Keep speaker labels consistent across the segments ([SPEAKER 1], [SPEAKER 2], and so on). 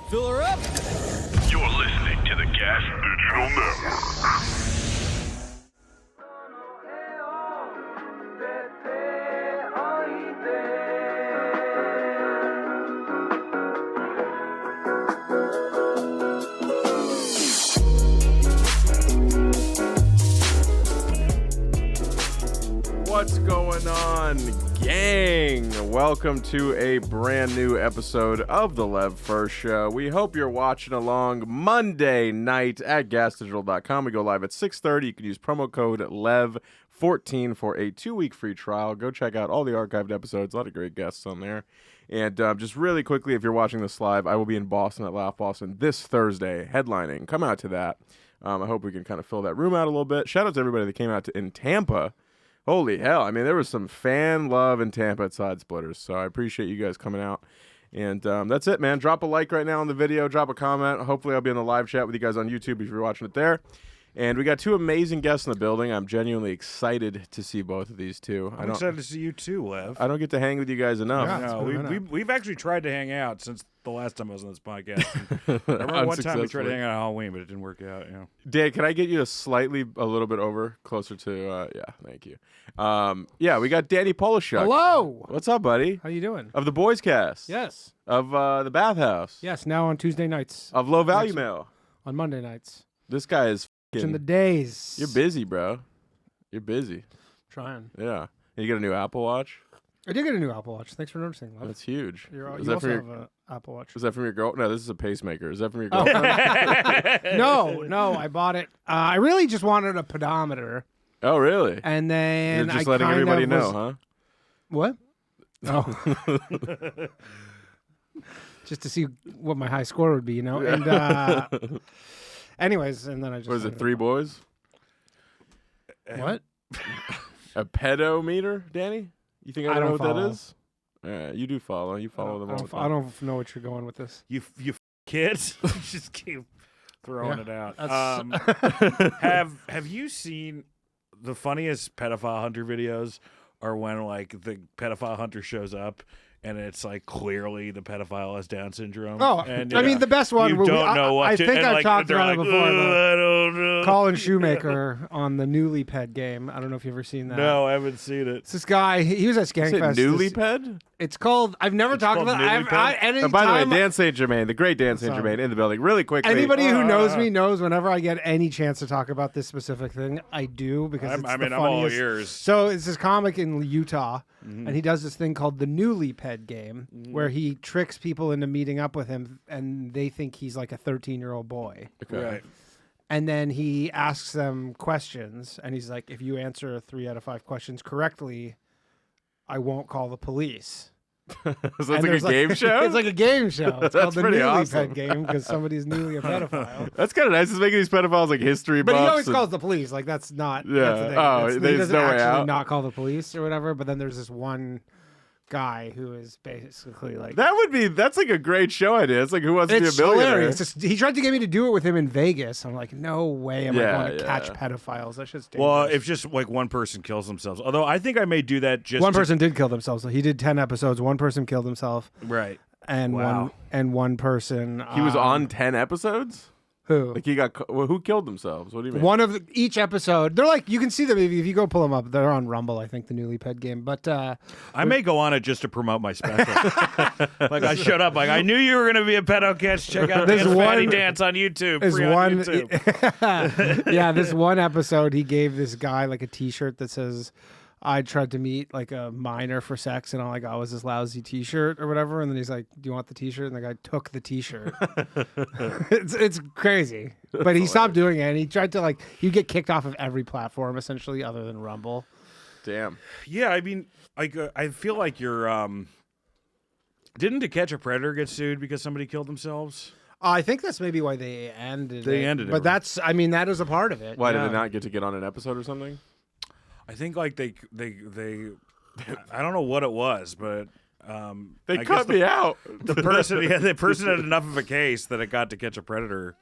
[SPEAKER 1] Fill her up.
[SPEAKER 2] You're listening to the Gas Digital Network.
[SPEAKER 3] What's going on, gang? Welcome to a brand new episode of the Lev Fer Show. We hope you're watching along Monday night at gasdigital.com. We go live at 6:30. You can use promo code LEV14 for a 2-week free trial. Go check out all the archived episodes. A lot of great guests on there. And just really quickly, if you're watching this live, I will be in Boston at Laugh Boston this Thursday, headlining. Come out to that. I hope we can kind of fill that room out a little bit. Shout out to everybody that came out in Tampa. Holy hell. I mean, there was some fan love in Tampa at Side Splitters, so I appreciate you guys coming out. And that's it, man. Drop a like right now on the video. Drop a comment. Hopefully, I'll be in the live chat with you guys on YouTube if you're watching it there. And we got two amazing guests in the building. I'm genuinely excited to see both of these two.
[SPEAKER 4] I'm excited to see you too, Lev.
[SPEAKER 3] I don't get to hang with you guys enough.
[SPEAKER 4] Yeah, no, we've actually tried to hang out since the last time I was on this podcast. I remember one time we tried to hang out on Halloween, but it didn't work out. You know.
[SPEAKER 3] Dan, can I get you a little bit over, closer to, yeah, thank you. Yeah, we got Danny Polishchuk.
[SPEAKER 5] Hello.
[SPEAKER 3] What's up, buddy?
[SPEAKER 5] How you doing?
[SPEAKER 3] Of the Boys Cast.
[SPEAKER 5] Yes.
[SPEAKER 3] Of the Bathhouse.
[SPEAKER 5] Yes, now on Tuesday nights.
[SPEAKER 3] Of Low Value Mail.
[SPEAKER 5] On Monday nights.
[SPEAKER 3] This guy is
[SPEAKER 5] In the days.
[SPEAKER 3] You're busy, bro. You're busy.
[SPEAKER 5] Trying.
[SPEAKER 3] Yeah. And you get a new Apple Watch?
[SPEAKER 5] I did get a new Apple Watch. Thanks for noticing, Lev.
[SPEAKER 3] That's huge.
[SPEAKER 5] You also have an Apple Watch.
[SPEAKER 3] Is that from your girl? No, this is a pacemaker. Is that from your
[SPEAKER 5] Oh.
[SPEAKER 3] girlfriend?
[SPEAKER 5] No, I bought it. I really just wanted a pedometer.
[SPEAKER 3] Oh, really?
[SPEAKER 5] And then
[SPEAKER 3] You're just
[SPEAKER 5] I
[SPEAKER 3] letting
[SPEAKER 5] kind
[SPEAKER 3] everybody
[SPEAKER 5] of
[SPEAKER 3] know,
[SPEAKER 5] was-
[SPEAKER 3] huh?
[SPEAKER 5] What? Oh. Just to see what my high score would be, you know? And anyways, and then I just...
[SPEAKER 3] What is it, 3 boys?
[SPEAKER 5] What?
[SPEAKER 3] A pedometer, Danny? You think I don't know what
[SPEAKER 5] follow.
[SPEAKER 3] that is? You do follow. You follow them all the time.
[SPEAKER 5] I don't know what you're going with this.
[SPEAKER 4] You kids just keep throwing it out.
[SPEAKER 5] That's-
[SPEAKER 4] Have you seen the funniest pedophile hunter videos? Are when like the pedophile hunter shows up and it's like clearly the pedophile has Down syndrome.
[SPEAKER 5] Oh,
[SPEAKER 4] and,
[SPEAKER 5] I mean the best one.
[SPEAKER 4] you don't know what
[SPEAKER 5] I
[SPEAKER 4] to,
[SPEAKER 5] think
[SPEAKER 4] and,
[SPEAKER 5] I've
[SPEAKER 4] like,
[SPEAKER 5] talked
[SPEAKER 4] they're
[SPEAKER 5] about it
[SPEAKER 4] like,
[SPEAKER 5] before.
[SPEAKER 4] I don't know.
[SPEAKER 5] Colin Shoemaker on the Newly Ped game. I don't know if you've ever seen that.
[SPEAKER 4] No, I haven't seen it.
[SPEAKER 5] It's this guy. He was at
[SPEAKER 3] Is it
[SPEAKER 5] Skankfest.
[SPEAKER 3] newly ped?
[SPEAKER 5] It's called. I've never talked
[SPEAKER 4] called
[SPEAKER 5] about it.
[SPEAKER 4] Newly Ped?
[SPEAKER 3] By the way, Dan St. Germain, the great Dan St.
[SPEAKER 5] Sorry.
[SPEAKER 3] Germain in the building. Really quickly.
[SPEAKER 5] Anybody who knows me knows whenever I get any chance to talk about this specific thing, I do because it's the
[SPEAKER 4] I'm all
[SPEAKER 5] funniest.
[SPEAKER 4] ears.
[SPEAKER 5] So it's this comic in Utah, and he does this thing called the Newly Ped game, where he tricks people into meeting up with him, and they think he's like a 13-year-old boy.
[SPEAKER 3] Okay.
[SPEAKER 4] Right.
[SPEAKER 5] And then he asks them questions, and he's like, if you answer 3 out of 5 questions correctly, I won't call the police.
[SPEAKER 3] So it's
[SPEAKER 5] And
[SPEAKER 3] like a
[SPEAKER 5] there's
[SPEAKER 3] game show?
[SPEAKER 5] It's like a game show. It's
[SPEAKER 3] That's
[SPEAKER 5] called the
[SPEAKER 3] pretty
[SPEAKER 5] Newly
[SPEAKER 3] awesome.
[SPEAKER 5] Ped game because somebody's newly a pedophile.
[SPEAKER 3] That's kind of nice. It's making these pedophiles like history buffs.
[SPEAKER 5] But he always
[SPEAKER 3] and-
[SPEAKER 5] calls the police. Like, that's not...
[SPEAKER 3] Yeah.
[SPEAKER 5] That's the thing.
[SPEAKER 3] Oh,
[SPEAKER 5] He
[SPEAKER 3] there's
[SPEAKER 5] doesn't
[SPEAKER 3] no way
[SPEAKER 5] actually
[SPEAKER 3] out?
[SPEAKER 5] not call the police or whatever, but then there's this one guy who is basically like...
[SPEAKER 3] That's like a great show idea. It's like Who Wants to Be a
[SPEAKER 5] It's
[SPEAKER 3] Millionaire?
[SPEAKER 5] hilarious. He tried to get me to do it with him in Vegas. I'm like, no way am I
[SPEAKER 3] Yeah,
[SPEAKER 5] going to
[SPEAKER 3] yeah.
[SPEAKER 5] catch pedophiles. That's just
[SPEAKER 4] Well,
[SPEAKER 5] dangerous.
[SPEAKER 4] if just like one person kills themselves, although I think I may do that just
[SPEAKER 5] one
[SPEAKER 4] to-
[SPEAKER 5] person did kill themselves. He did 10 episodes. One person killed himself,
[SPEAKER 4] right?
[SPEAKER 5] and
[SPEAKER 4] Wow.
[SPEAKER 5] one person
[SPEAKER 3] He was on 10 episodes?
[SPEAKER 5] who
[SPEAKER 3] Like he got... Well, who killed themselves? What do you mean?
[SPEAKER 5] one of each episode. They're like, you can see them if you go pull them up. They're on Rumble, I think, the Newly Ped game. But
[SPEAKER 4] I may go on it just to promote my special. Like I showed up, like I knew you were going to be a pedo catch. Check out
[SPEAKER 5] There's
[SPEAKER 4] Dan's Fatty
[SPEAKER 5] one-
[SPEAKER 4] Dance on YouTube.
[SPEAKER 5] is
[SPEAKER 4] Free on
[SPEAKER 5] one
[SPEAKER 4] YouTube.
[SPEAKER 5] yeah, this one episode he gave this guy like a T-shirt that says, I tried to meet like a minor for sex, and all I got was this lousy T-shirt or whatever. And then he's like, "Do you want the T-shirt?" And the guy took the T-shirt. it's crazy, but he stopped doing it. And he tried to he'd get kicked off of every platform essentially, other than Rumble.
[SPEAKER 3] Damn.
[SPEAKER 4] Yeah, I mean, like I feel like you're. Didn't To Catch a Predator get sued because somebody killed themselves?
[SPEAKER 5] I think that's maybe why they ended.
[SPEAKER 4] They
[SPEAKER 5] it.
[SPEAKER 4] ended it,
[SPEAKER 5] but
[SPEAKER 4] right.
[SPEAKER 5] that's. I mean, that is a part of it.
[SPEAKER 3] Why
[SPEAKER 5] yeah.
[SPEAKER 3] did they not get on an episode or something?
[SPEAKER 4] I think like they I don't know what it was, but
[SPEAKER 3] They
[SPEAKER 4] I
[SPEAKER 3] cut
[SPEAKER 4] guess
[SPEAKER 3] me out.
[SPEAKER 4] the person had enough of a case that it got To Catch a Predator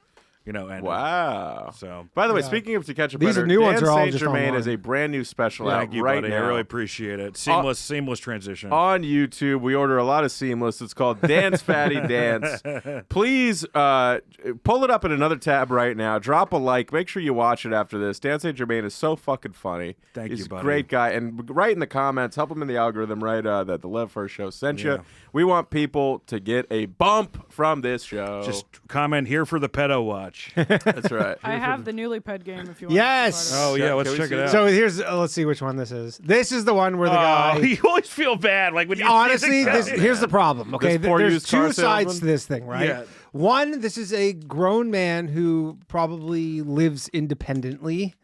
[SPEAKER 4] ended.
[SPEAKER 3] Wow.
[SPEAKER 4] So,
[SPEAKER 3] by the way, speaking of To Catch a
[SPEAKER 5] These
[SPEAKER 3] Predator,
[SPEAKER 5] new ones
[SPEAKER 3] Dan
[SPEAKER 5] are all
[SPEAKER 3] Saint
[SPEAKER 5] just
[SPEAKER 3] Germain
[SPEAKER 5] online.
[SPEAKER 3] is a brand new special
[SPEAKER 4] thank
[SPEAKER 3] out
[SPEAKER 4] you,
[SPEAKER 3] right
[SPEAKER 4] buddy.
[SPEAKER 3] now.
[SPEAKER 4] I really appreciate it. Seamless transition.
[SPEAKER 3] On YouTube, we order a lot of Seamless. It's called Dance Fatty Dance. Please pull it up in another tab right now. Drop a like. Make sure you watch it after this. Dan St. Germain is so fucking funny.
[SPEAKER 4] He's
[SPEAKER 3] you,
[SPEAKER 4] buddy.
[SPEAKER 3] He's a great guy. And write in the comments, help him in the algorithm, that the Lev Fer Show sent you. We want people to get a bump from this show.
[SPEAKER 4] Just comment here for the pedo watch.
[SPEAKER 3] That's right.
[SPEAKER 1] I have the newly ped game if you want.
[SPEAKER 5] Yes.
[SPEAKER 1] To
[SPEAKER 4] Oh yeah, let's
[SPEAKER 3] Can we
[SPEAKER 4] check
[SPEAKER 3] see
[SPEAKER 4] it out.
[SPEAKER 5] So here's let's see which one this is. This is the one where the guy.
[SPEAKER 4] you always feel bad, like when you
[SPEAKER 5] Honestly,
[SPEAKER 4] see the
[SPEAKER 5] here's the problem. Okay,
[SPEAKER 3] This poor
[SPEAKER 5] there's
[SPEAKER 3] used car
[SPEAKER 5] two sides
[SPEAKER 3] salesman?
[SPEAKER 5] to this thing, right?
[SPEAKER 4] Yeah.
[SPEAKER 5] One, this is a grown man who probably lives independently,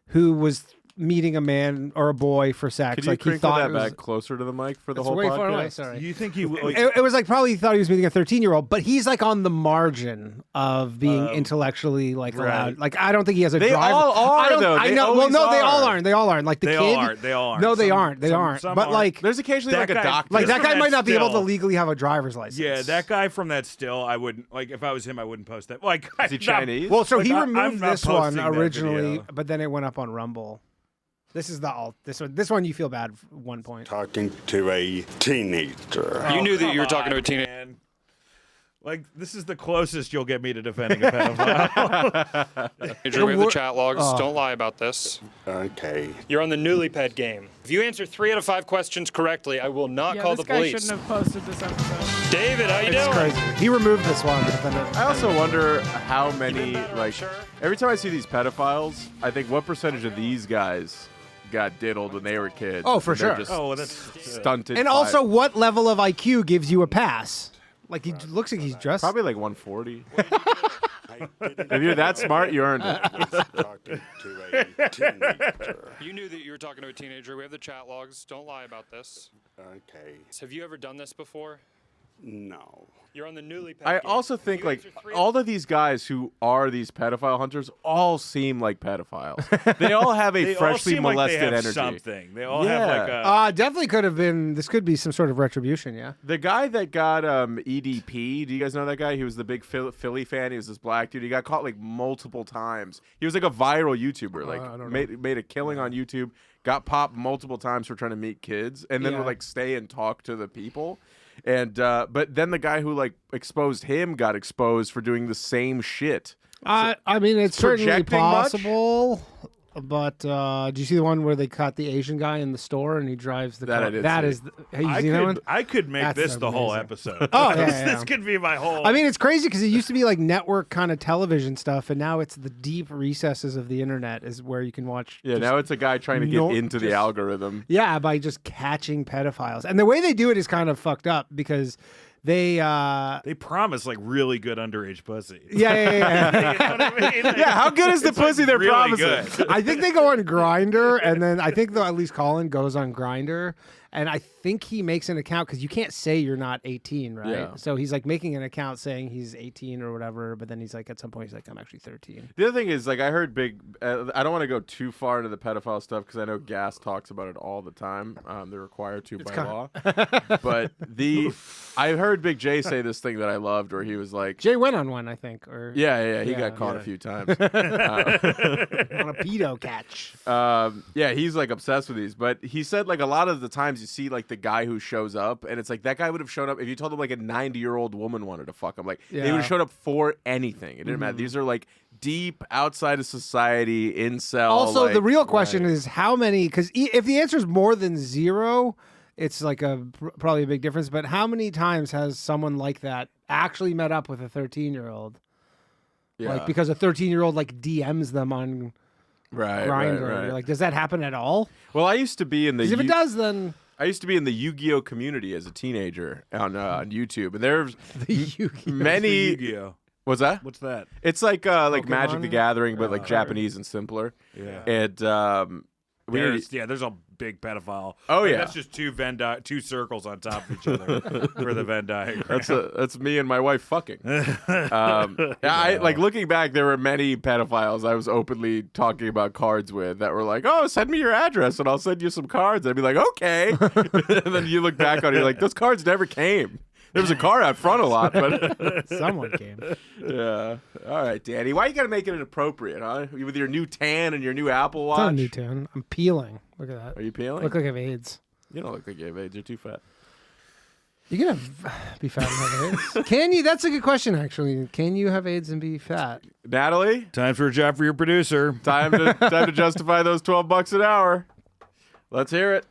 [SPEAKER 5] who was meeting a man or a boy for sex.
[SPEAKER 3] Could you
[SPEAKER 5] like he
[SPEAKER 3] crinkle
[SPEAKER 5] thought
[SPEAKER 3] that
[SPEAKER 5] it was,
[SPEAKER 3] back closer to the mic for the
[SPEAKER 5] it's
[SPEAKER 3] whole
[SPEAKER 5] way
[SPEAKER 3] podcast?
[SPEAKER 5] far away. Sorry.
[SPEAKER 4] You think he? Like,
[SPEAKER 5] It was like probably he thought he was meeting a 13-year-old, but he's like on the margin of being intellectually like allowed. Like I don't think he has a
[SPEAKER 3] They
[SPEAKER 5] driver.
[SPEAKER 3] all are,
[SPEAKER 5] I don't,
[SPEAKER 3] though.
[SPEAKER 5] I
[SPEAKER 3] They
[SPEAKER 5] know. Well,
[SPEAKER 3] always
[SPEAKER 5] no, they
[SPEAKER 3] are.
[SPEAKER 5] all aren't. They all aren't. Like the
[SPEAKER 4] they
[SPEAKER 5] kid.
[SPEAKER 4] all aren't. They all aren't.
[SPEAKER 5] No, they
[SPEAKER 4] Some-
[SPEAKER 5] aren't. They
[SPEAKER 4] some-
[SPEAKER 5] aren't.
[SPEAKER 4] some
[SPEAKER 5] But
[SPEAKER 4] aren't.
[SPEAKER 5] like,
[SPEAKER 3] There's occasionally
[SPEAKER 4] That
[SPEAKER 3] like a
[SPEAKER 4] guy-
[SPEAKER 3] doctor.
[SPEAKER 5] like that
[SPEAKER 4] from
[SPEAKER 5] guy
[SPEAKER 4] that
[SPEAKER 5] might not be able to
[SPEAKER 4] still.
[SPEAKER 5] legally have a driver's license.
[SPEAKER 4] Yeah, that guy from that still, I wouldn't like. If I was him, I wouldn't post that. Like,
[SPEAKER 3] Is he Chinese?
[SPEAKER 5] Well, so
[SPEAKER 4] Like,
[SPEAKER 5] he
[SPEAKER 4] I'm
[SPEAKER 5] removed
[SPEAKER 4] not
[SPEAKER 5] this one
[SPEAKER 4] posting that
[SPEAKER 5] originally,
[SPEAKER 4] video.
[SPEAKER 5] but then it went up on Rumble. This is the alt. This one you feel bad at one point.
[SPEAKER 6] Talking to a teenager.
[SPEAKER 7] You knew that you were talking to a teenager.
[SPEAKER 4] Man. Like, this is the closest you'll get me to defending a pedophile.
[SPEAKER 7] We have the chat logs. Don't lie about this.
[SPEAKER 6] Okay.
[SPEAKER 7] You're on the newly ped game. If you answer 3 out of 5 questions correctly, I will not
[SPEAKER 1] Yeah,
[SPEAKER 7] call
[SPEAKER 1] this
[SPEAKER 7] the
[SPEAKER 1] guy
[SPEAKER 7] police.
[SPEAKER 1] shouldn't have posted this episode.
[SPEAKER 7] David, how you
[SPEAKER 5] It's
[SPEAKER 7] doing?
[SPEAKER 5] crazy. He removed this one. But then
[SPEAKER 3] I also wonder how many, like,
[SPEAKER 7] Sure.
[SPEAKER 3] every time I see these pedophiles, I think what percentage of these guys got diddled when they were kids?
[SPEAKER 5] Oh, for
[SPEAKER 3] and they're
[SPEAKER 5] sure.
[SPEAKER 3] Just
[SPEAKER 4] Oh, that's
[SPEAKER 3] stunted.
[SPEAKER 5] and
[SPEAKER 3] by-
[SPEAKER 5] also, what level of IQ gives you a pass? Like he looks like he's dressed.
[SPEAKER 3] probably like 140. If you're that smart, you earned it.
[SPEAKER 6] Talking to a teenager.
[SPEAKER 7] You knew that you were talking to a teenager. We have the chat logs. Don't lie about this.
[SPEAKER 6] Okay.
[SPEAKER 7] Have you ever done this before?
[SPEAKER 6] No.
[SPEAKER 7] You're on the newly ped
[SPEAKER 3] I
[SPEAKER 7] game.
[SPEAKER 3] also think
[SPEAKER 7] You
[SPEAKER 3] like
[SPEAKER 7] answer 3
[SPEAKER 3] all of these guys who are these pedophile hunters all seem like pedophiles. They all have a
[SPEAKER 4] they all
[SPEAKER 3] freshly
[SPEAKER 4] seem like
[SPEAKER 3] molested
[SPEAKER 4] they have
[SPEAKER 3] energy.
[SPEAKER 4] something. They all have like
[SPEAKER 3] Yeah.
[SPEAKER 4] a.
[SPEAKER 5] Definitely could have been. This could be some sort of retribution. Yeah.
[SPEAKER 3] The guy that got EDP, do you guys know that guy? He was the big Philly fan. He was this black dude. He got caught like multiple times. He was like a viral YouTuber.
[SPEAKER 5] I don't
[SPEAKER 3] Like made a killing on YouTube. Got popped multiple times for trying to meet kids, and then
[SPEAKER 5] Yeah.
[SPEAKER 3] would like stay and talk to the people. And but then the guy who like exposed him got exposed for doing the same shit.
[SPEAKER 5] I mean, it's certainly
[SPEAKER 3] projecting much?
[SPEAKER 5] possible. But do you see the one where they caught the Asian guy in the store and he drives the
[SPEAKER 3] That
[SPEAKER 5] car?
[SPEAKER 3] I did
[SPEAKER 5] That
[SPEAKER 3] see.
[SPEAKER 5] is. Have you seen that one?
[SPEAKER 4] I could make
[SPEAKER 5] That's
[SPEAKER 4] this the whole
[SPEAKER 5] amazing.
[SPEAKER 4] episode.
[SPEAKER 5] Oh, yeah,
[SPEAKER 4] this,
[SPEAKER 5] yeah,
[SPEAKER 4] this
[SPEAKER 5] yeah.
[SPEAKER 4] could be my whole.
[SPEAKER 5] I mean, it's crazy because it used to be like network kind of television stuff, and now it's the deep recesses of the internet is where you can watch.
[SPEAKER 3] Yeah,
[SPEAKER 5] just-
[SPEAKER 3] now it's a guy trying to get
[SPEAKER 5] no-
[SPEAKER 3] into the
[SPEAKER 5] just-
[SPEAKER 3] algorithm.
[SPEAKER 5] Yeah, by just catching pedophiles, and the way they do it is kind of fucked up because they.
[SPEAKER 4] they promise like really good underage pussy.
[SPEAKER 5] Yeah.
[SPEAKER 4] You know what I mean? Like,
[SPEAKER 3] Yeah, how good is the
[SPEAKER 4] it's, like,
[SPEAKER 3] pussy they're
[SPEAKER 4] really
[SPEAKER 3] promising?
[SPEAKER 4] good.
[SPEAKER 5] I think they go on Grinder, and then I think at least Colin goes on Grinder, and I think he makes an account because you can't say you're not 18, right?
[SPEAKER 3] Yeah.
[SPEAKER 5] So he's like making an account saying he's 18 or whatever, but then he's like at some point he's like I'm actually 13.
[SPEAKER 3] The other thing is, like, I heard I don't want to go too far into the pedophile stuff because I know Gas talks about it all the time. They're required to by law. But I heard Big J say this thing that I loved, where he was like,
[SPEAKER 5] Jay went on one, I think, or
[SPEAKER 3] "Yeah, he
[SPEAKER 5] Yeah,
[SPEAKER 3] got caught
[SPEAKER 5] yeah.
[SPEAKER 3] a few times."
[SPEAKER 5] on a pedo catch.
[SPEAKER 3] Yeah, he's like obsessed with these. But he said like a lot of the times you see like the guy who shows up, and it's like that guy would have shown up if you told him like a 90-year-old woman wanted to fuck him. Like they would
[SPEAKER 5] Yeah.
[SPEAKER 3] have showed up for anything. It didn't matter. These are like deep outside of society incel.
[SPEAKER 5] Also, the
[SPEAKER 3] like-
[SPEAKER 5] real question is how many? Because if the answer is more than 0, it's like probably a big difference. But how many times has someone like that actually met up with a 13-year-old?
[SPEAKER 3] Yeah.
[SPEAKER 5] Like because a 13-year-old like DMs them on
[SPEAKER 3] right,
[SPEAKER 5] Grindr.
[SPEAKER 3] right.
[SPEAKER 5] You're like, does that happen at all?
[SPEAKER 3] Well, I used to be in the
[SPEAKER 5] 'Cause if it does, then
[SPEAKER 3] I used to be in the Yu-Gi-Oh community as a teenager on YouTube, and there's
[SPEAKER 5] the Yu-Gi-Oh.
[SPEAKER 3] many.
[SPEAKER 4] Yu-Gi-Oh.
[SPEAKER 3] What's that?
[SPEAKER 4] What's that?
[SPEAKER 3] It's like Magic the
[SPEAKER 5] Pokemon?
[SPEAKER 3] Gathering, but like Japanese and simpler.
[SPEAKER 4] Yeah.
[SPEAKER 3] And
[SPEAKER 4] There's a big pedophile.
[SPEAKER 3] Oh,
[SPEAKER 4] Like,
[SPEAKER 3] yeah.
[SPEAKER 4] that's just two circles on top of each other for the Venn diagram.
[SPEAKER 3] that's me and my wife fucking. I like looking back. There were many pedophiles I was openly talking about cards with that were like, "Oh, send me your address and I'll send you some cards." I'd be like, "Okay," and then you look back on it, you're like, "Those cards never came. There was a car out front a lot, but
[SPEAKER 5] Someone came.
[SPEAKER 3] yeah. All right, Danny. Why you got to make it inappropriate, huh? With your new tan and your new Apple
[SPEAKER 5] It's not a
[SPEAKER 3] Watch.
[SPEAKER 5] new tan. I'm peeling. Look at that.
[SPEAKER 3] Are you peeling?
[SPEAKER 5] Look like I have AIDS.
[SPEAKER 3] You don't look like you have AIDS. You're too fat.
[SPEAKER 5] You can be fat and have AIDS. Can you? That's a good question, actually. Can you have AIDS and be fat?
[SPEAKER 3] Natalie,
[SPEAKER 4] Time for a job for your producer.
[SPEAKER 3] time to justify those $12 an hour. Let's hear it.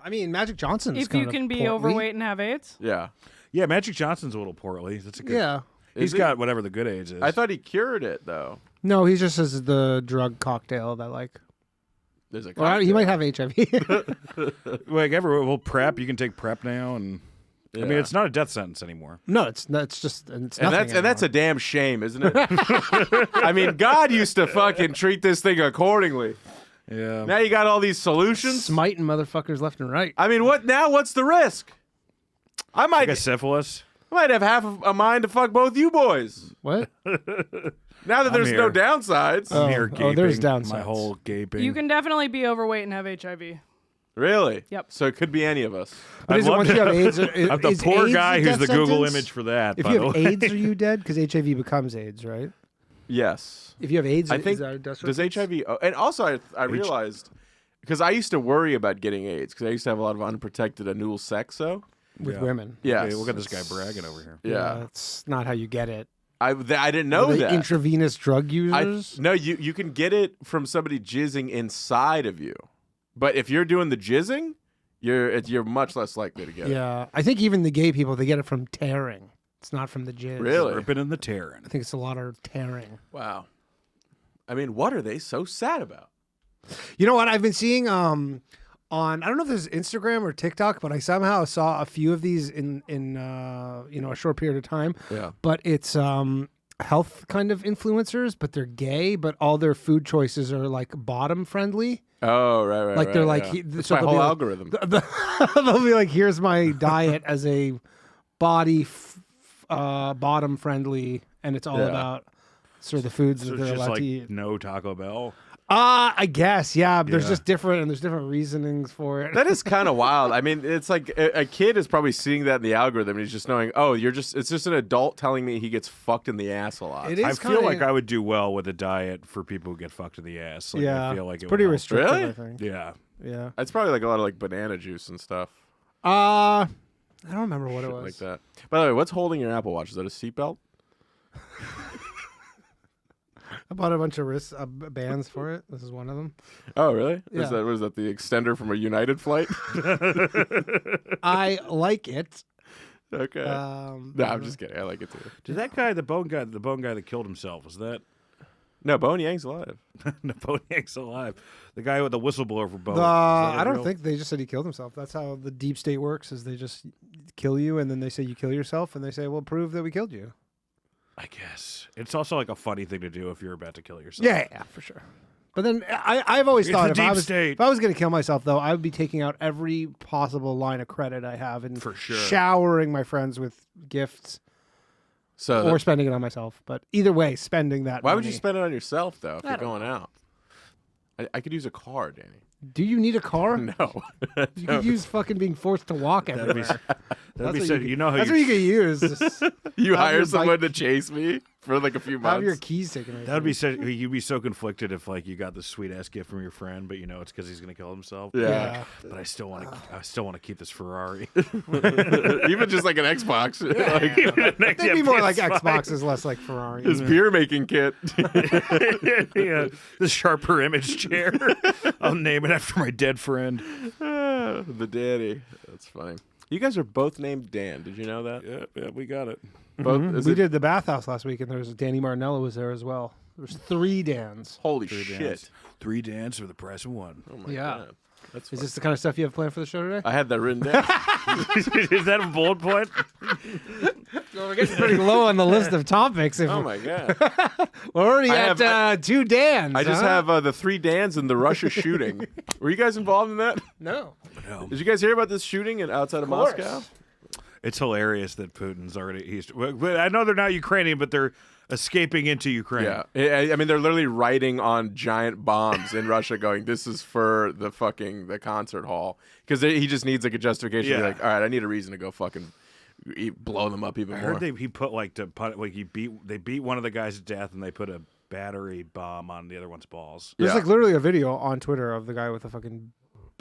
[SPEAKER 5] I mean, Magic Johnson is
[SPEAKER 1] If you can be overweight and have AIDS,
[SPEAKER 3] Yeah.
[SPEAKER 4] Yeah, Magic Johnson's a little portly. That's a good.
[SPEAKER 5] Yeah.
[SPEAKER 4] He's
[SPEAKER 3] Is he?
[SPEAKER 4] got whatever the good AIDS is.
[SPEAKER 3] I thought he cured it though.
[SPEAKER 5] No, he just has the drug cocktail that, like,
[SPEAKER 3] There's a
[SPEAKER 5] well, he
[SPEAKER 3] cocktail.
[SPEAKER 5] might have HIV.
[SPEAKER 4] like well, PrEP. You can take PrEP now, and I mean
[SPEAKER 3] Yeah.
[SPEAKER 4] it's not a death sentence anymore.
[SPEAKER 5] No, it's not. It's just. It's
[SPEAKER 3] And
[SPEAKER 5] nothing
[SPEAKER 3] that's a
[SPEAKER 5] anymore.
[SPEAKER 3] damn shame, isn't it? I mean, God used to fucking treat this thing accordingly.
[SPEAKER 4] Yeah.
[SPEAKER 3] Now you got all these solutions.
[SPEAKER 5] smiting motherfuckers left and right.
[SPEAKER 3] I mean, what now? What's the risk? I might
[SPEAKER 4] Like a syphilis.
[SPEAKER 3] have half of a mind to fuck both you boys.
[SPEAKER 5] What?
[SPEAKER 3] Now that there's no
[SPEAKER 4] here.
[SPEAKER 3] downsides.
[SPEAKER 5] Oh,
[SPEAKER 4] Mere
[SPEAKER 5] oh, there's
[SPEAKER 4] gaping,
[SPEAKER 5] downsides.
[SPEAKER 4] My whole gaping.
[SPEAKER 1] you can definitely be overweight and have HIV.
[SPEAKER 3] Really?
[SPEAKER 1] Yep.
[SPEAKER 3] So it could be any of us.
[SPEAKER 5] But
[SPEAKER 4] I'd
[SPEAKER 5] is it
[SPEAKER 4] love
[SPEAKER 5] once
[SPEAKER 4] to-
[SPEAKER 5] you have AIDS?
[SPEAKER 4] I'm the
[SPEAKER 5] is
[SPEAKER 4] poor
[SPEAKER 5] AIDS
[SPEAKER 4] guy
[SPEAKER 5] a
[SPEAKER 4] who's
[SPEAKER 5] death
[SPEAKER 4] the Google
[SPEAKER 5] sentence?
[SPEAKER 4] image for that.
[SPEAKER 5] If
[SPEAKER 4] by
[SPEAKER 5] you
[SPEAKER 4] the
[SPEAKER 5] have
[SPEAKER 4] way.
[SPEAKER 5] AIDS, are you dead? Because HIV becomes AIDS, right?
[SPEAKER 3] Yes.
[SPEAKER 5] If you have AIDS,
[SPEAKER 3] I think
[SPEAKER 5] is that a death
[SPEAKER 3] does
[SPEAKER 5] sentence?
[SPEAKER 3] HIV and also I realized because I used to worry about getting AIDS because I used to have a lot of unprotected anal sex. So
[SPEAKER 5] with
[SPEAKER 4] Yeah.
[SPEAKER 5] women?
[SPEAKER 3] yeah,
[SPEAKER 4] Okay, look at this guy bragging over here.
[SPEAKER 3] Yeah,
[SPEAKER 5] That's not how you get it.
[SPEAKER 3] I didn't know
[SPEAKER 5] Are they
[SPEAKER 3] that.
[SPEAKER 5] intravenous drug users?
[SPEAKER 3] No, you can get it from somebody jizzing inside of you, but if you're doing the jizzing, you're much less likely to get it.
[SPEAKER 5] Yeah, I think even the gay people, they get it from tearing. It's not from the jizz.
[SPEAKER 3] Really?
[SPEAKER 4] Ripping in the tearing.
[SPEAKER 5] I think it's a lot of tearing.
[SPEAKER 3] Wow. I mean, what are they so sad about?
[SPEAKER 5] You know what? I've been seeing on I don't know if this is Instagram or TikTok, but I somehow saw a few of these in a short period of time.
[SPEAKER 3] Yeah.
[SPEAKER 5] But it's health kind of influencers, but they're gay, but all their food choices are like bottom friendly.
[SPEAKER 3] Oh, right.
[SPEAKER 5] Like they're like
[SPEAKER 3] yeah. That's
[SPEAKER 5] so
[SPEAKER 3] my
[SPEAKER 5] they'll
[SPEAKER 3] whole
[SPEAKER 5] be like-
[SPEAKER 3] algorithm.
[SPEAKER 5] they'll be like, here's my diet as a bottom friendly, and it's all
[SPEAKER 3] Yeah.
[SPEAKER 5] about sort of the foods
[SPEAKER 4] So
[SPEAKER 5] that
[SPEAKER 4] it's
[SPEAKER 5] they're
[SPEAKER 4] just
[SPEAKER 5] allowed
[SPEAKER 4] like
[SPEAKER 5] to eat.
[SPEAKER 4] no Taco Bell.
[SPEAKER 5] I guess, yeah. But there's
[SPEAKER 4] Yeah.
[SPEAKER 5] just there's different reasonings for it.
[SPEAKER 3] That is kind of wild. I mean, it's like a kid is probably seeing that in the algorithm, and he's just knowing, oh, it's just an adult telling me he gets fucked in the ass a lot.
[SPEAKER 5] It is
[SPEAKER 4] I feel
[SPEAKER 5] kinda-
[SPEAKER 4] like I would do well with a diet for people who get fucked in the ass. Like,
[SPEAKER 5] yeah,
[SPEAKER 4] I feel like
[SPEAKER 5] it's
[SPEAKER 4] it
[SPEAKER 5] pretty
[SPEAKER 4] would help.
[SPEAKER 5] restrictive.
[SPEAKER 3] Really?
[SPEAKER 5] I think.
[SPEAKER 4] Yeah.
[SPEAKER 5] Yeah.
[SPEAKER 3] It's probably like a lot of like banana juice and stuff
[SPEAKER 5] I don't remember what it
[SPEAKER 3] shit
[SPEAKER 5] was.
[SPEAKER 3] like that. By the way, what's holding your Apple Watch? Is that a seatbelt?
[SPEAKER 5] I bought a bunch of wrist bands for it. This is one of them.
[SPEAKER 3] Oh, really?
[SPEAKER 5] Yeah.
[SPEAKER 3] Was that the extender from a United flight?
[SPEAKER 5] I like it.
[SPEAKER 3] Okay. No, I'm just kidding. I like it too.
[SPEAKER 4] Did that guy, the bone guy that killed himself, was that
[SPEAKER 3] No, Bone Yang's alive.
[SPEAKER 4] Bone Yank's alive? The guy with the whistleblower for Bone.
[SPEAKER 5] I don't think they just said he killed himself. That's how the deep state works. Is they just kill you, and then they say you kill yourself, and they say, "Well, prove that we killed you."
[SPEAKER 4] I guess it's also like a funny thing to do if you're about to kill yourself.
[SPEAKER 5] Yeah, for sure. But then I've always
[SPEAKER 4] It's
[SPEAKER 5] thought
[SPEAKER 4] the
[SPEAKER 5] if I
[SPEAKER 4] deep
[SPEAKER 5] was
[SPEAKER 4] state.
[SPEAKER 5] if I was going to kill myself, though, I would be taking out every possible line of credit I have and
[SPEAKER 4] For sure.
[SPEAKER 5] showering my friends with gifts
[SPEAKER 3] So
[SPEAKER 5] or spending it on myself. But either way, spending that.
[SPEAKER 3] why would you
[SPEAKER 5] money.
[SPEAKER 3] spend it on yourself though if
[SPEAKER 5] I
[SPEAKER 3] you're
[SPEAKER 5] don't
[SPEAKER 3] going out? I could use a car, Danny.
[SPEAKER 5] Do you need a car?
[SPEAKER 3] No.
[SPEAKER 5] You could use fucking being forced to walk
[SPEAKER 4] That'd be,
[SPEAKER 5] everywhere.
[SPEAKER 4] that'd be
[SPEAKER 5] what
[SPEAKER 4] so,
[SPEAKER 5] you could-
[SPEAKER 4] you know how
[SPEAKER 5] That's
[SPEAKER 4] you
[SPEAKER 5] what you could use. Just
[SPEAKER 3] You
[SPEAKER 5] Have
[SPEAKER 3] hire
[SPEAKER 5] your
[SPEAKER 3] someone
[SPEAKER 5] bike-
[SPEAKER 3] to chase me for like a few
[SPEAKER 5] have your
[SPEAKER 3] months.
[SPEAKER 5] keys taken away.
[SPEAKER 4] That would
[SPEAKER 5] from
[SPEAKER 4] be
[SPEAKER 5] you.
[SPEAKER 4] so. You'd be so conflicted if like you got this sweet ass gift from your friend, but you know it's because he's gonna kill himself.
[SPEAKER 3] Yeah.
[SPEAKER 4] But I still want to. I still want to keep this Ferrari.
[SPEAKER 3] Even just like an Xbox. Like,
[SPEAKER 5] They'd be more like Xboxes, less like Ferrari.
[SPEAKER 3] his beer making kit.
[SPEAKER 4] Yeah, the sharper image chair. I'll name it after my dead friend.
[SPEAKER 3] The Danny. That's funny. You guys are both named Dan. Did you know that?
[SPEAKER 4] Yeah, we got it.
[SPEAKER 3] Both. Is
[SPEAKER 5] We
[SPEAKER 3] it-
[SPEAKER 5] did the bathhouse last week, and there was Danny Martinello was there as well. There's 3 Dans.
[SPEAKER 3] Holy
[SPEAKER 4] Three
[SPEAKER 3] shit.
[SPEAKER 4] Dans. 3 Dans for the price of 1.
[SPEAKER 3] Oh my
[SPEAKER 5] Yeah.
[SPEAKER 3] God. That's
[SPEAKER 5] Is
[SPEAKER 3] fun.
[SPEAKER 5] this the kind of stuff you have planned for the show today?
[SPEAKER 3] I had that written down.
[SPEAKER 4] Is that a bullet point?
[SPEAKER 5] Well, we're getting pretty low on the list of topics. If
[SPEAKER 3] Oh my God.
[SPEAKER 5] we're already
[SPEAKER 3] I
[SPEAKER 5] at
[SPEAKER 3] have-
[SPEAKER 5] 2 Dans.
[SPEAKER 3] I just
[SPEAKER 5] huh?
[SPEAKER 3] have the 3 Dans in the Russia shooting. Were you guys involved in that?
[SPEAKER 5] No.
[SPEAKER 4] No.
[SPEAKER 3] Did you guys hear about this shooting outside of
[SPEAKER 5] course.
[SPEAKER 3] Moscow?
[SPEAKER 4] It's hilarious that Putin's already. I know they're not Ukrainian, but they're escaping into Ukraine.
[SPEAKER 3] Yeah. I mean, they're literally writing on giant bombs in Russia going, this is for the concert hall. Because he just needs like a justification to be
[SPEAKER 4] Yeah.
[SPEAKER 3] like, all right, I need a reason to go fucking blow them up even
[SPEAKER 4] I
[SPEAKER 3] more.
[SPEAKER 4] heard he put they beat one of the guys to death and they put a battery bomb on the other one's balls.
[SPEAKER 5] There's
[SPEAKER 3] Yeah.
[SPEAKER 5] like literally a video on Twitter of the guy with a fucking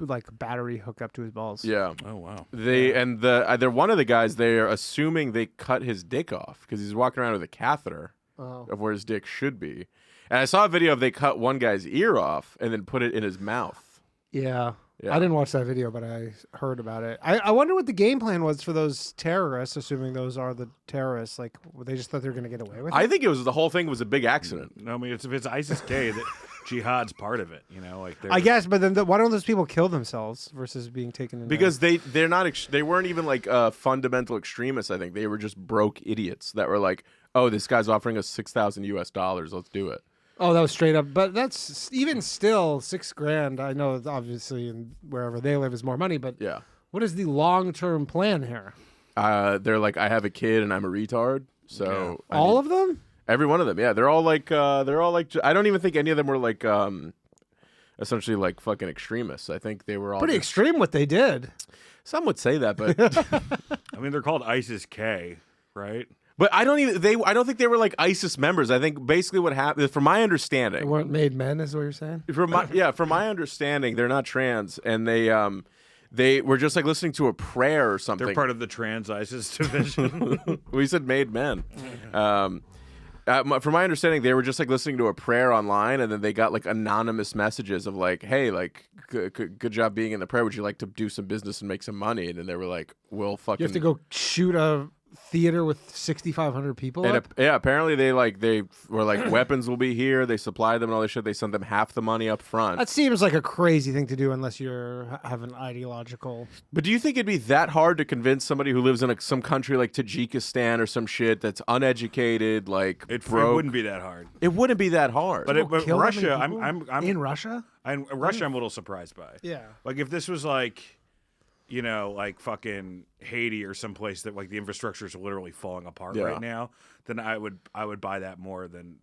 [SPEAKER 5] like battery hooked up to his balls.
[SPEAKER 3] Yeah.
[SPEAKER 4] Oh wow.
[SPEAKER 3] They're one of the guys. They're assuming they cut his dick off because he's walking around with a catheter of where his dick should be. And I saw a video of they cut one guy's ear off and then put it in his mouth.
[SPEAKER 5] Yeah.
[SPEAKER 3] Yeah.
[SPEAKER 5] I didn't watch that video, but I heard about it. I wonder what the game plan was for those terrorists, assuming those are the terrorists. Like, they just thought they were going to get away with it?
[SPEAKER 3] I think the whole thing was a big accident.
[SPEAKER 4] No, I mean if it's ISIS-K, that jihad's part of it. You know, like
[SPEAKER 5] I guess, but then why don't those people kill themselves versus being taken in?
[SPEAKER 3] Because they weren't even like fundamental extremists. I think they were just broke idiots that were like, oh, this guy's offering us $6,000 US. Let's do it.
[SPEAKER 5] Oh, that was straight up. But that's even still $6,000. I know obviously wherever they live is more money, but
[SPEAKER 3] Yeah.
[SPEAKER 5] what is the long-term plan here?
[SPEAKER 3] They're like, I have a kid and I'm a retard. So
[SPEAKER 5] All of them?
[SPEAKER 3] every one of them. Yeah, they're all like I don't even think any of them were like essentially like fucking extremists. I think they were all
[SPEAKER 5] Pretty
[SPEAKER 3] just-
[SPEAKER 5] extreme what they did.
[SPEAKER 3] Some would say that, but
[SPEAKER 4] I mean they're called ISIS-K, right?
[SPEAKER 3] but I don't think they were like ISIS members. I think basically what happened, from my
[SPEAKER 5] They
[SPEAKER 3] understanding,
[SPEAKER 5] weren't made men, is what you're saying?
[SPEAKER 3] from my understanding, they're not trans, and they were just like listening to a prayer or something.
[SPEAKER 4] They're part of the trans ISIS division.
[SPEAKER 3] We said made men. From my understanding, they were just like listening to a prayer online, and then they got like anonymous messages of like, "Hey, like, good job being in the prayer. Would you like to do some business and make some money?" And then they were like, "We'll fucking."
[SPEAKER 5] You have to go shoot a theater with 6,500 people.
[SPEAKER 3] And
[SPEAKER 5] up?
[SPEAKER 3] apparently they were like, weapons will be here. They supplied them and all this shit. They sent them half the money up front.
[SPEAKER 5] That seems like a crazy thing to do unless you're have an ideological.
[SPEAKER 3] But do you think it'd be that hard to convince somebody who lives in some country like Tajikistan or some shit that's uneducated, like
[SPEAKER 4] It
[SPEAKER 3] broke?
[SPEAKER 4] wouldn't be that hard.
[SPEAKER 3] It wouldn't be that hard.
[SPEAKER 4] But
[SPEAKER 5] Kill that many
[SPEAKER 4] Russia,
[SPEAKER 5] people?
[SPEAKER 4] I'm
[SPEAKER 5] in Russia.
[SPEAKER 4] Russia, I'm a little surprised by.
[SPEAKER 5] Yeah.
[SPEAKER 4] Like if this was like, you know, like fucking Haiti or someplace that like the infrastructure is literally falling apart
[SPEAKER 3] Yeah.
[SPEAKER 4] right now, then I would buy that more than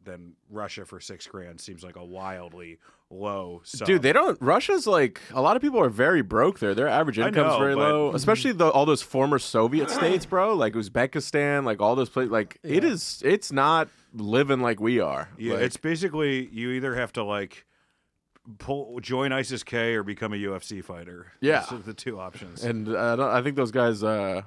[SPEAKER 4] Russia for $6,000 seems like a wildly low sum.
[SPEAKER 3] Dude, Russia's like, a lot of people are very broke there. Their average income's
[SPEAKER 4] know,
[SPEAKER 3] very
[SPEAKER 4] but-
[SPEAKER 3] low, especially all those former Soviet states, bro. Like Uzbekistan, like all those places. Like it's not living like we are.
[SPEAKER 4] Yeah,
[SPEAKER 3] Like,
[SPEAKER 4] it's basically you either have to like join ISIS-K or become a UFC fighter.
[SPEAKER 3] Yeah.
[SPEAKER 4] Those are the two options.
[SPEAKER 3] and I think those guys. I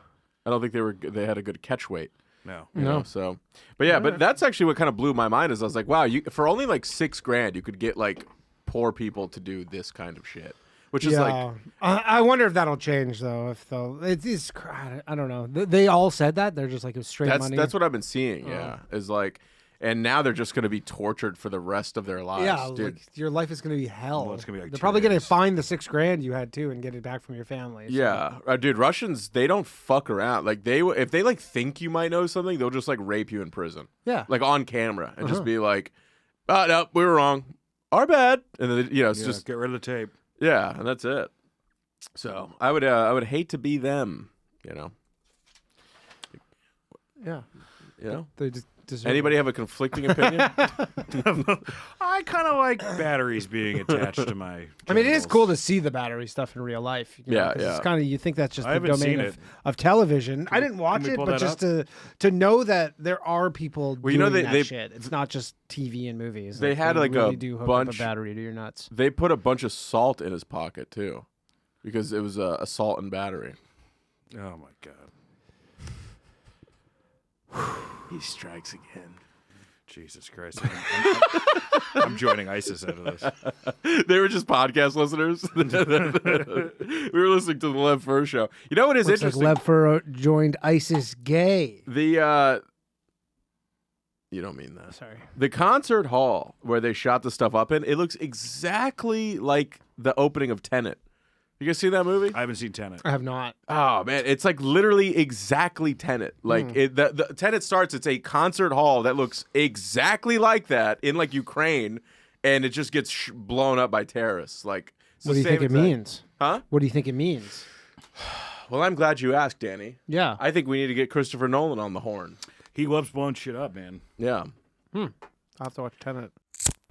[SPEAKER 3] don't think they had a good catch weight.
[SPEAKER 4] No.
[SPEAKER 3] You know, so, but yeah, but that's actually what kind of blew my mind. Is I was like, wow, for only like $6,000, you could get like poor people to do this kind of shit, which is like,
[SPEAKER 5] I wonder if that'll change though. If it is, I don't know. They all said that they're just like it was straight money.
[SPEAKER 3] that's what I've been seeing. Yeah, is like, and now they're just going to be tortured for the rest of their lives.
[SPEAKER 5] Yeah,
[SPEAKER 3] dude.
[SPEAKER 5] like your life is going to be hell.
[SPEAKER 4] Well, it's gonna be like
[SPEAKER 5] They're
[SPEAKER 4] 2
[SPEAKER 5] probably going to
[SPEAKER 4] days.
[SPEAKER 5] find the $6,000 you had too and get it back from your family. So-
[SPEAKER 3] Yeah, dude, Russians, they don't fuck around. Like if they like think you might know something, they'll just like rape you in prison.
[SPEAKER 5] Yeah.
[SPEAKER 3] Like on camera and just be like, "Oh no, we were wrong. Our bad." And then it's
[SPEAKER 4] Yeah,
[SPEAKER 3] just
[SPEAKER 4] get rid of the tape.
[SPEAKER 3] yeah, and that's it. So I would hate to be them.
[SPEAKER 5] Yeah. They just deserve
[SPEAKER 3] Anybody have a conflicting opinion?
[SPEAKER 4] I kind of like batteries being attached to my.
[SPEAKER 5] I mean, it is
[SPEAKER 4] genitals.
[SPEAKER 5] cool to see the battery stuff in real life. You know,
[SPEAKER 3] Yeah,
[SPEAKER 5] 'cause
[SPEAKER 3] yeah.
[SPEAKER 5] It's kind of you think that's just
[SPEAKER 4] I
[SPEAKER 5] the
[SPEAKER 4] haven't
[SPEAKER 5] domain
[SPEAKER 4] seen
[SPEAKER 5] of,
[SPEAKER 4] it.
[SPEAKER 5] of television. I didn't watch
[SPEAKER 4] we
[SPEAKER 5] it,
[SPEAKER 4] pull
[SPEAKER 5] but
[SPEAKER 4] that
[SPEAKER 5] just to know that there are people
[SPEAKER 3] Well, you know,
[SPEAKER 5] doing
[SPEAKER 3] they-
[SPEAKER 5] that shit. It's not just TV and movies.
[SPEAKER 3] They had, like,
[SPEAKER 5] really
[SPEAKER 3] a
[SPEAKER 5] do hook
[SPEAKER 3] bunch-
[SPEAKER 5] up a battery to your nuts.
[SPEAKER 3] They put a bunch of salt in his pocket too, because it was a salt and battery.
[SPEAKER 4] Oh my god.
[SPEAKER 3] He strikes again.
[SPEAKER 4] Jesus Christ. I'm joining ISIS out of this.
[SPEAKER 3] They were just podcast listeners. We were listening to the Lev Fer Show. You know what is
[SPEAKER 5] Looks like
[SPEAKER 3] interesting?
[SPEAKER 5] Lev Fer joined ISIS gay.
[SPEAKER 3] You don't mean that.
[SPEAKER 5] Sorry.
[SPEAKER 3] The concert hall where they shot the stuff up in, it looks exactly like the opening of Tenet. You guys see that movie?
[SPEAKER 4] I haven't seen Tenet.
[SPEAKER 5] I have not.
[SPEAKER 3] Oh man, it's like literally exactly Tenet. Like the Tenet starts. It's a concert hall that looks exactly like that in like Ukraine, and it just gets blown up by terrorists. Like, it's
[SPEAKER 5] What
[SPEAKER 3] the
[SPEAKER 5] do you think
[SPEAKER 3] same
[SPEAKER 5] it
[SPEAKER 3] exact-
[SPEAKER 5] means?
[SPEAKER 3] Huh?
[SPEAKER 5] What do you think it means?
[SPEAKER 3] Well, I'm glad you asked, Danny.
[SPEAKER 5] Yeah.
[SPEAKER 3] I think we need to get Christopher Nolan on the horn.
[SPEAKER 4] He loves blowing shit up, man.
[SPEAKER 3] Yeah.
[SPEAKER 5] I'll have to watch Tenet.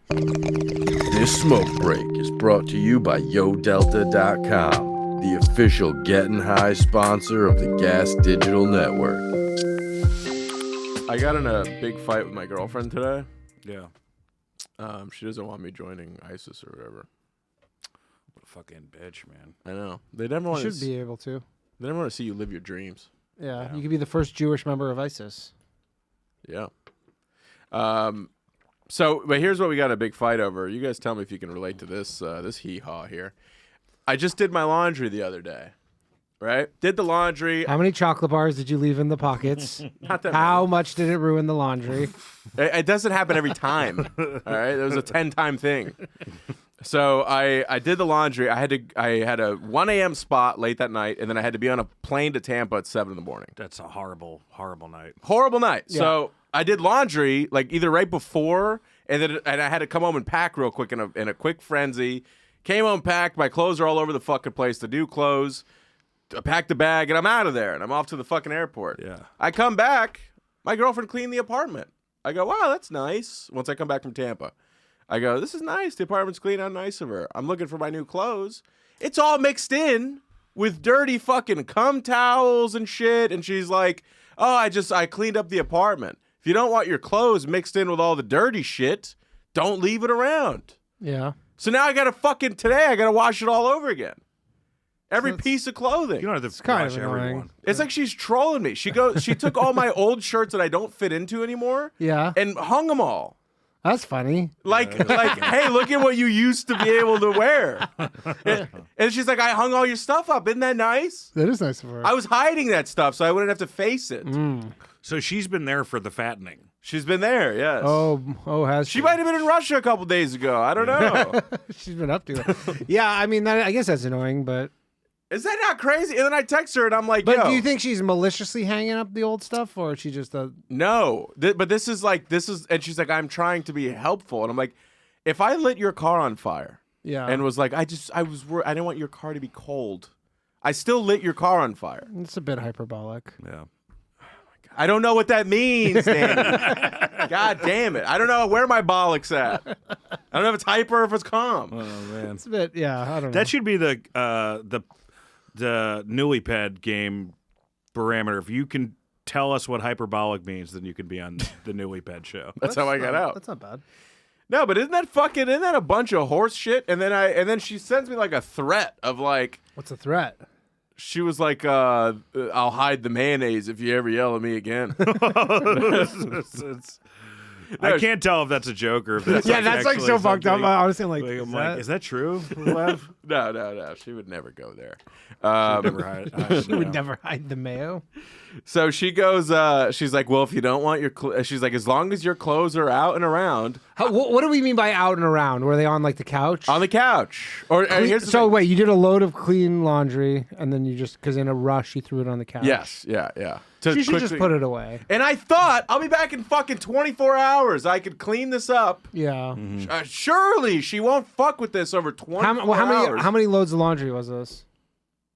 [SPEAKER 8] This smoke break is brought to you by YoDelta.com.
[SPEAKER 3] the official Getting High sponsor of the Gas Digital Network. I got in a big fight with my girlfriend today.
[SPEAKER 4] Yeah.
[SPEAKER 3] She doesn't want me joining ISIS or whatever.
[SPEAKER 4] What a fucking bitch, man.
[SPEAKER 3] I know. They never
[SPEAKER 5] You
[SPEAKER 3] want
[SPEAKER 5] should be able to.
[SPEAKER 3] They never want to see you live your dreams.
[SPEAKER 5] Yeah, you could be the first Jewish member of ISIS.
[SPEAKER 3] Yeah. But here's what we got a big fight over. You guys tell me if you can relate to this this hee-haw here. I just did my laundry the other day, right? Did the laundry.
[SPEAKER 5] How many chocolate bars did you leave in the pockets?
[SPEAKER 3] Not that
[SPEAKER 5] How much did it ruin the laundry?
[SPEAKER 3] It doesn't happen every time. All right, it was a 10-time thing. So I did the laundry. I had a 1 a.m. spot late that night, and then I had to be on a plane to Tampa at 7 in the morning.
[SPEAKER 4] That's a horrible, horrible night.
[SPEAKER 3] Horrible night.
[SPEAKER 5] Yeah.
[SPEAKER 3] So I did laundry like either right before, and I had to come home and pack real quick in a quick frenzy. Came home, packed. My clothes are all over the fucking place. The new clothes. I packed the bag, and I'm out of there, and I'm off to the fucking airport.
[SPEAKER 4] Yeah.
[SPEAKER 3] I come back. My girlfriend cleaned the apartment. I go, wow, that's nice. Once I come back from Tampa, I go, this is nice. The apartment's clean. How nice of her. I'm looking for my new clothes. It's all mixed in with dirty fucking cum towels and shit. And she's like, oh, I cleaned up the apartment. If you don't want your clothes mixed in with all the dirty shit, don't leave it around.
[SPEAKER 5] Yeah.
[SPEAKER 3] So now I got to wash it all over again. Every piece of clothing.
[SPEAKER 4] You don't have to
[SPEAKER 5] kind
[SPEAKER 4] wash
[SPEAKER 5] of
[SPEAKER 4] everyone.
[SPEAKER 5] annoying.
[SPEAKER 3] It's like she's trolling me. She took all my old shirts that I don't fit into anymore
[SPEAKER 5] Yeah.
[SPEAKER 3] and hung them all.
[SPEAKER 5] That's funny.
[SPEAKER 3] Like, hey, look at what you used to be able to wear. And she's like, I hung all your stuff up. Isn't that nice?
[SPEAKER 5] That is nice of her.
[SPEAKER 3] I was hiding that stuff so I wouldn't have to face it.
[SPEAKER 4] So she's been there for the fattening.
[SPEAKER 3] She's been there, yes.
[SPEAKER 5] Has
[SPEAKER 3] She might have been in Russia a couple days ago. I don't know.
[SPEAKER 5] She's been up to it. Yeah, I mean, I guess that's annoying, but
[SPEAKER 3] Is that not crazy? And then I text her and I'm like,
[SPEAKER 5] But
[SPEAKER 3] yo.
[SPEAKER 5] do you think she's maliciously hanging up the old stuff, or is she just a...
[SPEAKER 3] No, but this is, and she's like, I'm trying to be helpful. And I'm like, if I lit your car on fire
[SPEAKER 5] Yeah.
[SPEAKER 3] and was like, I didn't want your car to be cold. I still lit your car on fire.
[SPEAKER 5] It's a bit hyperbolic.
[SPEAKER 4] Yeah.
[SPEAKER 3] I don't know what that means, Danny. God damn it. I don't know where my bollock's at. I don't know if it's hyper or if it's calm.
[SPEAKER 4] Oh man.
[SPEAKER 5] It's a bit, yeah, I don't know.
[SPEAKER 4] That should be the newlyped game parameter. If you can tell us what hyperbolic means, then you can be on the newlyped show.
[SPEAKER 3] That's how I got out.
[SPEAKER 5] That's not bad.
[SPEAKER 3] No, but isn't that a bunch of horse shit? And then she sends me like a threat of like,
[SPEAKER 5] What's a threat?
[SPEAKER 3] she was like, I'll hide the mayonnaise if you ever yell at me again.
[SPEAKER 4] I can't tell if that's a joke or if that's
[SPEAKER 5] Yeah, that's like so fucked up. Honestly, I'm like,
[SPEAKER 4] is that true, Lev?
[SPEAKER 3] No. She would never go there.
[SPEAKER 4] Never hide.
[SPEAKER 5] she would never hide the mayo.
[SPEAKER 3] So she goes, she's like, well, if you don't want your she's like, as long as your clothes are out and around.
[SPEAKER 5] What do we mean by out and around? Were they on like the couch?
[SPEAKER 3] On the couch. Or here's the
[SPEAKER 5] So
[SPEAKER 3] thing.
[SPEAKER 5] wait, you did a load of clean laundry, and then you just, because in a rush, you threw it on the couch.
[SPEAKER 3] Yes, yeah. To
[SPEAKER 5] She should just
[SPEAKER 3] quickly-
[SPEAKER 5] put it away.
[SPEAKER 3] And I thought, I'll be back in fucking 24 hours. I could clean this up.
[SPEAKER 5] Yeah.
[SPEAKER 3] Surely she won't fuck with this over 24 hours.
[SPEAKER 5] How many loads of laundry was this?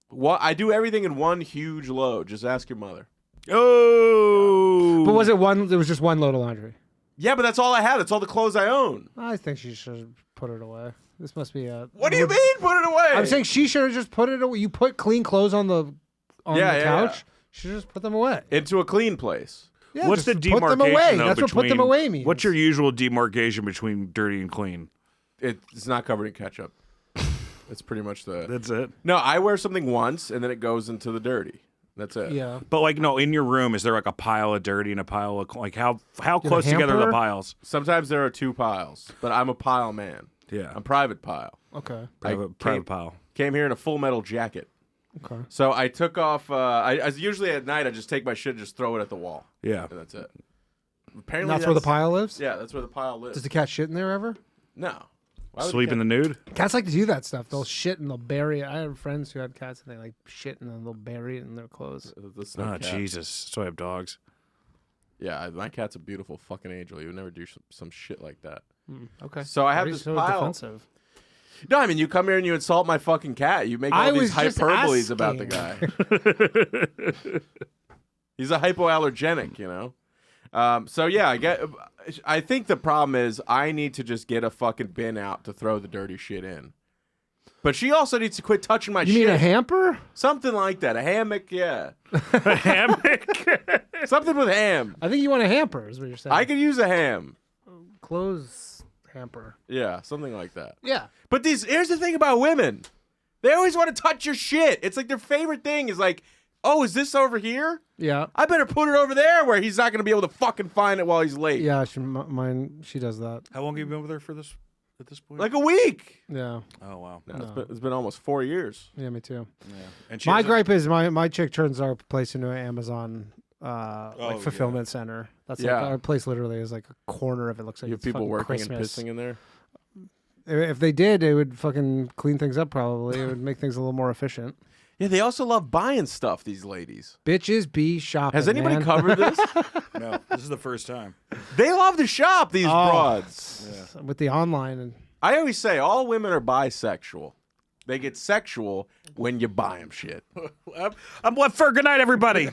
[SPEAKER 3] What? I do everything in one huge load. Just ask your mother.
[SPEAKER 4] Oh.
[SPEAKER 5] But was it one? There was just one load of laundry.
[SPEAKER 3] Yeah, but that's all I have. That's all the clothes I own.
[SPEAKER 5] I think she should put it away. This must be a.
[SPEAKER 3] What do you mean, put it away?
[SPEAKER 5] I'm saying she should have just put it away. You put clean clothes on the
[SPEAKER 3] Yeah,
[SPEAKER 5] couch. She should just put them away.
[SPEAKER 3] Into a clean place.
[SPEAKER 5] Yeah,
[SPEAKER 4] What's the
[SPEAKER 5] just
[SPEAKER 4] demarcation?
[SPEAKER 5] Put them away.
[SPEAKER 4] though,
[SPEAKER 5] That's what put them
[SPEAKER 4] between-
[SPEAKER 5] away means.
[SPEAKER 4] What's your usual demarcation between dirty and clean?
[SPEAKER 3] It's not covered in ketchup. It's pretty much
[SPEAKER 4] That's it.
[SPEAKER 3] No, I wear something once and then it goes into the dirty. That's it.
[SPEAKER 5] Yeah.
[SPEAKER 4] But like, no, in your room, is there like a pile of dirty and a pile of like how close together are the
[SPEAKER 5] hamper?
[SPEAKER 4] piles?
[SPEAKER 3] Sometimes there are two piles, but I'm a pile man.
[SPEAKER 4] Yeah,
[SPEAKER 3] I'm private pile.
[SPEAKER 5] Okay.
[SPEAKER 4] private pile.
[SPEAKER 3] Came here in a full metal jacket.
[SPEAKER 5] Okay.
[SPEAKER 3] So I took off. I usually at night I just take my shit and just throw it at the wall.
[SPEAKER 4] Yeah.
[SPEAKER 3] And that's it.
[SPEAKER 5] And
[SPEAKER 3] Apparently
[SPEAKER 5] that's where the pile lives?
[SPEAKER 3] Yeah, that's where the pile lives.
[SPEAKER 5] Does the cat shit in there ever?
[SPEAKER 3] No. Why would
[SPEAKER 4] Sleep in the nude.
[SPEAKER 5] Cats like to do that stuff. They'll shit and they'll bury it. I have friends who had cats and they like shit and then they'll bury it in their clothes.
[SPEAKER 3] That's no
[SPEAKER 4] Oh
[SPEAKER 3] cat.
[SPEAKER 4] Jesus! So I have dogs.
[SPEAKER 3] Yeah, my cat's a beautiful fucking angel. He would never do some shit like that.
[SPEAKER 5] Okay.
[SPEAKER 3] So I have
[SPEAKER 5] Very
[SPEAKER 3] this
[SPEAKER 5] so
[SPEAKER 3] pile.
[SPEAKER 5] defensive.
[SPEAKER 3] No, I mean you come here and you insult my fucking cat. You make all
[SPEAKER 5] I
[SPEAKER 3] these
[SPEAKER 5] was just
[SPEAKER 3] hyperboles about the guy. He's a hypoallergenic, you know. So yeah, I think the problem is I need to just get a fucking bin out to throw the dirty shit in. But she also needs to quit touching my
[SPEAKER 5] You
[SPEAKER 3] shit.
[SPEAKER 5] mean a hamper?
[SPEAKER 3] Something like that. A hammock, yeah.
[SPEAKER 4] A hammock.
[SPEAKER 3] Something with ham.
[SPEAKER 5] I think you want a hamper, is what you're saying.
[SPEAKER 3] I could use a ham.
[SPEAKER 5] Clothes hamper.
[SPEAKER 3] Yeah, something like that.
[SPEAKER 5] Yeah.
[SPEAKER 3] But here's the thing about women. They always want to touch your shit. It's like their favorite thing is like, oh, is this over here?
[SPEAKER 5] Yeah.
[SPEAKER 3] I better put it over there where he's not going to be able to fucking find it while he's late.
[SPEAKER 5] Yeah, she does that.
[SPEAKER 4] How long have you been with her for this? At this point?
[SPEAKER 3] Like a week.
[SPEAKER 5] Yeah.
[SPEAKER 4] Oh wow.
[SPEAKER 3] No, it's been almost 4 years.
[SPEAKER 5] Yeah, me too.
[SPEAKER 4] Yeah. And she
[SPEAKER 5] My
[SPEAKER 4] hasn't-
[SPEAKER 5] gripe is my chick turns our place into an Amazon like fulfillment center. That's like our place literally is like a corner of it. Looks like
[SPEAKER 3] You have
[SPEAKER 5] it's
[SPEAKER 3] people
[SPEAKER 5] fucking
[SPEAKER 3] working
[SPEAKER 5] Christmas.
[SPEAKER 3] and pissing in there.
[SPEAKER 5] If they did, it would fucking clean things up. Probably it would make things a little more efficient.
[SPEAKER 3] Yeah, they also love buying stuff, these ladies.
[SPEAKER 5] Bitches be shopping.
[SPEAKER 3] Has anybody
[SPEAKER 5] man.
[SPEAKER 3] covered this?
[SPEAKER 4] No, this is the first time.
[SPEAKER 3] They love to shop, these broads.
[SPEAKER 5] with the online and
[SPEAKER 3] I always say all women are bisexual. They get sexual when you buy them shit.
[SPEAKER 4] I'm Lev Fer. Good night, everybody.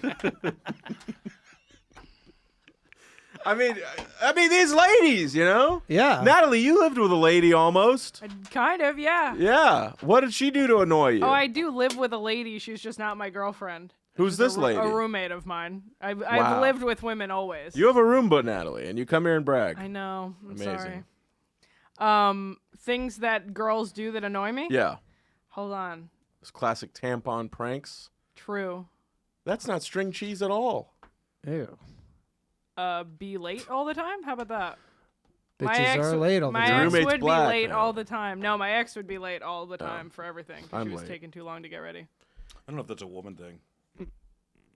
[SPEAKER 3] I mean, these ladies, you know?
[SPEAKER 5] yeah.
[SPEAKER 3] Natalie, you lived with a lady almost.
[SPEAKER 1] Kind of, yeah.
[SPEAKER 3] Yeah. What did she do to annoy you?
[SPEAKER 1] Oh, I do live with a lady. She's just not my girlfriend.
[SPEAKER 3] Who's
[SPEAKER 1] She's
[SPEAKER 3] this
[SPEAKER 1] a
[SPEAKER 3] lady?
[SPEAKER 1] A roommate of mine. I've
[SPEAKER 3] Wow.
[SPEAKER 1] lived with women always.
[SPEAKER 3] You have a room, but Natalie, and you come here and brag.
[SPEAKER 1] I know. I'm
[SPEAKER 3] Amazing.
[SPEAKER 1] sorry. Things that girls do that annoy me?
[SPEAKER 3] Yeah.
[SPEAKER 1] Hold on.
[SPEAKER 3] Those classic tampon pranks.
[SPEAKER 1] True.
[SPEAKER 3] That's not string cheese at all.
[SPEAKER 5] Ew.
[SPEAKER 1] Be late all the time? How about that?
[SPEAKER 5] Bitches are late all the
[SPEAKER 1] my
[SPEAKER 5] time.
[SPEAKER 1] ex
[SPEAKER 3] Roommate's
[SPEAKER 1] would
[SPEAKER 3] black,
[SPEAKER 1] be late
[SPEAKER 3] man.
[SPEAKER 1] all the time. No, my ex would be late all the time for everything. 'Cause
[SPEAKER 3] I'm
[SPEAKER 1] she was
[SPEAKER 3] late.
[SPEAKER 1] taking too long to get ready.
[SPEAKER 4] I don't know if that's a woman thing.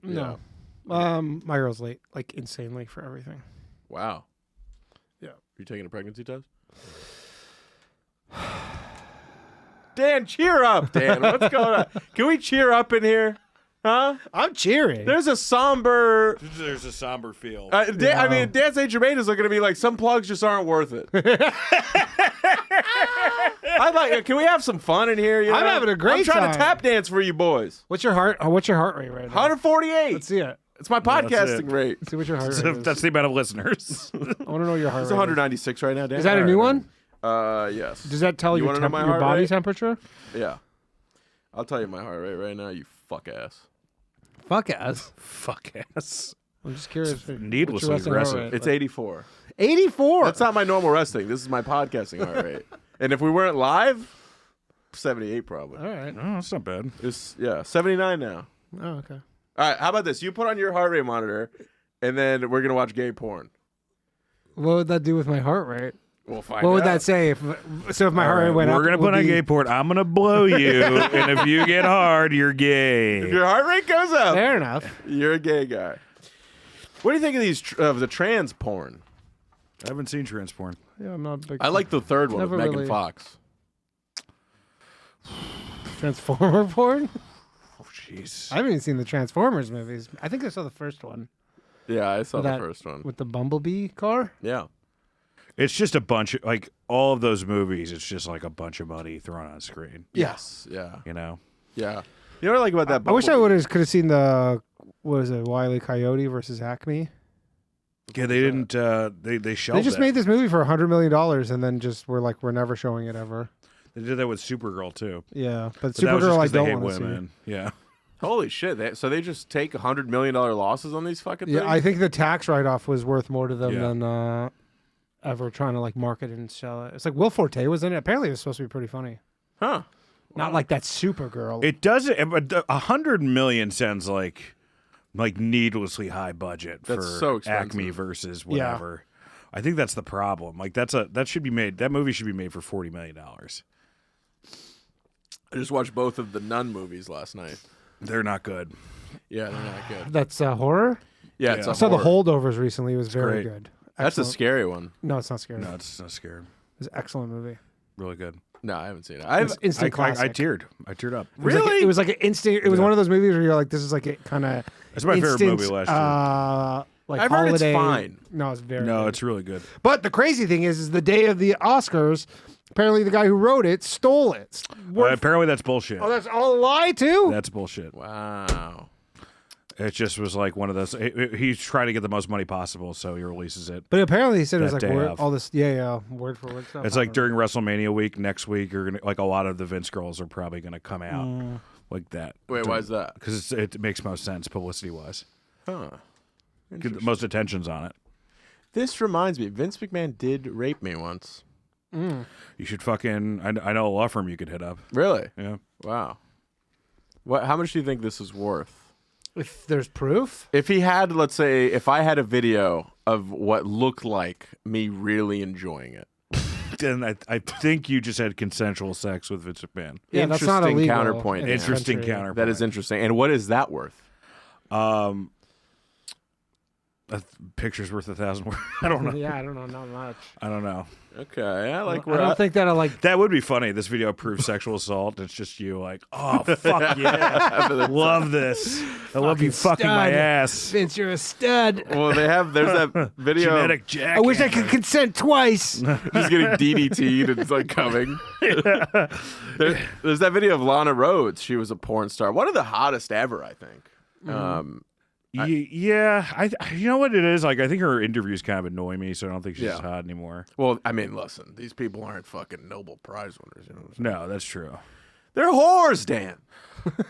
[SPEAKER 5] No. My girl's late, like insanely for everything.
[SPEAKER 3] Wow.
[SPEAKER 5] Yeah.
[SPEAKER 3] You taking a pregnancy test? Dan, cheer up, Dan. What's going on? Can we cheer up in here? Huh?
[SPEAKER 5] I'm cheering.
[SPEAKER 3] There's a somber.
[SPEAKER 4] There's a somber feel.
[SPEAKER 3] Dan, I mean, Dan St. Germain is looking to be like, some plugs just aren't worth it. I'd like. Can we have some fun in here? You
[SPEAKER 5] I'm
[SPEAKER 3] know?
[SPEAKER 5] having a great
[SPEAKER 3] I'm trying to
[SPEAKER 5] time.
[SPEAKER 3] tap dance for you boys.
[SPEAKER 5] What's your heart rate right now?
[SPEAKER 3] 148.
[SPEAKER 5] Let's see it.
[SPEAKER 3] It's my
[SPEAKER 4] that's
[SPEAKER 3] podcasting
[SPEAKER 4] it.
[SPEAKER 3] rate.
[SPEAKER 5] Let's see what your heart
[SPEAKER 4] So
[SPEAKER 5] rate is.
[SPEAKER 4] that's the amount of listeners.
[SPEAKER 5] I want to know your heart
[SPEAKER 3] It's
[SPEAKER 5] rate.
[SPEAKER 3] 196 right now, Dan.
[SPEAKER 5] Is that a new one?
[SPEAKER 3] Yes.
[SPEAKER 5] Does that tell
[SPEAKER 3] You
[SPEAKER 5] your,
[SPEAKER 3] wanna know my
[SPEAKER 5] your
[SPEAKER 3] heart
[SPEAKER 5] body
[SPEAKER 3] rate?
[SPEAKER 5] temperature?
[SPEAKER 3] Yeah. I'll tell you my heart rate right now, you fuck ass.
[SPEAKER 5] Fuck ass.
[SPEAKER 4] Fuck ass.
[SPEAKER 5] I'm just curious.
[SPEAKER 4] It's needlessly
[SPEAKER 5] what's your resting heart
[SPEAKER 4] aggressive.
[SPEAKER 5] rate?
[SPEAKER 3] It's 84.
[SPEAKER 5] 84.
[SPEAKER 3] That's not my normal resting. This is my podcasting heart rate. And if we weren't live, 78 probably.
[SPEAKER 5] All right.
[SPEAKER 4] Oh, that's not bad.
[SPEAKER 3] It's 79 now.
[SPEAKER 5] Oh, okay.
[SPEAKER 3] All right, how about this? You put on your heart rate monitor, and then we're gonna watch gay porn.
[SPEAKER 5] What would that do with my heart rate?
[SPEAKER 3] We'll find
[SPEAKER 5] What would
[SPEAKER 3] out.
[SPEAKER 5] that say if my heart rate went up?
[SPEAKER 4] We're gonna put on gay porn. I'm gonna blow you, and if you get hard, you're
[SPEAKER 3] If
[SPEAKER 4] gay.
[SPEAKER 3] your heart rate goes up,
[SPEAKER 5] Fair enough.
[SPEAKER 3] you're a gay guy. What do you think of these of the trans porn?
[SPEAKER 4] I haven't seen trans porn.
[SPEAKER 5] Yeah, I'm not a big.
[SPEAKER 3] I like the third one
[SPEAKER 5] Never
[SPEAKER 3] with Megan
[SPEAKER 5] really-
[SPEAKER 3] Fox.
[SPEAKER 5] Transformer porn.
[SPEAKER 4] Oh, jeez.
[SPEAKER 5] I haven't even seen the Transformers movies. I think I saw the first one
[SPEAKER 3] Yeah, I saw
[SPEAKER 5] That-
[SPEAKER 3] the first one.
[SPEAKER 5] with the Bumblebee car.
[SPEAKER 3] Yeah.
[SPEAKER 4] It's just a bunch of like all of those movies. It's just like a bunch of money thrown on screen.
[SPEAKER 3] Yes. Yeah.
[SPEAKER 4] You know.
[SPEAKER 3] Yeah. You know what I like about that?
[SPEAKER 5] I wish I
[SPEAKER 3] Bumblebee?
[SPEAKER 5] could have seen the what is it, Wile E. Coyote versus Acme.
[SPEAKER 4] Yeah, they didn't. They shelved
[SPEAKER 5] They just
[SPEAKER 4] it.
[SPEAKER 5] made this movie for $100 million and then just were like, we're never showing it ever.
[SPEAKER 4] They did that with Supergirl too.
[SPEAKER 5] Yeah, but
[SPEAKER 4] But that was
[SPEAKER 5] Supergirl, I
[SPEAKER 4] just 'cause they hate
[SPEAKER 5] don't want to see.
[SPEAKER 4] women. Yeah.
[SPEAKER 3] Holy shit! So they just take $100 million losses on these fucking things?
[SPEAKER 5] Yeah, I think the tax write-off was worth more to them
[SPEAKER 4] Yeah.
[SPEAKER 5] than ever trying to like market it and sell it. It's like Will Forte was in it. Apparently, it was supposed to be pretty funny.
[SPEAKER 3] Huh.
[SPEAKER 5] Not like that Supergirl.
[SPEAKER 4] It doesn't. But $100 million sounds like needlessly high budget
[SPEAKER 3] That's
[SPEAKER 4] for
[SPEAKER 3] so expensive.
[SPEAKER 4] Acme versus whatever. I think that's the problem. Like that should be made. That movie should be made for $40 million.
[SPEAKER 3] I just watched both of the Nun movies last night.
[SPEAKER 4] They're not good.
[SPEAKER 3] Yeah, they're not good.
[SPEAKER 5] That's horror.
[SPEAKER 3] Yeah, it's
[SPEAKER 4] Yeah.
[SPEAKER 3] a
[SPEAKER 5] I saw the
[SPEAKER 3] horror.
[SPEAKER 5] Holdovers recently. It was very
[SPEAKER 4] great.
[SPEAKER 5] good.
[SPEAKER 3] That's a
[SPEAKER 5] Excellent.
[SPEAKER 3] scary one.
[SPEAKER 5] No, it's not scary.
[SPEAKER 4] No, it's not scared.
[SPEAKER 5] It's an excellent movie.
[SPEAKER 4] Really good.
[SPEAKER 3] No, I haven't seen it. I've
[SPEAKER 5] It's instant
[SPEAKER 4] I
[SPEAKER 5] classic.
[SPEAKER 4] teared. I teared up.
[SPEAKER 5] It was like-
[SPEAKER 3] Really?
[SPEAKER 5] it was like an instant. It was one of those movies where you're like, this is like a kind of.
[SPEAKER 4] That's my favorite movie last year.
[SPEAKER 5] Like
[SPEAKER 3] I've heard it's
[SPEAKER 5] holiday.
[SPEAKER 3] fine.
[SPEAKER 5] No, it's very.
[SPEAKER 4] No,
[SPEAKER 5] good.
[SPEAKER 4] it's really good.
[SPEAKER 5] But the crazy thing is the day of the Oscars, apparently the guy who wrote it stole it.
[SPEAKER 4] Apparently, that's bullshit.
[SPEAKER 5] Oh, that's all a lie too.
[SPEAKER 4] That's bullshit.
[SPEAKER 3] wow.
[SPEAKER 4] It just was like one of those. He's trying to get the most money possible, so he releases it.
[SPEAKER 5] But apparently he said it was
[SPEAKER 4] That
[SPEAKER 5] like
[SPEAKER 4] day
[SPEAKER 5] word,
[SPEAKER 4] of.
[SPEAKER 5] all this, word for word stuff.
[SPEAKER 4] It's like during WrestleMania week next week, you're gonna like a lot of the Vince girls are probably gonna come out like that.
[SPEAKER 3] Wait, why is that?
[SPEAKER 4] Because it makes most sense publicity wise.
[SPEAKER 3] Huh.
[SPEAKER 4] Get the most attention's on it.
[SPEAKER 3] This reminds me, Vince McMahon did rape me once.
[SPEAKER 4] You should fucking. I know a law firm you could hit up.
[SPEAKER 3] Really?
[SPEAKER 4] Yeah.
[SPEAKER 3] Wow. What? How much do you think this is worth?
[SPEAKER 5] if there's proof.
[SPEAKER 3] If he had, let's say, if I had a video of what looked like me really enjoying it.
[SPEAKER 4] Then I think you just had consensual sex with Vince McMahon.
[SPEAKER 5] Yeah, that's not
[SPEAKER 3] Interesting
[SPEAKER 5] illegal
[SPEAKER 3] counterpoint.
[SPEAKER 5] in this
[SPEAKER 4] Interesting
[SPEAKER 5] country.
[SPEAKER 4] counterpoint.
[SPEAKER 3] That is interesting. And what is that worth?
[SPEAKER 4] A picture's worth 1,000 words. I don't know.
[SPEAKER 5] Yeah, I don't know, not much.
[SPEAKER 4] I don't know.
[SPEAKER 3] Okay, I like
[SPEAKER 5] I
[SPEAKER 3] where
[SPEAKER 5] don't think that'll like.
[SPEAKER 4] That would be funny. This video proves sexual assault. It's just you like, oh, fuck yeah. Love this. I love you fucking my
[SPEAKER 5] stud.
[SPEAKER 4] ass.
[SPEAKER 5] Vince, you're a stud.
[SPEAKER 3] Well, there's that video.
[SPEAKER 4] Genetic jack.
[SPEAKER 5] I wish I could consent twice.
[SPEAKER 3] He's getting DDT'd and it's like coming. There's that video of Lana Rhodes. She was a porn star. One of the hottest ever, I think.
[SPEAKER 4] Yeah, you know what it is? Like, I think her interviews kind of annoy me, so I don't think she's
[SPEAKER 3] Yeah.
[SPEAKER 4] hot anymore.
[SPEAKER 3] Well, I mean, listen, these people aren't fucking Nobel Prize winners. You know what I'm saying?
[SPEAKER 4] No, that's true.
[SPEAKER 3] They're whores, Dan.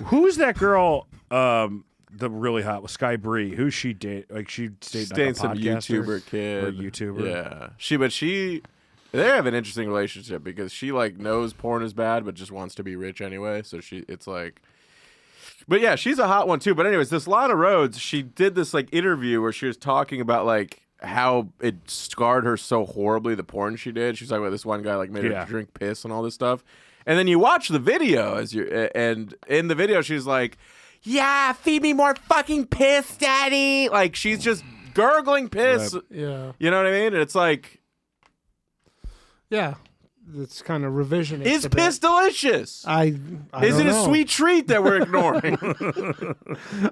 [SPEAKER 4] Who's that girl? The really hot Sky Bree. Who's she date? Like she dating like a
[SPEAKER 3] some
[SPEAKER 4] podcaster?
[SPEAKER 3] YouTuber kid.
[SPEAKER 4] Or YouTuber.
[SPEAKER 3] Yeah. They have an interesting relationship because she like knows porn is bad, but just wants to be rich anyway. So it's like. But yeah, she's a hot one too. But anyways, this Lana Rhodes, she did this like interview where she was talking about like how it scarred her so horribly, the porn she did. She's talking about this one guy like made her drink piss and all this stuff. And then you watch the video and in the video she's like, "Yeah, feed me more fucking piss, daddy." Like she's just gurgling piss.
[SPEAKER 4] Right.
[SPEAKER 5] Yeah.
[SPEAKER 3] You know what I mean? And it's like,
[SPEAKER 5] Yeah. It's kind of revisionist.
[SPEAKER 3] is
[SPEAKER 5] a bit.
[SPEAKER 3] piss delicious?
[SPEAKER 5] I
[SPEAKER 3] Is
[SPEAKER 5] don't
[SPEAKER 3] it a
[SPEAKER 5] know.
[SPEAKER 3] sweet treat that we're ignoring?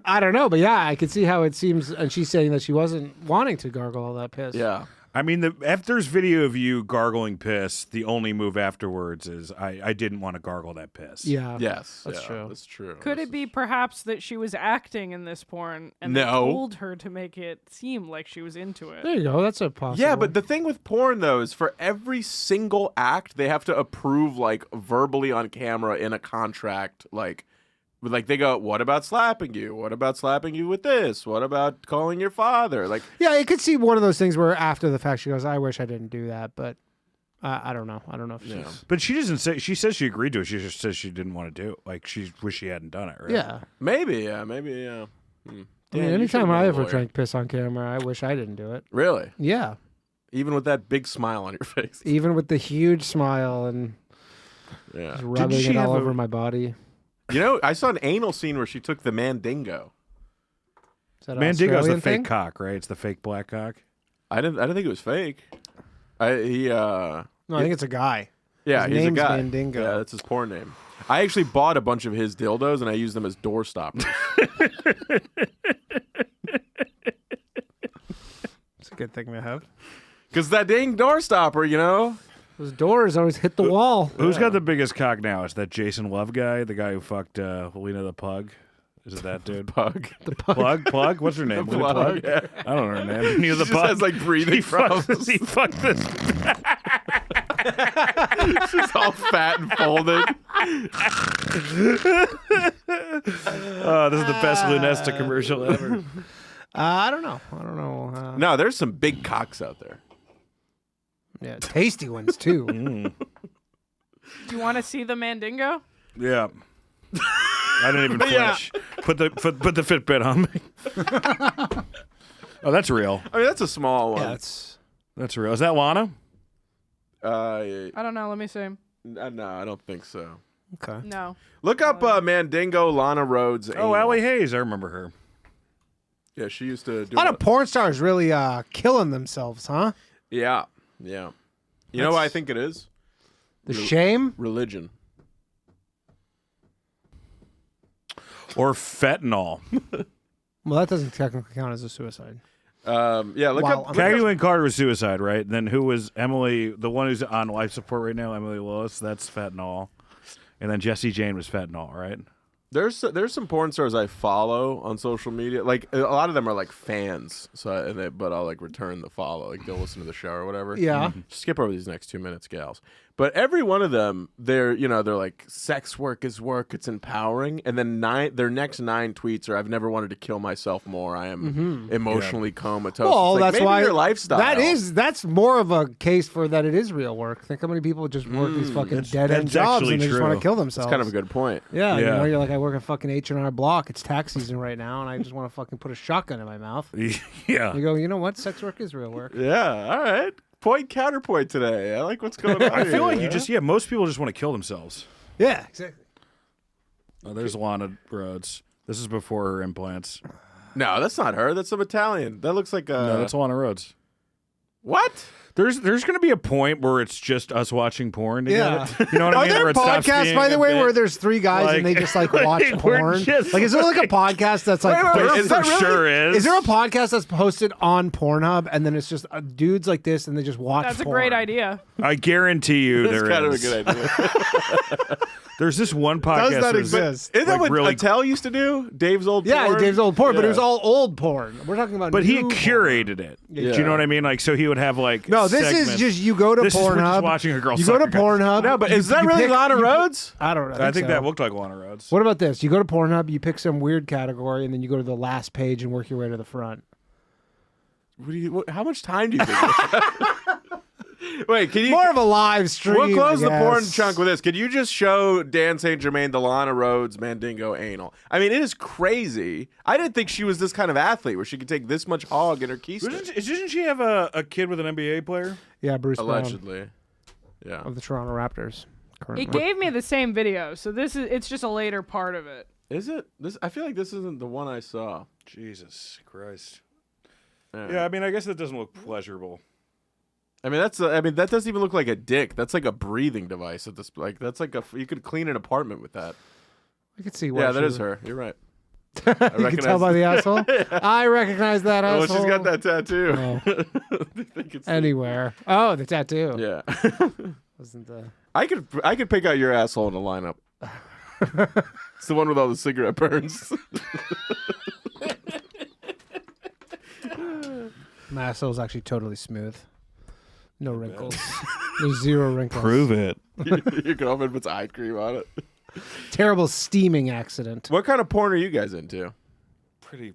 [SPEAKER 5] I don't know, but yeah, I could see how it seems. And she's saying that she wasn't wanting to gargle all that piss.
[SPEAKER 3] Yeah.
[SPEAKER 4] I mean, if there's video of you gargling piss, the only move afterwards is I didn't want to gargle that piss.
[SPEAKER 5] Yeah.
[SPEAKER 3] Yes.
[SPEAKER 5] That's
[SPEAKER 3] yeah,
[SPEAKER 5] true.
[SPEAKER 3] That's true.
[SPEAKER 1] Could
[SPEAKER 3] This
[SPEAKER 1] it be
[SPEAKER 3] is-
[SPEAKER 1] perhaps that she was acting in this porn and they
[SPEAKER 3] No.
[SPEAKER 1] told her to make it seem like she was into it?
[SPEAKER 5] There you go. That's a possible.
[SPEAKER 3] Yeah, but the thing with porn though is for every single act they have to approve like verbally on camera in a contract like they go, "What about slapping you? What about slapping you with this? What about calling your father?" Like
[SPEAKER 5] Yeah, I could see one of those things where after the fact she goes, "I wish I didn't do that," but I don't know. I don't know if
[SPEAKER 3] Yeah.
[SPEAKER 5] she's.
[SPEAKER 4] But she doesn't say. She says she agreed to it. She just says she didn't want to do it. Like she wish she hadn't done it. Right?
[SPEAKER 5] Yeah.
[SPEAKER 3] maybe, yeah. Hmm.
[SPEAKER 5] I mean,
[SPEAKER 3] Dan, you
[SPEAKER 5] anytime
[SPEAKER 3] should've
[SPEAKER 5] I
[SPEAKER 3] been a
[SPEAKER 5] ever
[SPEAKER 3] lawyer.
[SPEAKER 5] drank piss on camera, I wish I didn't do it.
[SPEAKER 3] Really?
[SPEAKER 5] Yeah.
[SPEAKER 3] Even with that big smile on your face.
[SPEAKER 5] Even with the huge smile and
[SPEAKER 3] Yeah.
[SPEAKER 5] just rubbing
[SPEAKER 4] she
[SPEAKER 5] it all
[SPEAKER 4] have a-
[SPEAKER 5] over my body.
[SPEAKER 3] You know, I saw an anal scene where she took the mandingo.
[SPEAKER 5] Is that an
[SPEAKER 4] Mandigo's the
[SPEAKER 5] Australian
[SPEAKER 4] fake
[SPEAKER 5] thing?
[SPEAKER 4] cock, right? It's the fake black cock.
[SPEAKER 3] I didn't think it was fake.
[SPEAKER 5] No, I think it's a guy.
[SPEAKER 3] Yeah,
[SPEAKER 5] His
[SPEAKER 3] he's a
[SPEAKER 5] name's
[SPEAKER 3] guy.
[SPEAKER 5] Mandingo.
[SPEAKER 3] Yeah, that's his porn name. I actually bought a bunch of his dildos and I used them as door stoppers.
[SPEAKER 5] It's a good thing to have.
[SPEAKER 3] Because that dang door stopper, you know?
[SPEAKER 5] Those doors always hit the wall.
[SPEAKER 4] Who's got the biggest cock now? Is that Jason Love guy, the guy who fucked Lena the Pug? Is it that dude?
[SPEAKER 3] Pug.
[SPEAKER 4] Plug? What's her name? Lena
[SPEAKER 3] Plug,
[SPEAKER 4] Pug?
[SPEAKER 3] yeah.
[SPEAKER 4] I don't know her name. Lena the
[SPEAKER 3] She just
[SPEAKER 4] Pug.
[SPEAKER 3] has, like, breathing
[SPEAKER 4] he
[SPEAKER 3] problems.
[SPEAKER 4] He fucked this.
[SPEAKER 3] She's all fat and folded.
[SPEAKER 4] Oh, this is the best Lunesta commercial ever.
[SPEAKER 5] I don't know.
[SPEAKER 3] No, there's some big cocks out there.
[SPEAKER 5] Yeah, tasty ones too.
[SPEAKER 1] Do you want to see the Mandingo?
[SPEAKER 4] Yeah. I didn't even
[SPEAKER 3] Yeah.
[SPEAKER 4] flinch. Put the Fitbit on me. Oh, that's real.
[SPEAKER 3] I mean, that's a small one.
[SPEAKER 5] Yeah, it's
[SPEAKER 4] That's real. Is that Lana?
[SPEAKER 1] I don't know. Let me see.
[SPEAKER 3] No, I don't think so.
[SPEAKER 5] okay.
[SPEAKER 1] No.
[SPEAKER 3] Look up Mandingo, Lana Rhodes.
[SPEAKER 4] Oh,
[SPEAKER 3] anal.
[SPEAKER 4] Allie Hayes. I remember her.
[SPEAKER 3] Yeah, she used to do
[SPEAKER 5] A lot of porn stars really killing themselves, huh?
[SPEAKER 3] Yeah, yeah. You know what I think it is?
[SPEAKER 5] The shame.
[SPEAKER 3] Religion.
[SPEAKER 4] Or fentanyl.
[SPEAKER 5] Well, that doesn't technically count as a suicide.
[SPEAKER 3] Yeah, look
[SPEAKER 5] Wow,
[SPEAKER 3] up.
[SPEAKER 5] I'm
[SPEAKER 4] Caguin Carter was suicide, right? And then who was Emily, the one who's on life support right now, Emily Lewis? That's fentanyl. And then Jesse Jane was fentanyl, right?
[SPEAKER 3] There's some porn stars I follow on social media. Like a lot of them are like fans, but I'll like return the follow. Like they'll listen to the show or whatever.
[SPEAKER 5] Yeah.
[SPEAKER 3] Skip over these next 2 minutes, gals. But every one of them, they're like sex work is work. It's empowering. And then their next 9 tweets are I've never wanted to kill myself more. I am emotionally comatose.
[SPEAKER 5] Well,
[SPEAKER 3] It's like,
[SPEAKER 5] that's
[SPEAKER 3] maybe
[SPEAKER 5] why
[SPEAKER 3] your lifestyle.
[SPEAKER 5] that's more of a case for that it is real work. Think how many people just work these fucking dead end
[SPEAKER 4] that's
[SPEAKER 5] jobs
[SPEAKER 4] actually
[SPEAKER 5] and they just want
[SPEAKER 4] true.
[SPEAKER 5] to kill themselves.
[SPEAKER 3] It's kind of a good point.
[SPEAKER 5] Yeah, you
[SPEAKER 4] Yeah.
[SPEAKER 5] know, you're like, I work at fucking H&R Block. It's tax season right now, and I just want to fucking put a shotgun in my mouth.
[SPEAKER 4] Yeah.
[SPEAKER 5] You go, you know what? Sex work is real work.
[SPEAKER 3] Yeah. All right. Point counterpoint today. I like what's going on.
[SPEAKER 4] I feel like
[SPEAKER 3] here.
[SPEAKER 4] most people just want to kill themselves.
[SPEAKER 5] Yeah, exactly.
[SPEAKER 4] Oh, there's Lana Rhodes. This is before her implants.
[SPEAKER 3] No, that's not her. That's some Italian. That looks like
[SPEAKER 4] No, that's Lana Rhodes.
[SPEAKER 3] what?
[SPEAKER 4] There's going to be a point where it's just us watching porn
[SPEAKER 5] Yeah.
[SPEAKER 4] together. You know what I
[SPEAKER 5] Are
[SPEAKER 4] mean?
[SPEAKER 5] there
[SPEAKER 4] Where it stops
[SPEAKER 5] podcasts,
[SPEAKER 4] being
[SPEAKER 5] by the
[SPEAKER 4] a
[SPEAKER 5] way,
[SPEAKER 4] bit-
[SPEAKER 5] where there's 3 guys and they just like watch
[SPEAKER 4] we're
[SPEAKER 5] porn?
[SPEAKER 4] just-
[SPEAKER 5] Like, is there like a podcast that's like,
[SPEAKER 3] Wait,
[SPEAKER 4] There
[SPEAKER 3] is that
[SPEAKER 4] for
[SPEAKER 3] really-
[SPEAKER 4] sure is.
[SPEAKER 5] is there a podcast that's posted on Pornhub and then it's just dudes like this and they just watch
[SPEAKER 1] That's a
[SPEAKER 5] porn?
[SPEAKER 1] great idea.
[SPEAKER 4] I guarantee you
[SPEAKER 3] That's
[SPEAKER 4] there
[SPEAKER 3] kind
[SPEAKER 4] is.
[SPEAKER 3] of a good idea.
[SPEAKER 4] There's this one podcast.
[SPEAKER 5] Does that
[SPEAKER 4] that's-
[SPEAKER 5] exist?
[SPEAKER 3] Isn't that
[SPEAKER 4] Like,
[SPEAKER 3] what
[SPEAKER 4] really-
[SPEAKER 3] Attell used to do? Dave's old
[SPEAKER 5] Yeah,
[SPEAKER 3] porn?
[SPEAKER 5] Dave's old porn, but it
[SPEAKER 3] Yeah.
[SPEAKER 5] was all old porn. We're talking about
[SPEAKER 4] But he
[SPEAKER 5] new
[SPEAKER 4] curated it. Do you
[SPEAKER 3] Yeah.
[SPEAKER 4] know what I mean? Like, so he would have like.
[SPEAKER 5] No, this
[SPEAKER 4] segments.
[SPEAKER 5] is just you go to
[SPEAKER 4] This is we're just
[SPEAKER 5] Pornhub.
[SPEAKER 4] watching a girl
[SPEAKER 5] You go to
[SPEAKER 4] suck a guy.
[SPEAKER 5] Pornhub.
[SPEAKER 3] No, but
[SPEAKER 5] you-
[SPEAKER 3] is that
[SPEAKER 5] you
[SPEAKER 3] really
[SPEAKER 5] pick-
[SPEAKER 3] Lana
[SPEAKER 5] you-
[SPEAKER 3] Rhodes?
[SPEAKER 5] I don't know.
[SPEAKER 4] I think
[SPEAKER 5] so.
[SPEAKER 4] that looked like Lana Rhodes.
[SPEAKER 5] What about this? You go to Pornhub, you pick some weird category, and then you go to the last page and work your way to the front.
[SPEAKER 3] How much time do you think? Wait, can you?
[SPEAKER 5] More of a live stream.
[SPEAKER 3] We'll close
[SPEAKER 5] I
[SPEAKER 3] the porn
[SPEAKER 5] guess.
[SPEAKER 3] chunk with this. Could you just show Dan St. Germain the Lana Rhodes Mandingo anal? I mean, it is crazy. I didn't think she was this kind of athlete where she could take this much hog in her keister.
[SPEAKER 4] Didn't she have a kid with an NBA player?
[SPEAKER 5] Yeah, Bruce Brown
[SPEAKER 3] Allegedly. Yeah.
[SPEAKER 5] of the Toronto Raptors. Currently.
[SPEAKER 1] It gave me the same video, so it's just a later part of it.
[SPEAKER 3] Is it? I feel like this isn't the one I saw.
[SPEAKER 4] Jesus Christ.
[SPEAKER 3] Yeah.
[SPEAKER 4] Yeah, I mean, I guess that doesn't look pleasurable.
[SPEAKER 3] I mean, that doesn't even look like a dick. That's like a breathing device at this. Like that's like you could clean an apartment with that.
[SPEAKER 5] I could see.
[SPEAKER 3] Yeah, that is her. You're right.
[SPEAKER 5] You can tell by the asshole. I recognize that
[SPEAKER 3] Oh,
[SPEAKER 5] asshole.
[SPEAKER 3] she's got that tattoo.
[SPEAKER 5] Oh.
[SPEAKER 3] I think it's
[SPEAKER 5] Anywhere. Oh, the tattoo.
[SPEAKER 3] yeah.
[SPEAKER 5] Wasn't the...
[SPEAKER 3] I could pick out your asshole in a lineup. It's the one with all the cigarette burns.
[SPEAKER 5] My asshole's actually totally smooth. No wrinkles. There's 0 wrinkles.
[SPEAKER 4] it.
[SPEAKER 3] Your girlfriend puts eye cream on it.
[SPEAKER 5] Terrible steaming accident.
[SPEAKER 3] What kind of porn are you guys into?
[SPEAKER 4] Pretty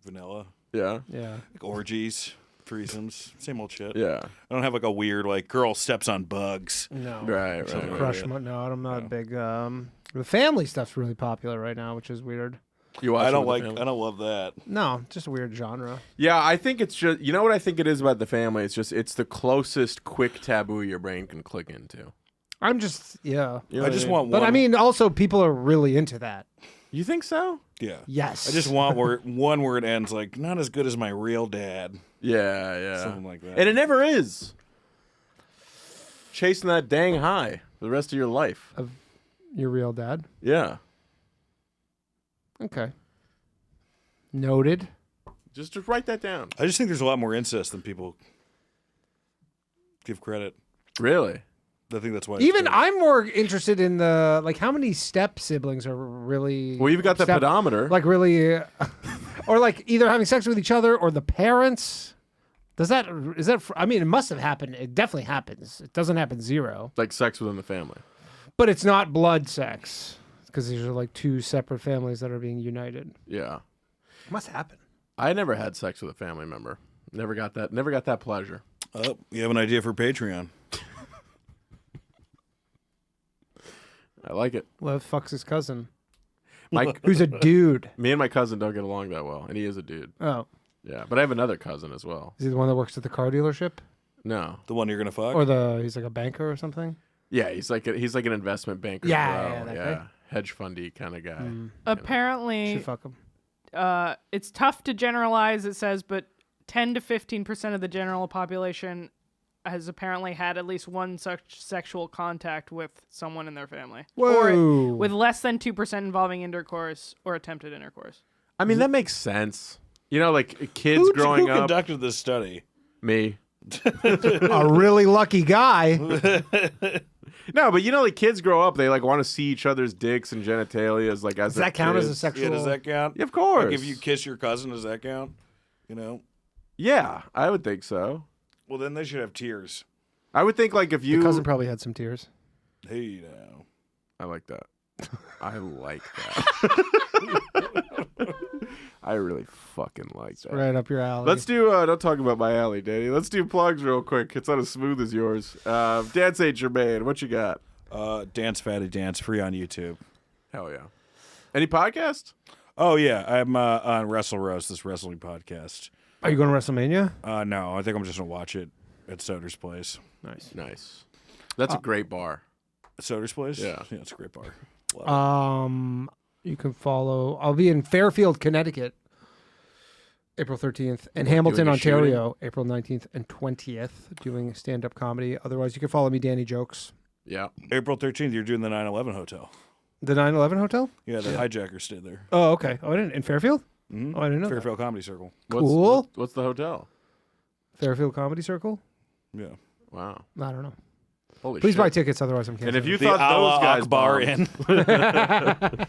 [SPEAKER 4] vanilla.
[SPEAKER 3] Yeah.
[SPEAKER 5] Yeah.
[SPEAKER 4] Like orgies, threesomes, same old shit.
[SPEAKER 3] Yeah.
[SPEAKER 4] I don't have like a weird like girl steps on bugs.
[SPEAKER 5] No.
[SPEAKER 3] Right. Right.
[SPEAKER 5] Crush.
[SPEAKER 3] right.
[SPEAKER 5] No, I'm not big. The family stuff's really popular right now, which is weird.
[SPEAKER 3] You watch
[SPEAKER 4] I
[SPEAKER 3] it
[SPEAKER 4] don't
[SPEAKER 3] with the
[SPEAKER 4] like.
[SPEAKER 3] family?
[SPEAKER 4] I don't love that.
[SPEAKER 5] No, just a weird genre.
[SPEAKER 3] Yeah, I think it's just. You know what I think it is about the family? It's the closest quick taboo your brain can click into.
[SPEAKER 5] I'm just, yeah.
[SPEAKER 3] You know
[SPEAKER 4] I
[SPEAKER 3] what
[SPEAKER 4] just
[SPEAKER 3] mean?
[SPEAKER 4] want one.
[SPEAKER 5] But I mean, also, people are really into that.
[SPEAKER 3] You think so?
[SPEAKER 4] yeah.
[SPEAKER 5] Yes.
[SPEAKER 4] I just want one where it ends like not as good as my real dad.
[SPEAKER 3] Yeah. Yeah.
[SPEAKER 4] Something like that.
[SPEAKER 3] And it never is. Chasing that dang high for the rest of your life.
[SPEAKER 5] Your real dad.
[SPEAKER 3] Yeah.
[SPEAKER 5] Okay. Noted.
[SPEAKER 3] Just write that down.
[SPEAKER 4] I just think there's a lot more incest than people give credit.
[SPEAKER 3] Really?
[SPEAKER 4] I think that's why. it's
[SPEAKER 5] Even
[SPEAKER 4] big.
[SPEAKER 5] I'm more interested in the like how many step siblings are really.
[SPEAKER 3] Well, you've got the
[SPEAKER 5] step-
[SPEAKER 3] pedometer.
[SPEAKER 5] Like really, or like either having sex with each other or the parents. Is that? I mean, it must have happened. It definitely happens. It doesn't happen 0,
[SPEAKER 3] like sex within the family.
[SPEAKER 5] but it's not blood sex because these are like 2 separate families that are being united.
[SPEAKER 3] Yeah.
[SPEAKER 5] It must happen.
[SPEAKER 3] I never had sex with a family member. Never got that pleasure.
[SPEAKER 4] Oh, you have an idea for Patreon?
[SPEAKER 3] I like it.
[SPEAKER 5] Lev fucks his cousin,
[SPEAKER 3] Mike,
[SPEAKER 5] who's a dude.
[SPEAKER 3] me and my cousin don't get along that well, and he is a dude.
[SPEAKER 5] Oh,
[SPEAKER 3] Yeah, but I have another cousin as well.
[SPEAKER 5] is he the one that works at the car dealership,
[SPEAKER 3] No.
[SPEAKER 4] The one you're gonna fuck?
[SPEAKER 5] or he's like a banker or something?
[SPEAKER 3] Yeah, he's like an investment banker.
[SPEAKER 5] Yeah,
[SPEAKER 3] bro.
[SPEAKER 5] that guy.
[SPEAKER 3] Hedge fundy kind of guy.
[SPEAKER 1] Apparently,
[SPEAKER 5] Should fuck him.
[SPEAKER 1] it's tough to generalize, it says, but 10 to 15% of the general population has apparently had at least one such sexual contact with someone in their family.
[SPEAKER 5] Whoa.
[SPEAKER 1] Or with less than 2% involving intercourse or attempted intercourse.
[SPEAKER 3] I mean, that makes sense. You know, like kids
[SPEAKER 4] who
[SPEAKER 3] growing up.
[SPEAKER 4] conducted this study?
[SPEAKER 3] Me.
[SPEAKER 5] A really lucky guy.
[SPEAKER 3] No, but like kids grow up, they like want to see each other's dicks and genitalias like as
[SPEAKER 5] Does that count as a
[SPEAKER 3] kids.
[SPEAKER 5] sexual?
[SPEAKER 4] Yeah, does that count?
[SPEAKER 3] Yeah, of course.
[SPEAKER 4] Like if you kiss your cousin, does that count?
[SPEAKER 3] Yeah, I would think so.
[SPEAKER 4] Well, then they should have tears.
[SPEAKER 3] I would think like if you
[SPEAKER 5] Your cousin probably had some tears.
[SPEAKER 4] Hey, now.
[SPEAKER 3] I like that. I like that. I really fucking like that.
[SPEAKER 5] Right up your alley.
[SPEAKER 3] Let's do, don't talk about my alley, Danny. Let's do plugs real quick. It's not as smooth as yours. Dan St. Germain, what you got?
[SPEAKER 4] Dance Fatty Dance, free on YouTube.
[SPEAKER 3] Hell yeah. Any podcast?
[SPEAKER 4] Oh, yeah. I'm on Wrestle Roast, this wrestling podcast.
[SPEAKER 5] Are you going to WrestleMania?
[SPEAKER 4] No, I think I'm just going to watch it at Soder's Place.
[SPEAKER 3] Nice. That's a great bar.
[SPEAKER 4] Soder's Place?
[SPEAKER 3] Yeah.
[SPEAKER 4] It's a great bar. Love
[SPEAKER 5] You can follow. I'll be in Fairfield, Connecticut, April 13th, and Hamilton,
[SPEAKER 3] doing a
[SPEAKER 5] Ontario, April 19th and 20th, doing stand-up comedy. Otherwise, you can follow me, Danny Jokes.
[SPEAKER 3] Yeah.
[SPEAKER 4] it. April 13th, you're doing the 9/11 Hotel.
[SPEAKER 5] The 9/11 Hotel?
[SPEAKER 4] Yeah, the hijackers stayed there.
[SPEAKER 5] Oh, okay. Oh, I didn't in Fairfield. Oh, I didn't know.
[SPEAKER 4] Fairfield Comedy Circle.
[SPEAKER 5] Cool.
[SPEAKER 3] What's the hotel?
[SPEAKER 5] Fairfield Comedy Circle.
[SPEAKER 4] Yeah.
[SPEAKER 3] Wow.
[SPEAKER 5] I don't know.
[SPEAKER 3] Holy
[SPEAKER 5] Please
[SPEAKER 3] shit.
[SPEAKER 5] buy tickets, otherwise I'm canceling.
[SPEAKER 3] And if you
[SPEAKER 4] The
[SPEAKER 3] thought
[SPEAKER 4] Allah
[SPEAKER 3] those guys
[SPEAKER 4] Akbar
[SPEAKER 3] bombed-
[SPEAKER 4] in.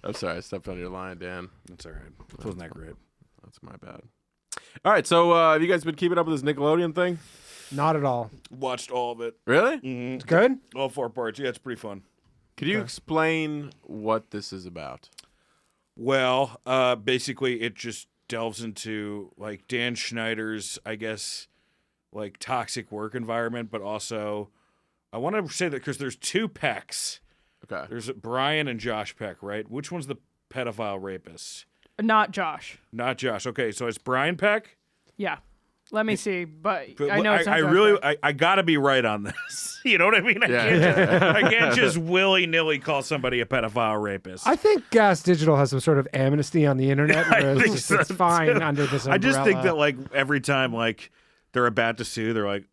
[SPEAKER 3] I'm sorry, I stepped on your line, Dan.
[SPEAKER 4] That's all right. It wasn't that great.
[SPEAKER 3] That's my bad. All right, so have you guys been keeping up with this Nickelodeon thing?
[SPEAKER 5] Not at all.
[SPEAKER 4] Watched all of it.
[SPEAKER 3] Really?
[SPEAKER 5] It's good.
[SPEAKER 4] All 4 parts. Yeah, it's pretty fun.
[SPEAKER 3] Could you explain what this is about?
[SPEAKER 4] Well, basically, it just delves into like Dan Schneider's, I guess, like toxic work environment, but also I want to say that because there's 2 Pecks.
[SPEAKER 3] Okay.
[SPEAKER 4] There's Brian and Josh Peck, right? Which one's the pedophile rapist?
[SPEAKER 1] Not Josh.
[SPEAKER 4] Not Josh. Okay, so it's Brian Peck.
[SPEAKER 1] Yeah. Let me see, but
[SPEAKER 4] But
[SPEAKER 1] I know it's not
[SPEAKER 4] I
[SPEAKER 1] Josh
[SPEAKER 4] really,
[SPEAKER 1] Peck.
[SPEAKER 4] I gotta be right on this. You know what I mean?
[SPEAKER 3] Yeah.
[SPEAKER 4] I can't just willy nilly call somebody a pedophile rapist.
[SPEAKER 5] I think Gas Digital has some sort of amnesty on the internet where
[SPEAKER 4] think
[SPEAKER 5] it's,
[SPEAKER 4] so,
[SPEAKER 5] it's fine under this umbrella.
[SPEAKER 4] I just think that like every time like they're about to sue, they're like,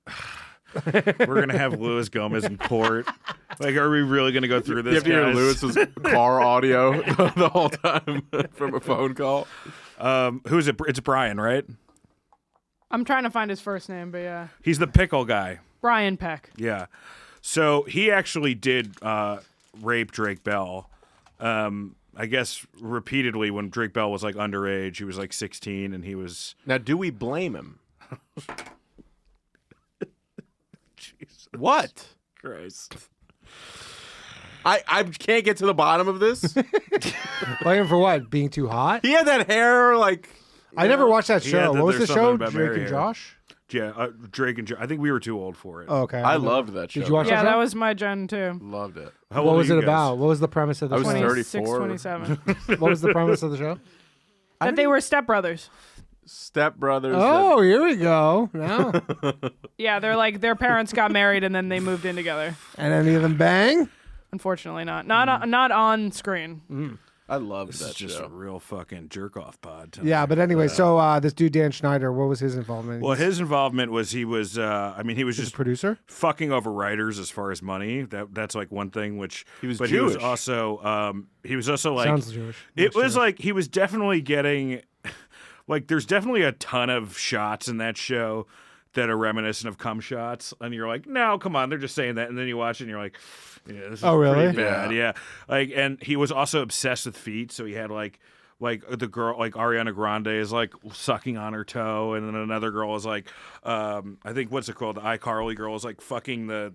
[SPEAKER 4] we're gonna have Luis Gomez in court. Like, are we really gonna go through this?
[SPEAKER 3] You have to hear
[SPEAKER 4] guys?
[SPEAKER 3] Lewis's car audio the whole time from a phone call.
[SPEAKER 4] Who's it? It's Brian, right?
[SPEAKER 1] I'm trying to find his first name, but yeah.
[SPEAKER 4] He's the pickle guy.
[SPEAKER 1] Brian Peck.
[SPEAKER 4] Yeah. So he actually did rape Drake Bell. I guess repeatedly when Drake Bell was like underage. He was like 16 and he was.
[SPEAKER 3] Now, do we blame him?
[SPEAKER 4] Jesus
[SPEAKER 3] What?
[SPEAKER 4] Christ.
[SPEAKER 3] I can't get to the bottom of this.
[SPEAKER 5] Blame him for what? Being too hot?
[SPEAKER 3] He had that hair like.
[SPEAKER 5] I never watched that
[SPEAKER 4] He
[SPEAKER 5] show.
[SPEAKER 4] had
[SPEAKER 5] What was the
[SPEAKER 4] there's something
[SPEAKER 5] show?
[SPEAKER 4] about
[SPEAKER 5] Drake
[SPEAKER 4] Mary
[SPEAKER 5] and
[SPEAKER 4] hair.
[SPEAKER 5] Josh?
[SPEAKER 4] Yeah, Drake and I think we were too old for it.
[SPEAKER 5] Oh, okay.
[SPEAKER 3] I loved that show.
[SPEAKER 5] Did you watch
[SPEAKER 1] Yeah,
[SPEAKER 5] that show?
[SPEAKER 1] that was my gen too.
[SPEAKER 3] Loved it.
[SPEAKER 4] How
[SPEAKER 5] What
[SPEAKER 4] old
[SPEAKER 5] was
[SPEAKER 4] are
[SPEAKER 5] it
[SPEAKER 4] you guys?
[SPEAKER 5] about? What was the premise of the
[SPEAKER 3] I was
[SPEAKER 5] show?
[SPEAKER 3] 34.
[SPEAKER 1] 27.
[SPEAKER 5] What was the premise of the show?
[SPEAKER 1] That they were stepbrothers.
[SPEAKER 3] Step Brothers.
[SPEAKER 5] Oh, here we go. Now.
[SPEAKER 1] Yeah, they're like their parents got married and then they moved in together.
[SPEAKER 5] And any of them bang?
[SPEAKER 1] Unfortunately, not on screen.
[SPEAKER 3] I loved
[SPEAKER 4] This
[SPEAKER 3] that
[SPEAKER 4] is just a
[SPEAKER 3] show.
[SPEAKER 4] real fucking jerk off pod. tonight.
[SPEAKER 5] Yeah, but anyway, so this dude Dan Schneider, what was his involvement?
[SPEAKER 4] Well, his involvement was he was he was
[SPEAKER 5] He's a
[SPEAKER 4] just
[SPEAKER 5] producer.
[SPEAKER 4] fucking over writers as far as money. That's like one thing. Which
[SPEAKER 3] He was
[SPEAKER 4] but
[SPEAKER 3] Jewish.
[SPEAKER 4] he was also like
[SPEAKER 5] Sounds Jewish.
[SPEAKER 4] it
[SPEAKER 5] Looks
[SPEAKER 4] was
[SPEAKER 5] Jewish.
[SPEAKER 4] like he was definitely getting like there's definitely a ton of shots in that show that are reminiscent of cum shots, and you're like, no, come on, they're just saying that, and then you watch it and you're like, yeah, this is
[SPEAKER 5] Oh, really?
[SPEAKER 4] pretty bad, yeah. Like, and he was also obsessed with feet, so he had like the girl like Ariana Grande is like sucking on her toe, and then another girl is like, I think what's it called, the iCarly girl is like fucking the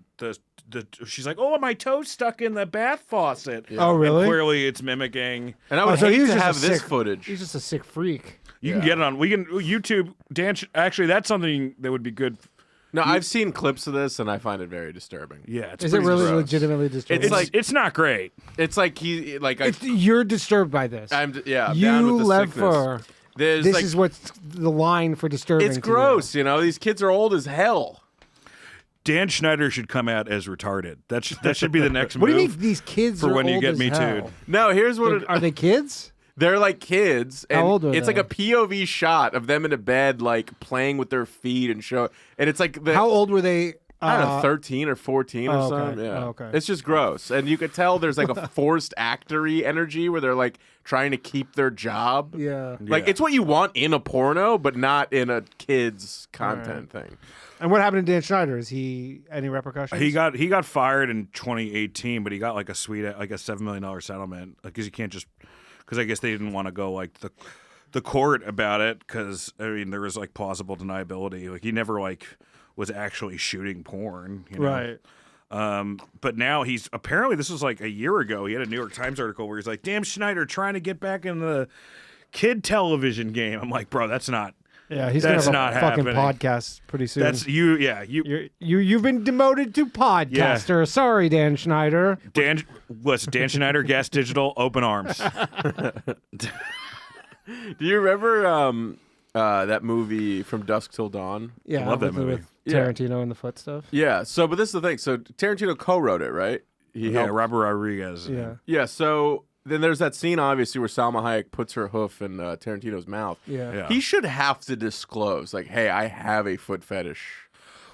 [SPEAKER 4] she's like, oh, my toe's stuck in the bath faucet.
[SPEAKER 5] Oh, really?
[SPEAKER 4] And clearly, it's mimicking.
[SPEAKER 3] And I would
[SPEAKER 5] so he
[SPEAKER 3] hate
[SPEAKER 5] was
[SPEAKER 3] to
[SPEAKER 5] just
[SPEAKER 3] have
[SPEAKER 5] a
[SPEAKER 3] this
[SPEAKER 5] sick-
[SPEAKER 3] footage.
[SPEAKER 5] He's just a sick freak.
[SPEAKER 4] You can get it on. We can YouTube dance. Actually, that's something that would be good.
[SPEAKER 3] No, I've seen clips of this and I find it very disturbing.
[SPEAKER 4] Yeah, it's
[SPEAKER 5] Is it
[SPEAKER 4] pretty
[SPEAKER 5] really
[SPEAKER 4] gross.
[SPEAKER 5] legitimately disturbing?
[SPEAKER 3] It's like-
[SPEAKER 4] It's not great.
[SPEAKER 3] It's like he like I,
[SPEAKER 5] You're disturbed by this.
[SPEAKER 3] I'm down
[SPEAKER 5] you,
[SPEAKER 3] with the
[SPEAKER 5] Lev
[SPEAKER 3] sickness.
[SPEAKER 5] Fer.
[SPEAKER 3] There's
[SPEAKER 5] This
[SPEAKER 3] like,
[SPEAKER 5] is what's the line for disturbing.
[SPEAKER 3] it's
[SPEAKER 5] to you.
[SPEAKER 3] gross, you know. These kids are old as hell.
[SPEAKER 4] Dan Schneider should come out as retarded. That should be the next
[SPEAKER 5] What do
[SPEAKER 4] move.
[SPEAKER 5] you mean these kids
[SPEAKER 4] for
[SPEAKER 5] are
[SPEAKER 4] when you
[SPEAKER 5] old
[SPEAKER 4] get
[SPEAKER 5] as
[SPEAKER 4] Me
[SPEAKER 5] hell?
[SPEAKER 4] Too'd.
[SPEAKER 3] No, here's what it,
[SPEAKER 5] Are they kids?
[SPEAKER 3] they're like kids, and
[SPEAKER 5] How old are
[SPEAKER 3] it's
[SPEAKER 5] they?
[SPEAKER 3] like a POV shot of them in a bed, like playing with their feet and show. And it's like the
[SPEAKER 5] How old were they
[SPEAKER 3] I don't know, 13 or 14 or
[SPEAKER 5] okay.
[SPEAKER 3] something. Yeah.
[SPEAKER 5] Oh, okay.
[SPEAKER 3] It's just gross. And you could tell there's like a forced actory energy where they're like trying to keep their job.
[SPEAKER 5] Yeah.
[SPEAKER 3] Like, it's what you want in a porno, but not in a kid's content thing.
[SPEAKER 5] And what happened to Dan Schneider? Is he any repercussions?
[SPEAKER 4] He got fired in 2018, but he got like a sweet like a $7 million settlement because you can't just because I guess they didn't want to go like the court about it because I mean there was like plausible deniability. Like he never like was actually shooting porn, you know?
[SPEAKER 5] Right.
[SPEAKER 4] But now he's apparently this was like a year ago. He had a New York Times article where he's like, "Damn Schneider trying to get back in the kid television game." I'm like, bro, that's not.
[SPEAKER 5] Yeah, he's gonna
[SPEAKER 4] That's
[SPEAKER 5] have a
[SPEAKER 4] not
[SPEAKER 5] fucking
[SPEAKER 4] happening.
[SPEAKER 5] podcast pretty soon.
[SPEAKER 4] That's you. Yeah,
[SPEAKER 5] You've been demoted to podcaster. Sorry, Dan Schneider.
[SPEAKER 4] Dan Schneider, Gas Digital, open arms.
[SPEAKER 3] Do you remember that movie From Dusk Till Dawn?
[SPEAKER 5] Yeah,
[SPEAKER 4] love that movie.
[SPEAKER 5] with Tarantino and the foot stuff.
[SPEAKER 3] Yeah. So, but this is the thing. So Tarantino co-wrote it, right? He
[SPEAKER 4] Yeah,
[SPEAKER 3] helped.
[SPEAKER 4] Robert Rodriguez.
[SPEAKER 5] Yeah,
[SPEAKER 3] Yeah. So then there's that scene, obviously, where Salma Hayek puts her hoof in Tarantino's mouth.
[SPEAKER 5] yeah.
[SPEAKER 3] He should have to disclose, like, hey, I have a foot fetish.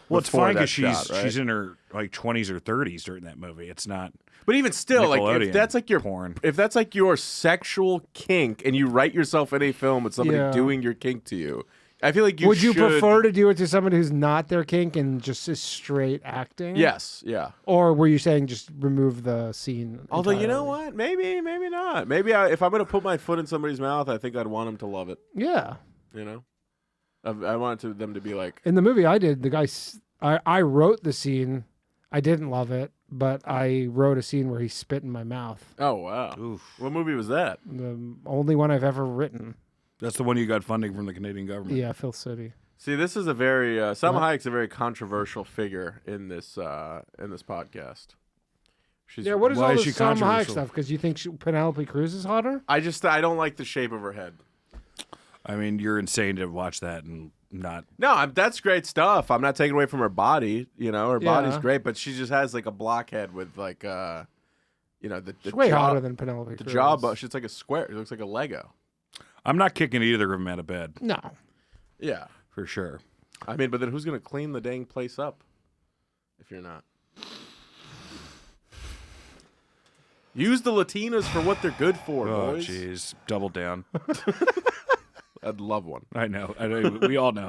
[SPEAKER 4] Well, it's
[SPEAKER 3] before
[SPEAKER 4] fine
[SPEAKER 3] that
[SPEAKER 4] because
[SPEAKER 3] shot, right?
[SPEAKER 4] she's in her like 20s or 30s during that movie. It's not.
[SPEAKER 3] But even still, like, if
[SPEAKER 4] Nickelodeon
[SPEAKER 3] that's like your
[SPEAKER 4] porn.
[SPEAKER 3] if that's like your sexual kink, and you write yourself in a film with somebody
[SPEAKER 5] Yeah.
[SPEAKER 3] doing your kink to you, I feel like you
[SPEAKER 5] Would you
[SPEAKER 3] should-
[SPEAKER 5] prefer to do it to somebody who's not their kink and just is straight acting?
[SPEAKER 3] Yes. Yeah.
[SPEAKER 5] Or were you saying just remove the scene?
[SPEAKER 3] Although you know
[SPEAKER 5] entirely?
[SPEAKER 3] what, maybe not. Maybe if I'm gonna put my foot in somebody's mouth, I think I'd want them to love it.
[SPEAKER 5] Yeah.
[SPEAKER 3] You know, I want them to be like,
[SPEAKER 5] In the movie I did, the guy, I wrote the scene. I didn't love it, but I wrote a scene where he spit in my mouth.
[SPEAKER 3] oh wow,
[SPEAKER 4] Oof.
[SPEAKER 3] what movie was that?
[SPEAKER 5] The only one I've ever written.
[SPEAKER 4] That's the one you got funding from the Canadian government.
[SPEAKER 5] Yeah, Filth City.
[SPEAKER 3] See, this is a very Salma Hayek's a very controversial figure in this podcast. She's,
[SPEAKER 5] Yeah, what is
[SPEAKER 4] Why
[SPEAKER 5] all
[SPEAKER 4] is
[SPEAKER 5] this
[SPEAKER 4] she
[SPEAKER 5] Salma Hayek
[SPEAKER 4] controversial?
[SPEAKER 5] stuff? Because you think Penelope Cruz is hotter?
[SPEAKER 3] I don't like the shape of her head.
[SPEAKER 4] I mean, you're insane to watch that and not.
[SPEAKER 3] No, that's great stuff. I'm not taking away from her body. You know, her body's
[SPEAKER 5] Yeah.
[SPEAKER 3] great, but she just has like a blockhead with like the
[SPEAKER 5] She's way
[SPEAKER 3] jaw,
[SPEAKER 5] hotter than Penelope
[SPEAKER 3] the
[SPEAKER 5] Cruz.
[SPEAKER 3] jaw. But she's like a square. It looks like a Lego.
[SPEAKER 4] I'm not kicking either of them out of bed
[SPEAKER 5] No.
[SPEAKER 3] Yeah,
[SPEAKER 4] for sure.
[SPEAKER 3] I mean, but then who's gonna clean the dang place up if you're not? Use the Latinas for what they're good for,
[SPEAKER 4] Oh,
[SPEAKER 3] boys.
[SPEAKER 4] jeez, double down.
[SPEAKER 3] I'd love one.
[SPEAKER 4] I know. We all know.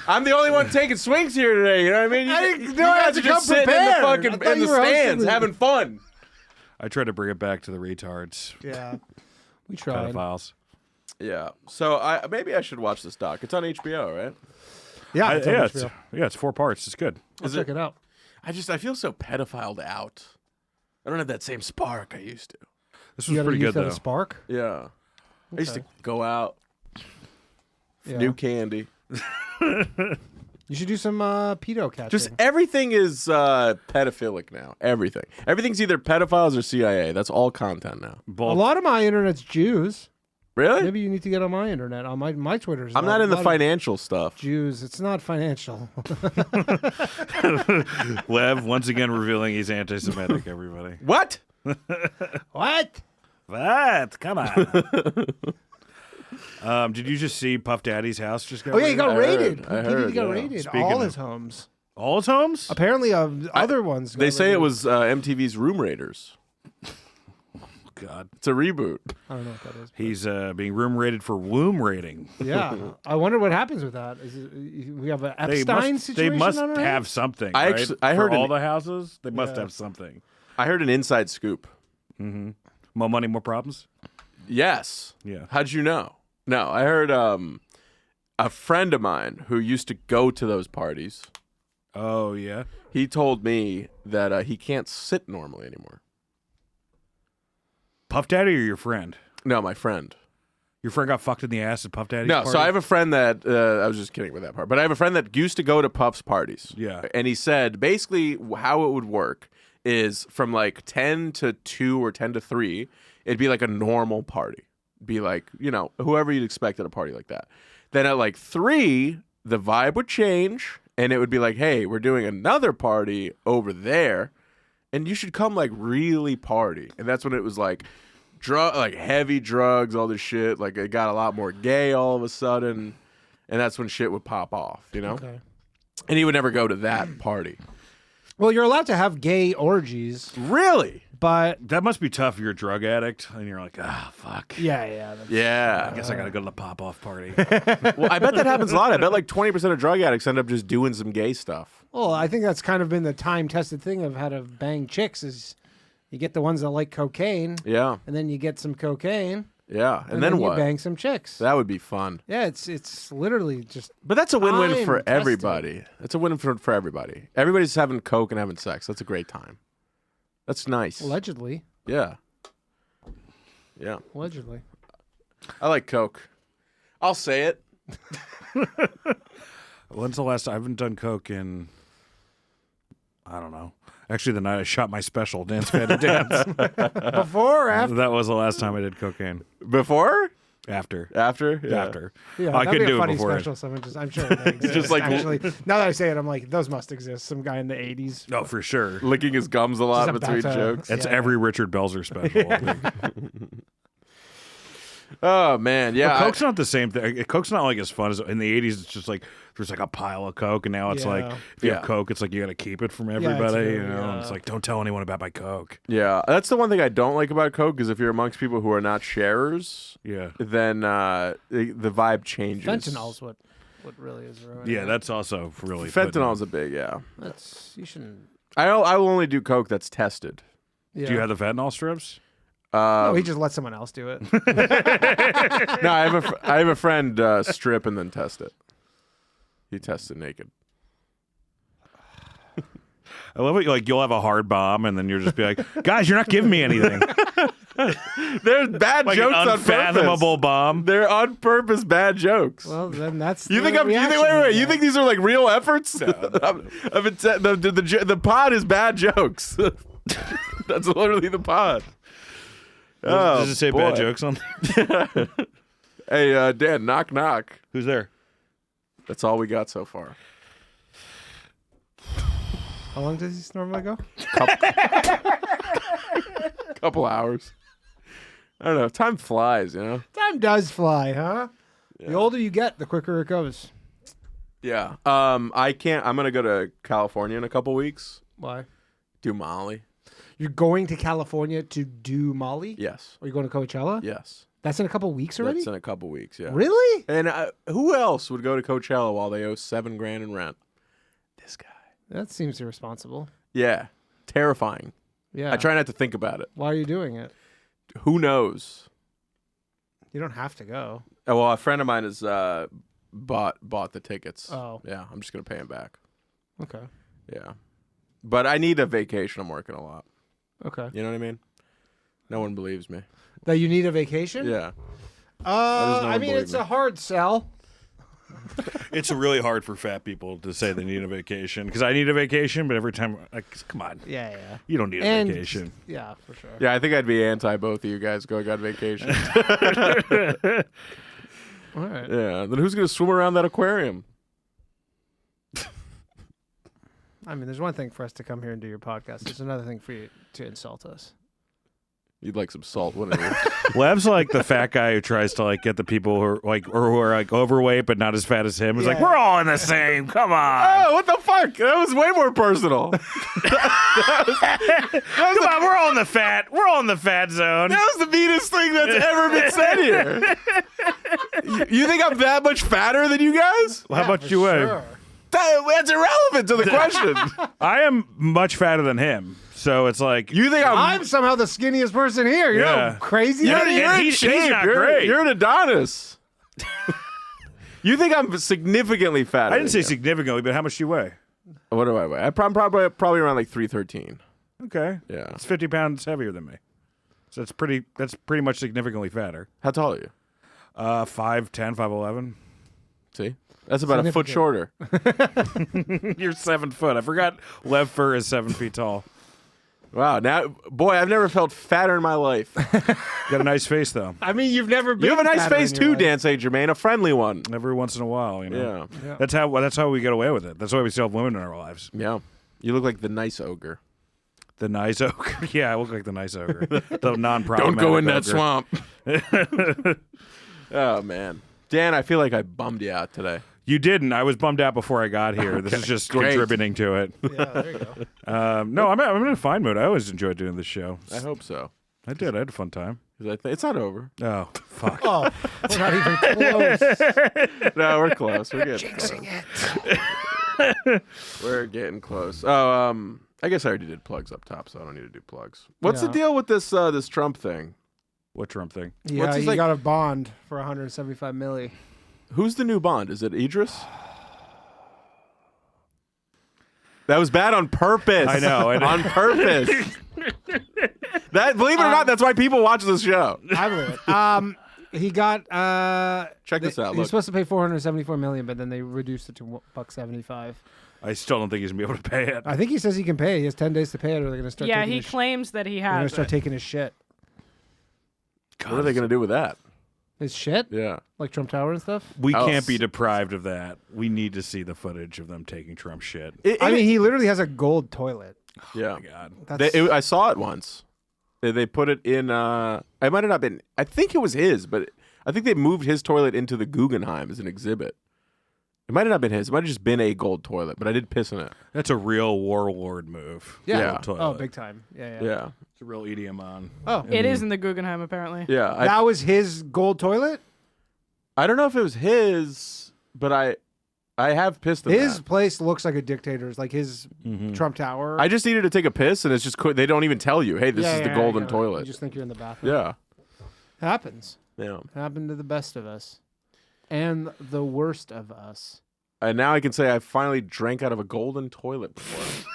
[SPEAKER 3] I'm the only one taking swings here today. You know what I mean? You
[SPEAKER 5] know I had
[SPEAKER 3] guys
[SPEAKER 5] to
[SPEAKER 3] are just
[SPEAKER 5] come
[SPEAKER 3] sitting in the
[SPEAKER 5] prepared. I
[SPEAKER 3] fucking
[SPEAKER 5] thought
[SPEAKER 3] in
[SPEAKER 5] you
[SPEAKER 3] the
[SPEAKER 5] were hosting
[SPEAKER 3] stands
[SPEAKER 5] me.
[SPEAKER 3] having fun.
[SPEAKER 4] I try to bring it back to the retards,
[SPEAKER 5] Yeah. We tried.
[SPEAKER 4] pedophiles.
[SPEAKER 3] Yeah. So maybe I should watch this doc. It's on HBO, right?
[SPEAKER 5] Yeah, it's on HBO.
[SPEAKER 4] It's 4 parts. It's good.
[SPEAKER 5] I'll check it out.
[SPEAKER 3] I feel so pedophiled out. I don't have that same spark I used to.
[SPEAKER 4] This
[SPEAKER 5] You
[SPEAKER 4] was
[SPEAKER 5] gotta
[SPEAKER 4] pretty
[SPEAKER 5] use
[SPEAKER 4] good
[SPEAKER 5] that
[SPEAKER 4] though.
[SPEAKER 5] as spark?
[SPEAKER 3] Yeah. I used to
[SPEAKER 5] Okay.
[SPEAKER 3] go out,
[SPEAKER 5] Yeah.
[SPEAKER 3] new candy.
[SPEAKER 5] You should do some pedo catching.
[SPEAKER 3] Just everything is pedophilic now. Everything. Everything's either pedophiles or CIA. That's all content now.
[SPEAKER 5] a
[SPEAKER 4] Both.
[SPEAKER 5] lot of my internet's Jews.
[SPEAKER 3] Really?
[SPEAKER 5] Maybe you need to get on my internet. On my Twitter's.
[SPEAKER 3] I'm not in the
[SPEAKER 5] a lot of
[SPEAKER 3] financial stuff.
[SPEAKER 5] Jews. It's not financial.
[SPEAKER 4] Lev once again revealing he's anti-Semitic. Everybody.
[SPEAKER 3] What?
[SPEAKER 5] What?
[SPEAKER 4] What? Come on. Did you just see Puff Daddy's house just got
[SPEAKER 5] Oh yeah, he
[SPEAKER 4] raided?
[SPEAKER 5] got raided.
[SPEAKER 3] I
[SPEAKER 5] He
[SPEAKER 3] heard,
[SPEAKER 5] got
[SPEAKER 3] yeah.
[SPEAKER 5] raided.
[SPEAKER 4] Speaking
[SPEAKER 5] All
[SPEAKER 4] of-
[SPEAKER 5] his homes.
[SPEAKER 4] All his homes?
[SPEAKER 5] Apparently, other ones.
[SPEAKER 3] They
[SPEAKER 5] got
[SPEAKER 3] say it
[SPEAKER 5] raided.
[SPEAKER 3] was MTV's Room Raiders.
[SPEAKER 4] God.
[SPEAKER 3] It's a reboot.
[SPEAKER 5] I don't know what that is.
[SPEAKER 4] He's being room raided for womb raiding.
[SPEAKER 5] Yeah, I wonder what happens with that. Is it, we have an
[SPEAKER 4] They
[SPEAKER 5] Epstein
[SPEAKER 4] must,
[SPEAKER 5] situation?
[SPEAKER 4] they must
[SPEAKER 5] on our
[SPEAKER 4] have
[SPEAKER 5] hands?
[SPEAKER 4] something.
[SPEAKER 3] I
[SPEAKER 4] right?
[SPEAKER 3] actually- I
[SPEAKER 4] For
[SPEAKER 3] heard
[SPEAKER 4] all
[SPEAKER 3] an-
[SPEAKER 4] the houses, they must
[SPEAKER 5] Yeah.
[SPEAKER 4] have something.
[SPEAKER 3] I heard an inside scoop.
[SPEAKER 4] More money, more problems?
[SPEAKER 3] Yes.
[SPEAKER 4] Yeah.
[SPEAKER 3] How'd you know? No, I heard a friend of mine who used to go to those parties.
[SPEAKER 4] Oh, yeah?
[SPEAKER 3] He told me that he can't sit normally anymore.
[SPEAKER 4] Puff Daddy or your friend?
[SPEAKER 3] No, my friend.
[SPEAKER 4] Your friend got fucked in the ass at Puff Daddy's
[SPEAKER 3] No,
[SPEAKER 4] party?
[SPEAKER 3] so I have a friend that I was just kidding with that part, but I have a friend that used to go to Puff's parties.
[SPEAKER 4] Yeah.
[SPEAKER 3] And he said basically how it would work is from like 10 to 2 or 10 to 3, it'd be like a normal party. Be like, you know, whoever you'd expect at a party like that. Then at like 3, the vibe would change and it would be like, hey, we're doing another party over there and you should come like really party. And that's when it was like like heavy drugs, all this shit. Like it got a lot more gay all of a sudden. And that's when shit would pop off, you know?
[SPEAKER 5] Okay.
[SPEAKER 3] And he would never go to that party.
[SPEAKER 5] Well, you're allowed to have gay orgies,
[SPEAKER 3] Really?
[SPEAKER 5] but
[SPEAKER 4] That must be tough if you're a drug addict and you're like, fuck.
[SPEAKER 5] yeah.
[SPEAKER 3] Yeah.
[SPEAKER 4] I guess I got to go to the pop-off party.
[SPEAKER 3] Well, I bet that happens a lot. I bet like 20% of drug addicts end up just doing some gay stuff.
[SPEAKER 5] Well, I think that's kind of been the time-tested thing of how to bang chicks is you get the ones that like cocaine,
[SPEAKER 3] Yeah.
[SPEAKER 5] and then you get some cocaine,
[SPEAKER 3] Yeah. And
[SPEAKER 5] then
[SPEAKER 3] then
[SPEAKER 5] you
[SPEAKER 3] what?
[SPEAKER 5] bang some chicks.
[SPEAKER 3] That would be fun.
[SPEAKER 5] Yeah, it's literally just
[SPEAKER 3] But that's a win-win for
[SPEAKER 5] Time-tested.
[SPEAKER 3] everybody. It's a win for everybody. Everybody's having coke and having sex. That's a great time. That's nice.
[SPEAKER 5] allegedly.
[SPEAKER 3] Yeah. Yeah.
[SPEAKER 5] Allegedly.
[SPEAKER 3] I like coke. I'll say it.
[SPEAKER 4] When's the last time? I haven't done coke in, I don't know. Actually, the night I shot my special, Dance Fan and Dance.
[SPEAKER 5] Before or after?
[SPEAKER 4] That was the last time I did cocaine.
[SPEAKER 3] Before?
[SPEAKER 4] After.
[SPEAKER 3] After? Yeah.
[SPEAKER 4] After.
[SPEAKER 5] Yeah,
[SPEAKER 4] I
[SPEAKER 5] that'd
[SPEAKER 4] couldn't
[SPEAKER 5] be a
[SPEAKER 4] do it
[SPEAKER 5] funny
[SPEAKER 4] before.
[SPEAKER 5] special. Someone I'm sure they exist.
[SPEAKER 3] Just like-
[SPEAKER 5] actually, now that I say it, I'm like, those must exist. Some guy in the '80s.
[SPEAKER 4] No, for sure.
[SPEAKER 3] Licking his gums a lot
[SPEAKER 5] Just
[SPEAKER 3] between
[SPEAKER 5] about to-
[SPEAKER 3] jokes.
[SPEAKER 4] It's
[SPEAKER 5] Yeah.
[SPEAKER 4] every Richard Belzer special.
[SPEAKER 3] Oh, man. Yeah.
[SPEAKER 4] But Coke's not the same thing. Coke's not like as fun as in the 80s. It's just like there's like a pile of Coke, and now it's like
[SPEAKER 5] Yeah.
[SPEAKER 4] if you
[SPEAKER 3] Yeah.
[SPEAKER 4] have Coke, it's like you got to keep it from
[SPEAKER 5] it's
[SPEAKER 4] everybody.
[SPEAKER 5] really,
[SPEAKER 4] you know, and it's like don't tell anyone about my Coke.
[SPEAKER 3] Yeah. That's the one thing I don't like about coke is if you're amongst people who are not sharers,
[SPEAKER 4] Yeah,
[SPEAKER 3] then the vibe changes.
[SPEAKER 5] Fentanyl's what really is ruining.
[SPEAKER 4] yeah,
[SPEAKER 5] it.
[SPEAKER 4] that's also really
[SPEAKER 3] Fentanyl's a big, yeah.
[SPEAKER 5] That's you shouldn't.
[SPEAKER 3] I will only do coke that's tested.
[SPEAKER 5] Yeah.
[SPEAKER 4] Do you have the fentanyl strips?
[SPEAKER 5] No, he just let someone else do it.
[SPEAKER 3] No, I have a friend strip and then test it. He tests it naked.
[SPEAKER 4] I love it. Like you'll have a hard bomb, and then you'll just be like, "Guys, you're not giving me anything."
[SPEAKER 3] There's bad
[SPEAKER 4] Like
[SPEAKER 3] jokes
[SPEAKER 4] an unfathomable
[SPEAKER 3] on purpose.
[SPEAKER 4] bomb.
[SPEAKER 3] They're on purpose bad jokes.
[SPEAKER 5] Well, then that's.
[SPEAKER 3] You
[SPEAKER 5] the
[SPEAKER 3] think
[SPEAKER 5] reaction
[SPEAKER 3] wait,
[SPEAKER 5] you
[SPEAKER 3] you
[SPEAKER 5] get.
[SPEAKER 3] think these are like real efforts? The pod is bad jokes. That's literally the pod. Oh,
[SPEAKER 4] Does it say
[SPEAKER 3] boy.
[SPEAKER 4] bad jokes on there?
[SPEAKER 3] Hey, Dan, knock knock.
[SPEAKER 4] Who's there?
[SPEAKER 3] That's all we got so far.
[SPEAKER 5] How long does this normally go?
[SPEAKER 3] Couple hours. I don't know. Time flies, you know.
[SPEAKER 5] Time does fly, huh? The older you get, the quicker it goes.
[SPEAKER 3] Yeah. I can't. I'm gonna go to California in a couple weeks.
[SPEAKER 5] Why?
[SPEAKER 3] Do Molly.
[SPEAKER 5] You're going to California to do Molly?
[SPEAKER 3] Yes.
[SPEAKER 5] Are you going to Coachella?
[SPEAKER 3] Yes.
[SPEAKER 5] That's in a couple weeks already?
[SPEAKER 3] That's in a couple weeks. Yeah.
[SPEAKER 5] Really?
[SPEAKER 3] And who else would go to Coachella while they owe $7,000 in rent? This guy.
[SPEAKER 5] That seems irresponsible.
[SPEAKER 3] Yeah. Terrifying.
[SPEAKER 5] Yeah.
[SPEAKER 3] I try not to think about it.
[SPEAKER 5] Why are you doing it?
[SPEAKER 3] Who knows?
[SPEAKER 5] You don't have to go.
[SPEAKER 3] Oh, well, a friend of mine has bought the tickets.
[SPEAKER 5] Oh.
[SPEAKER 3] Yeah. I'm just gonna pay him back.
[SPEAKER 5] Okay.
[SPEAKER 3] Yeah. But I need a vacation. I'm working a lot.
[SPEAKER 5] Okay.
[SPEAKER 3] You know what I mean? No one believes me.
[SPEAKER 5] That you need a vacation?
[SPEAKER 3] Yeah. no
[SPEAKER 5] I
[SPEAKER 3] one
[SPEAKER 5] mean,
[SPEAKER 3] believe
[SPEAKER 5] it's
[SPEAKER 3] me?
[SPEAKER 5] a hard sell.
[SPEAKER 4] It's really hard for fat people to say they need a vacation because I need a vacation, but every time, like, come on,
[SPEAKER 5] Yeah.
[SPEAKER 4] you don't need a
[SPEAKER 5] And-
[SPEAKER 4] vacation.
[SPEAKER 5] Yeah, for sure.
[SPEAKER 3] Yeah, I think I'd be anti both of you guys going on vacation.
[SPEAKER 5] All right.
[SPEAKER 3] Yeah. Then who's gonna swim around that aquarium?
[SPEAKER 5] I mean, there's one thing for us to come here and do your podcast. There's another thing for you to insult us.
[SPEAKER 3] You'd like some salt, wouldn't you?
[SPEAKER 4] Lev's like the fat guy who tries to like get the people who are like or who are like overweight but not as fat as him. He's like,
[SPEAKER 5] Yeah.
[SPEAKER 4] we're all in the same. Come on,
[SPEAKER 3] Oh, what the fuck? That was way more personal.
[SPEAKER 4] come on, we're all in the fat. We're all in the fat zone.
[SPEAKER 3] That was the meanest thing that's ever been said here. You think I'm that much fatter than you guys?
[SPEAKER 4] How about you weigh?
[SPEAKER 5] Sure.
[SPEAKER 3] That's irrelevant to the question.
[SPEAKER 4] I am much fatter than him, so it's like
[SPEAKER 3] You think
[SPEAKER 5] I'm somehow the skinniest person here. You're
[SPEAKER 4] Yeah.
[SPEAKER 5] crazy.
[SPEAKER 3] You're,
[SPEAKER 4] and
[SPEAKER 3] you're in
[SPEAKER 4] he's
[SPEAKER 3] shape.
[SPEAKER 4] not
[SPEAKER 3] you're,
[SPEAKER 4] great.
[SPEAKER 3] you're an Adonis. You think I'm significantly fatter?
[SPEAKER 4] I didn't say
[SPEAKER 3] than you.
[SPEAKER 4] significantly, but how much do you weigh?
[SPEAKER 3] What do I weigh? I'm probably around like 313.
[SPEAKER 4] Okay,
[SPEAKER 3] Yeah.
[SPEAKER 4] it's 50 pounds heavier than me, so that's pretty much significantly fatter.
[SPEAKER 3] How tall are you?
[SPEAKER 4] 5'10", 5'11".
[SPEAKER 3] See? That's about a foot shorter.
[SPEAKER 4] You're 7 foot. I forgot Lev Fer is 7 feet tall.
[SPEAKER 3] Wow. Now, boy, I've never felt fatter in my life.
[SPEAKER 4] Got a nice face though.
[SPEAKER 5] I mean, you've never been.
[SPEAKER 3] You have a nice
[SPEAKER 5] fatter
[SPEAKER 3] face
[SPEAKER 5] in your
[SPEAKER 3] too,
[SPEAKER 5] life.
[SPEAKER 3] Dan St. Germain. A friendly one.
[SPEAKER 4] Every once in a while, you know.
[SPEAKER 3] Yeah.
[SPEAKER 4] That's how we get away with it. That's why we still have women in our lives.
[SPEAKER 3] Yeah. You look like the nice ogre.
[SPEAKER 4] The nice ogre. Yeah, I look like the nice ogre. The non-problematic ogre.
[SPEAKER 3] swamp. Oh, man. Dan, I feel like I bummed you out today.
[SPEAKER 4] You didn't. I was bummed out before I got here. This is just
[SPEAKER 3] Great.
[SPEAKER 4] contributing to it.
[SPEAKER 5] Yeah, there you go.
[SPEAKER 4] No, I'm in a fine mood. I always enjoyed doing this show.
[SPEAKER 3] I hope so.
[SPEAKER 4] I did. I had a fun time.
[SPEAKER 3] 'Cause it's not over.
[SPEAKER 4] Oh, fuck.
[SPEAKER 5] Oh, we're not even close.
[SPEAKER 3] No, we're close. We're getting close. We're getting close. Oh, I guess I already did plugs up top, so I don't need to do plugs. What's the
[SPEAKER 5] Yeah.
[SPEAKER 3] deal with this Trump thing?
[SPEAKER 4] What Trump thing?
[SPEAKER 5] Yeah,
[SPEAKER 3] his,
[SPEAKER 5] you
[SPEAKER 3] like-
[SPEAKER 5] got a bond for 175 milli.
[SPEAKER 3] Who's the new Bond? Is it Idris? That was bad on purpose.
[SPEAKER 4] I know.
[SPEAKER 3] On purpose. That, believe it or not, that's why people watch this show.
[SPEAKER 5] I believe it. He got.
[SPEAKER 3] Check this out.
[SPEAKER 5] He
[SPEAKER 3] Look.
[SPEAKER 5] was supposed to pay 474 million, but then they reduced it to $175.
[SPEAKER 4] I still don't think he's going to be able to pay it.
[SPEAKER 5] I think he says he can pay it. He has 10 days to pay it, or they're going to start.
[SPEAKER 1] Yeah,
[SPEAKER 5] taking
[SPEAKER 1] he
[SPEAKER 5] his
[SPEAKER 1] claims that he
[SPEAKER 5] They're going to
[SPEAKER 1] has
[SPEAKER 5] start
[SPEAKER 1] it.
[SPEAKER 5] taking his shit.
[SPEAKER 3] What are they going to do with that?
[SPEAKER 5] His shit,
[SPEAKER 3] Yeah.
[SPEAKER 5] like Trump Tower and stuff.
[SPEAKER 4] We
[SPEAKER 3] Oh,
[SPEAKER 4] can't be deprived of that. We need to see the footage of them taking Trump shit.
[SPEAKER 5] I mean, he literally has a gold toilet.
[SPEAKER 3] yeah.
[SPEAKER 4] Oh, my God.
[SPEAKER 5] That's,
[SPEAKER 3] I saw it once. They put it in. It might have not been. I think it was his, but I think they moved his toilet into the Guggenheim as an exhibit. It might have not been his. It might have just been a gold toilet, but I did piss in it.
[SPEAKER 4] That's a real warlord move.
[SPEAKER 3] Yeah.
[SPEAKER 4] Gold toilet.
[SPEAKER 5] oh, big time. Yeah.
[SPEAKER 3] Yeah.
[SPEAKER 4] It's a real idiom on.
[SPEAKER 5] Oh,
[SPEAKER 1] It is in the Guggenheim, apparently.
[SPEAKER 3] Yeah.
[SPEAKER 5] that was his gold toilet.
[SPEAKER 3] I don't know if it was his, but I have pissed in
[SPEAKER 5] His
[SPEAKER 3] that.
[SPEAKER 5] place looks like a dictator's, like his Trump Tower.
[SPEAKER 3] I just needed to take a piss, and it's just they don't even tell you. Hey, this is the golden
[SPEAKER 5] You
[SPEAKER 3] toilet.
[SPEAKER 5] just think you're in the bathroom.
[SPEAKER 3] Yeah.
[SPEAKER 5] Happens.
[SPEAKER 3] Yeah.
[SPEAKER 5] Happened to the best of us, and the worst of us.
[SPEAKER 3] And now I can say I finally drank out of a golden toilet before.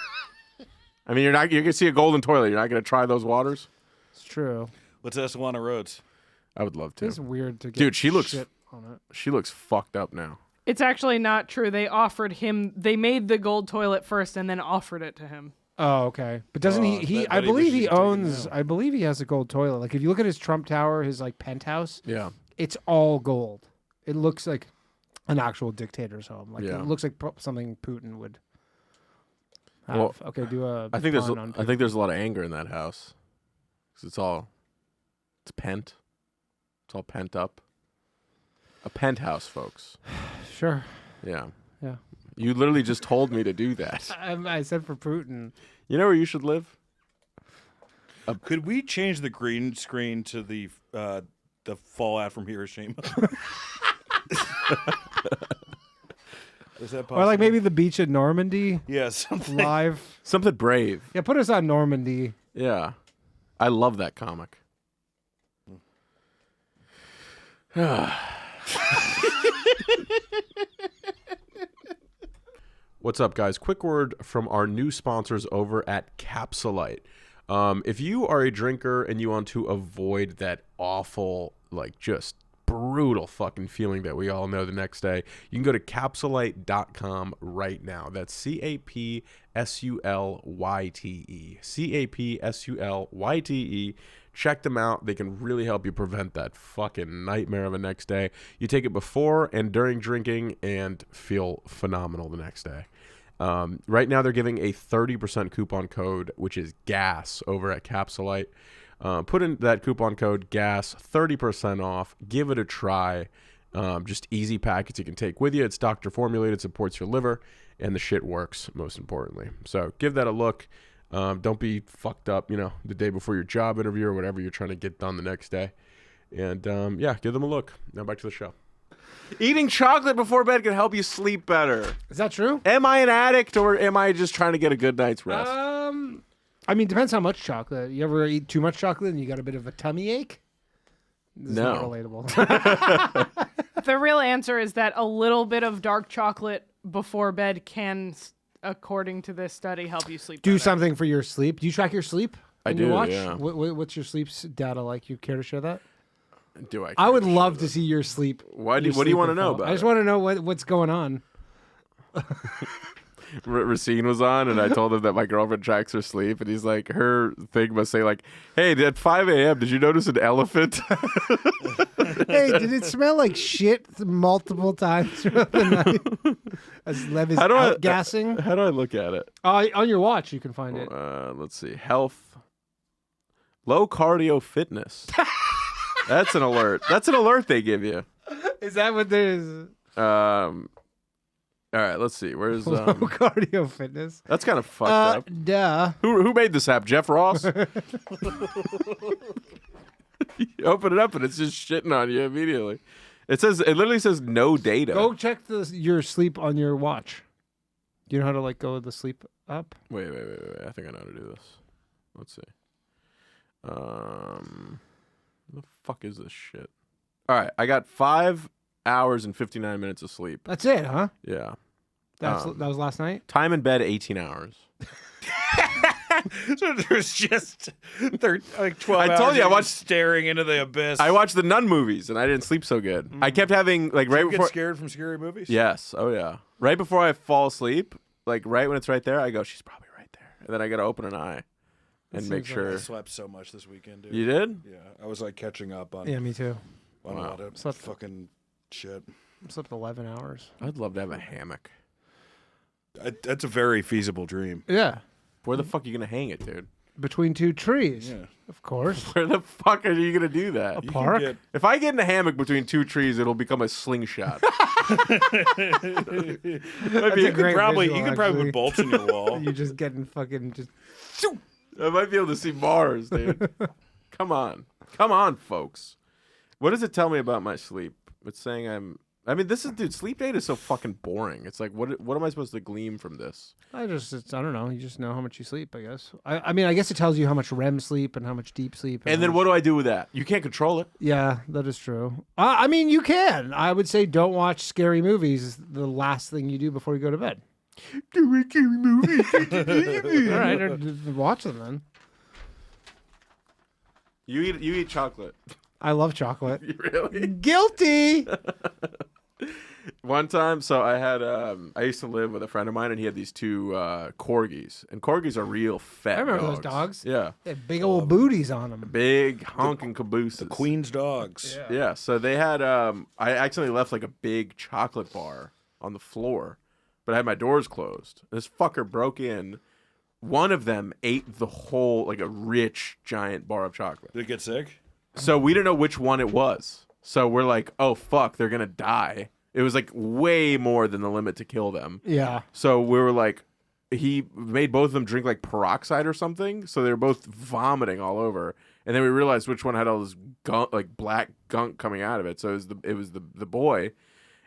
[SPEAKER 3] I mean, you're gonna see a golden toilet. You're not gonna try those waters.
[SPEAKER 5] It's true.
[SPEAKER 4] Let's ask Alana Rhodes.
[SPEAKER 3] I would love to.
[SPEAKER 5] It's weird to get
[SPEAKER 3] Dude, she looks-
[SPEAKER 5] shit on it.
[SPEAKER 3] She looks fucked up now.
[SPEAKER 1] It's actually not true. They offered him. They made the gold toilet first and then offered it to him.
[SPEAKER 5] Oh, okay. But doesn't he?
[SPEAKER 4] bet
[SPEAKER 5] I
[SPEAKER 4] he
[SPEAKER 5] believe
[SPEAKER 4] wishes
[SPEAKER 5] he
[SPEAKER 4] he'd taken it
[SPEAKER 5] owns.
[SPEAKER 4] out.
[SPEAKER 5] I believe he has a gold toilet. Like if you look at his Trump Tower, his like penthouse,
[SPEAKER 3] Yeah.
[SPEAKER 5] it's all gold. It looks like an actual dictator's home. Like
[SPEAKER 3] Yeah.
[SPEAKER 5] it looks like something Putin would have.
[SPEAKER 3] Well,
[SPEAKER 5] okay, do a.
[SPEAKER 3] I think
[SPEAKER 5] pun on Putin.
[SPEAKER 3] there's a lot of anger in that house. 'Cause it's pent. It's all pent up. A penthouse, folks.
[SPEAKER 5] Sure.
[SPEAKER 3] Yeah.
[SPEAKER 5] Yeah.
[SPEAKER 3] You literally just told me to do that.
[SPEAKER 5] I said for Putin.
[SPEAKER 3] You know where you should live?
[SPEAKER 4] Could we change the green screen to the fallout from Hiroshima? Is that possible?
[SPEAKER 5] Or like maybe the beach at Normandy
[SPEAKER 4] Yeah, something.
[SPEAKER 5] live.
[SPEAKER 3] Something brave.
[SPEAKER 5] Yeah, put us on Normandy.
[SPEAKER 3] Yeah. I love that comic. What's up, guys? Quick word from our new sponsors over at Capsulite. If you are a drinker and you want to avoid that awful, like just brutal fucking feeling that we all know the next day, you can go to capsulite.com right now. That's CAPSULYTE. CAPSULYTE. Check them out. They can really help you prevent that fucking nightmare of a next day. You take it before and during drinking and feel phenomenal the next day. Right now they're giving a 30% coupon code, which is GAS over at Capsulite. Put in that coupon code GAS, 30% off. Give it a try. Just easy packets you can take with you. It's doctor formulated, supports your liver, and the shit works, most importantly. So give that a look. Don't be fucked up, the day before your job interview or whatever you're trying to get done the next day. And yeah, give them a look. Now back to the show. Eating chocolate before bed can help you sleep better.
[SPEAKER 5] Is that true?
[SPEAKER 3] Am I an addict or am I just trying to get a good night's rest?
[SPEAKER 5] I mean, depends how much chocolate. You ever eat too much chocolate and you got a bit of a tummy ache? This is not
[SPEAKER 3] No.
[SPEAKER 5] relatable.
[SPEAKER 1] The real answer is that a little bit of dark chocolate before bed can, according to this study, help you sleep
[SPEAKER 5] Do
[SPEAKER 1] better.
[SPEAKER 5] something for your sleep. Do you track your sleep?
[SPEAKER 3] I
[SPEAKER 5] when you
[SPEAKER 3] do,
[SPEAKER 5] watch?
[SPEAKER 3] yeah.
[SPEAKER 5] What's your sleep data like? You care to share that?
[SPEAKER 3] Do I?
[SPEAKER 5] I would love to see your sleep.
[SPEAKER 3] What do
[SPEAKER 5] your
[SPEAKER 3] you want to
[SPEAKER 5] sleep
[SPEAKER 3] know
[SPEAKER 5] info.
[SPEAKER 3] about
[SPEAKER 5] I just
[SPEAKER 3] it?
[SPEAKER 5] want to know what's going on.
[SPEAKER 3] Racine was on, and I told him that my girlfriend tracks her sleep, and he's like, her thing must say like, "Hey, at 5 a.m., did you notice an elephant?"
[SPEAKER 5] Hey, did it smell like shit multiple times throughout the night? As Lev is
[SPEAKER 3] How do I-
[SPEAKER 5] outgassing.
[SPEAKER 3] How do I look at it?
[SPEAKER 5] On your watch, you can find it.
[SPEAKER 3] Let's see. Health. Low cardio fitness. That's an alert. That's an alert they give you.
[SPEAKER 5] Is that what there is?
[SPEAKER 3] All right, let's see. Where's
[SPEAKER 5] Cardio fitness.
[SPEAKER 3] that's kind of fucked up.
[SPEAKER 5] Duh.
[SPEAKER 3] Who made this app? Jeff Ross. You open it up and it's just shitting on you immediately. It literally says no data.
[SPEAKER 5] Go check your sleep on your watch. Do you know how to go with the sleep up?
[SPEAKER 3] Wait. I think I know how to do this. Let's see. What the fuck is this shit? All right, I got 5 hours and 59 minutes of sleep.
[SPEAKER 5] That's it, huh?
[SPEAKER 3] Yeah.
[SPEAKER 5] That was last night?
[SPEAKER 3] Time in bed, 18 hours.
[SPEAKER 4] So there's just 12
[SPEAKER 3] I
[SPEAKER 4] hours
[SPEAKER 3] told you, I
[SPEAKER 4] of
[SPEAKER 3] watched-
[SPEAKER 4] just staring into the abyss.
[SPEAKER 3] I watched the Nun movies, and I didn't sleep so good. I kept having, right
[SPEAKER 4] you
[SPEAKER 3] before...
[SPEAKER 4] get scared from scary movies?
[SPEAKER 3] Yes. Oh, yeah. Right before I fall asleep, right when it's right there, I go, she's probably right there. And then I got to open an eye and make sure.
[SPEAKER 4] I slept so much this weekend, dude.
[SPEAKER 3] You did?
[SPEAKER 4] Yeah, I was catching up on,
[SPEAKER 5] Yeah, me too.
[SPEAKER 4] on a lot of
[SPEAKER 5] Slept-
[SPEAKER 4] fucking shit.
[SPEAKER 5] I slept 11 hours.
[SPEAKER 3] I'd love to have a hammock.
[SPEAKER 4] That's a very feasible dream.
[SPEAKER 5] Yeah.
[SPEAKER 3] Where the fuck are you going to hang it, dude?
[SPEAKER 5] Between two trees.
[SPEAKER 4] Yeah.
[SPEAKER 5] Of course.
[SPEAKER 3] Where the fuck are you going to do that?
[SPEAKER 5] A park?
[SPEAKER 3] If I get in a hammock between two trees, it'll become a slingshot.
[SPEAKER 5] That's a great
[SPEAKER 4] You
[SPEAKER 5] visual,
[SPEAKER 4] could probably
[SPEAKER 5] actually.
[SPEAKER 4] put bolts in your wall.
[SPEAKER 5] You just getting fucking just.
[SPEAKER 3] I might be able to see Mars, dude. Come on, folks. What does it tell me about my sleep? It's saying dude, sleep data is so fucking boring. It's like, what am I supposed to glean from this?
[SPEAKER 5] I don't know. You just know how much you sleep, I guess. I mean, I guess it tells you how much REM sleep and how much deep sleep.
[SPEAKER 3] And then what do I do with that? You can't control it.
[SPEAKER 5] Yeah, that is true. I mean, you can. I would say don't watch scary movies the last thing you do before you go to bed. All right, watch them then.
[SPEAKER 3] You eat chocolate.
[SPEAKER 5] I love chocolate.
[SPEAKER 3] Really?
[SPEAKER 5] Guilty.
[SPEAKER 3] One time, so I had I used to live with a friend of mine, and he had these two corgis, and corgis are real fat.
[SPEAKER 5] I remember those dogs.
[SPEAKER 3] Yeah,
[SPEAKER 5] They had big old booties on them.
[SPEAKER 3] big honking cabooses.
[SPEAKER 4] Queen's dogs.
[SPEAKER 3] Yeah, so they had I accidentally left a big chocolate bar on the floor, but I had my doors closed. This fucker broke in. One of them ate the whole, a rich giant bar of chocolate.
[SPEAKER 4] Did it get sick?
[SPEAKER 3] So we didn't know which one it was. So we're like, oh fuck, they're gonna die. It was way more than the limit to kill them.
[SPEAKER 5] Yeah.
[SPEAKER 3] So we were like, he made both of them drink peroxide or something. So they were both vomiting all over. And then we realized which one had all this gunk, black gunk coming out of it. So it was the boy,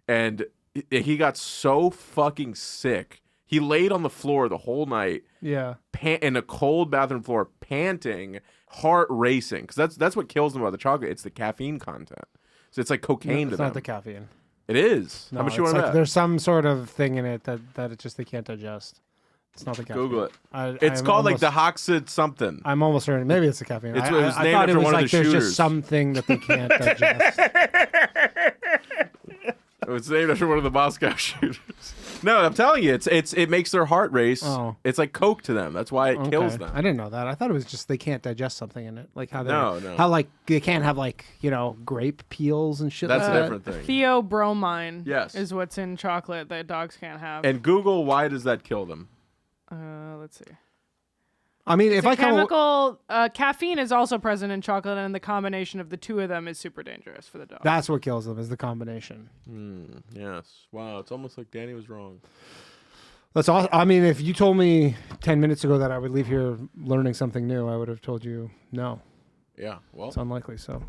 [SPEAKER 3] and he got so fucking sick. He laid on the floor the whole night.
[SPEAKER 5] Yeah.
[SPEAKER 3] In a cold bathroom floor, panting, heart racing. Because that's what kills them about the chocolate. It's the caffeine content. So it's like cocaine to
[SPEAKER 5] It's
[SPEAKER 3] them.
[SPEAKER 5] not the caffeine.
[SPEAKER 3] It is.
[SPEAKER 5] No,
[SPEAKER 3] How much you
[SPEAKER 5] it's
[SPEAKER 3] want to bet?
[SPEAKER 5] There's some sort of thing in it that it just they can't digest. It's not the caffeine.
[SPEAKER 3] Google it.
[SPEAKER 5] I'm
[SPEAKER 3] It's called
[SPEAKER 5] almost,
[SPEAKER 3] the Hoxid something.
[SPEAKER 5] I'm almost certain. Maybe it's the caffeine.
[SPEAKER 3] It was
[SPEAKER 5] I
[SPEAKER 3] named
[SPEAKER 5] thought it
[SPEAKER 3] after
[SPEAKER 5] was
[SPEAKER 3] one of
[SPEAKER 5] like
[SPEAKER 3] the
[SPEAKER 5] there's
[SPEAKER 3] shooters.
[SPEAKER 5] just something that they can't digest.
[SPEAKER 3] It's named after one of the Moscow shooters. No, I'm telling you, it makes their heart race.
[SPEAKER 5] Oh.
[SPEAKER 3] It's like Coke to them. That's why it kills them.
[SPEAKER 5] I didn't know that. I thought it was just they can't digest something in it, like how they
[SPEAKER 3] No.
[SPEAKER 5] how they can't have grape peels and shit.
[SPEAKER 3] That's
[SPEAKER 5] like
[SPEAKER 3] a
[SPEAKER 5] that.
[SPEAKER 3] different thing.
[SPEAKER 1] Theobromine
[SPEAKER 3] Yes.
[SPEAKER 1] is what's in chocolate that dogs can't have.
[SPEAKER 3] And Google, why does that kill them?
[SPEAKER 1] Let's see.
[SPEAKER 5] I mean, if
[SPEAKER 1] The
[SPEAKER 5] I come,
[SPEAKER 1] chemical caffeine is also present in chocolate, and the combination of the two of them is super dangerous for the dog.
[SPEAKER 5] that's what kills them is the combination.
[SPEAKER 3] Yes. Wow. It's almost like Danny was wrong.
[SPEAKER 5] That's all. I mean, if you told me 10 minutes ago that I would leave here learning something new, I would have told you no.
[SPEAKER 3] Yeah. Well.
[SPEAKER 5] It's unlikely. So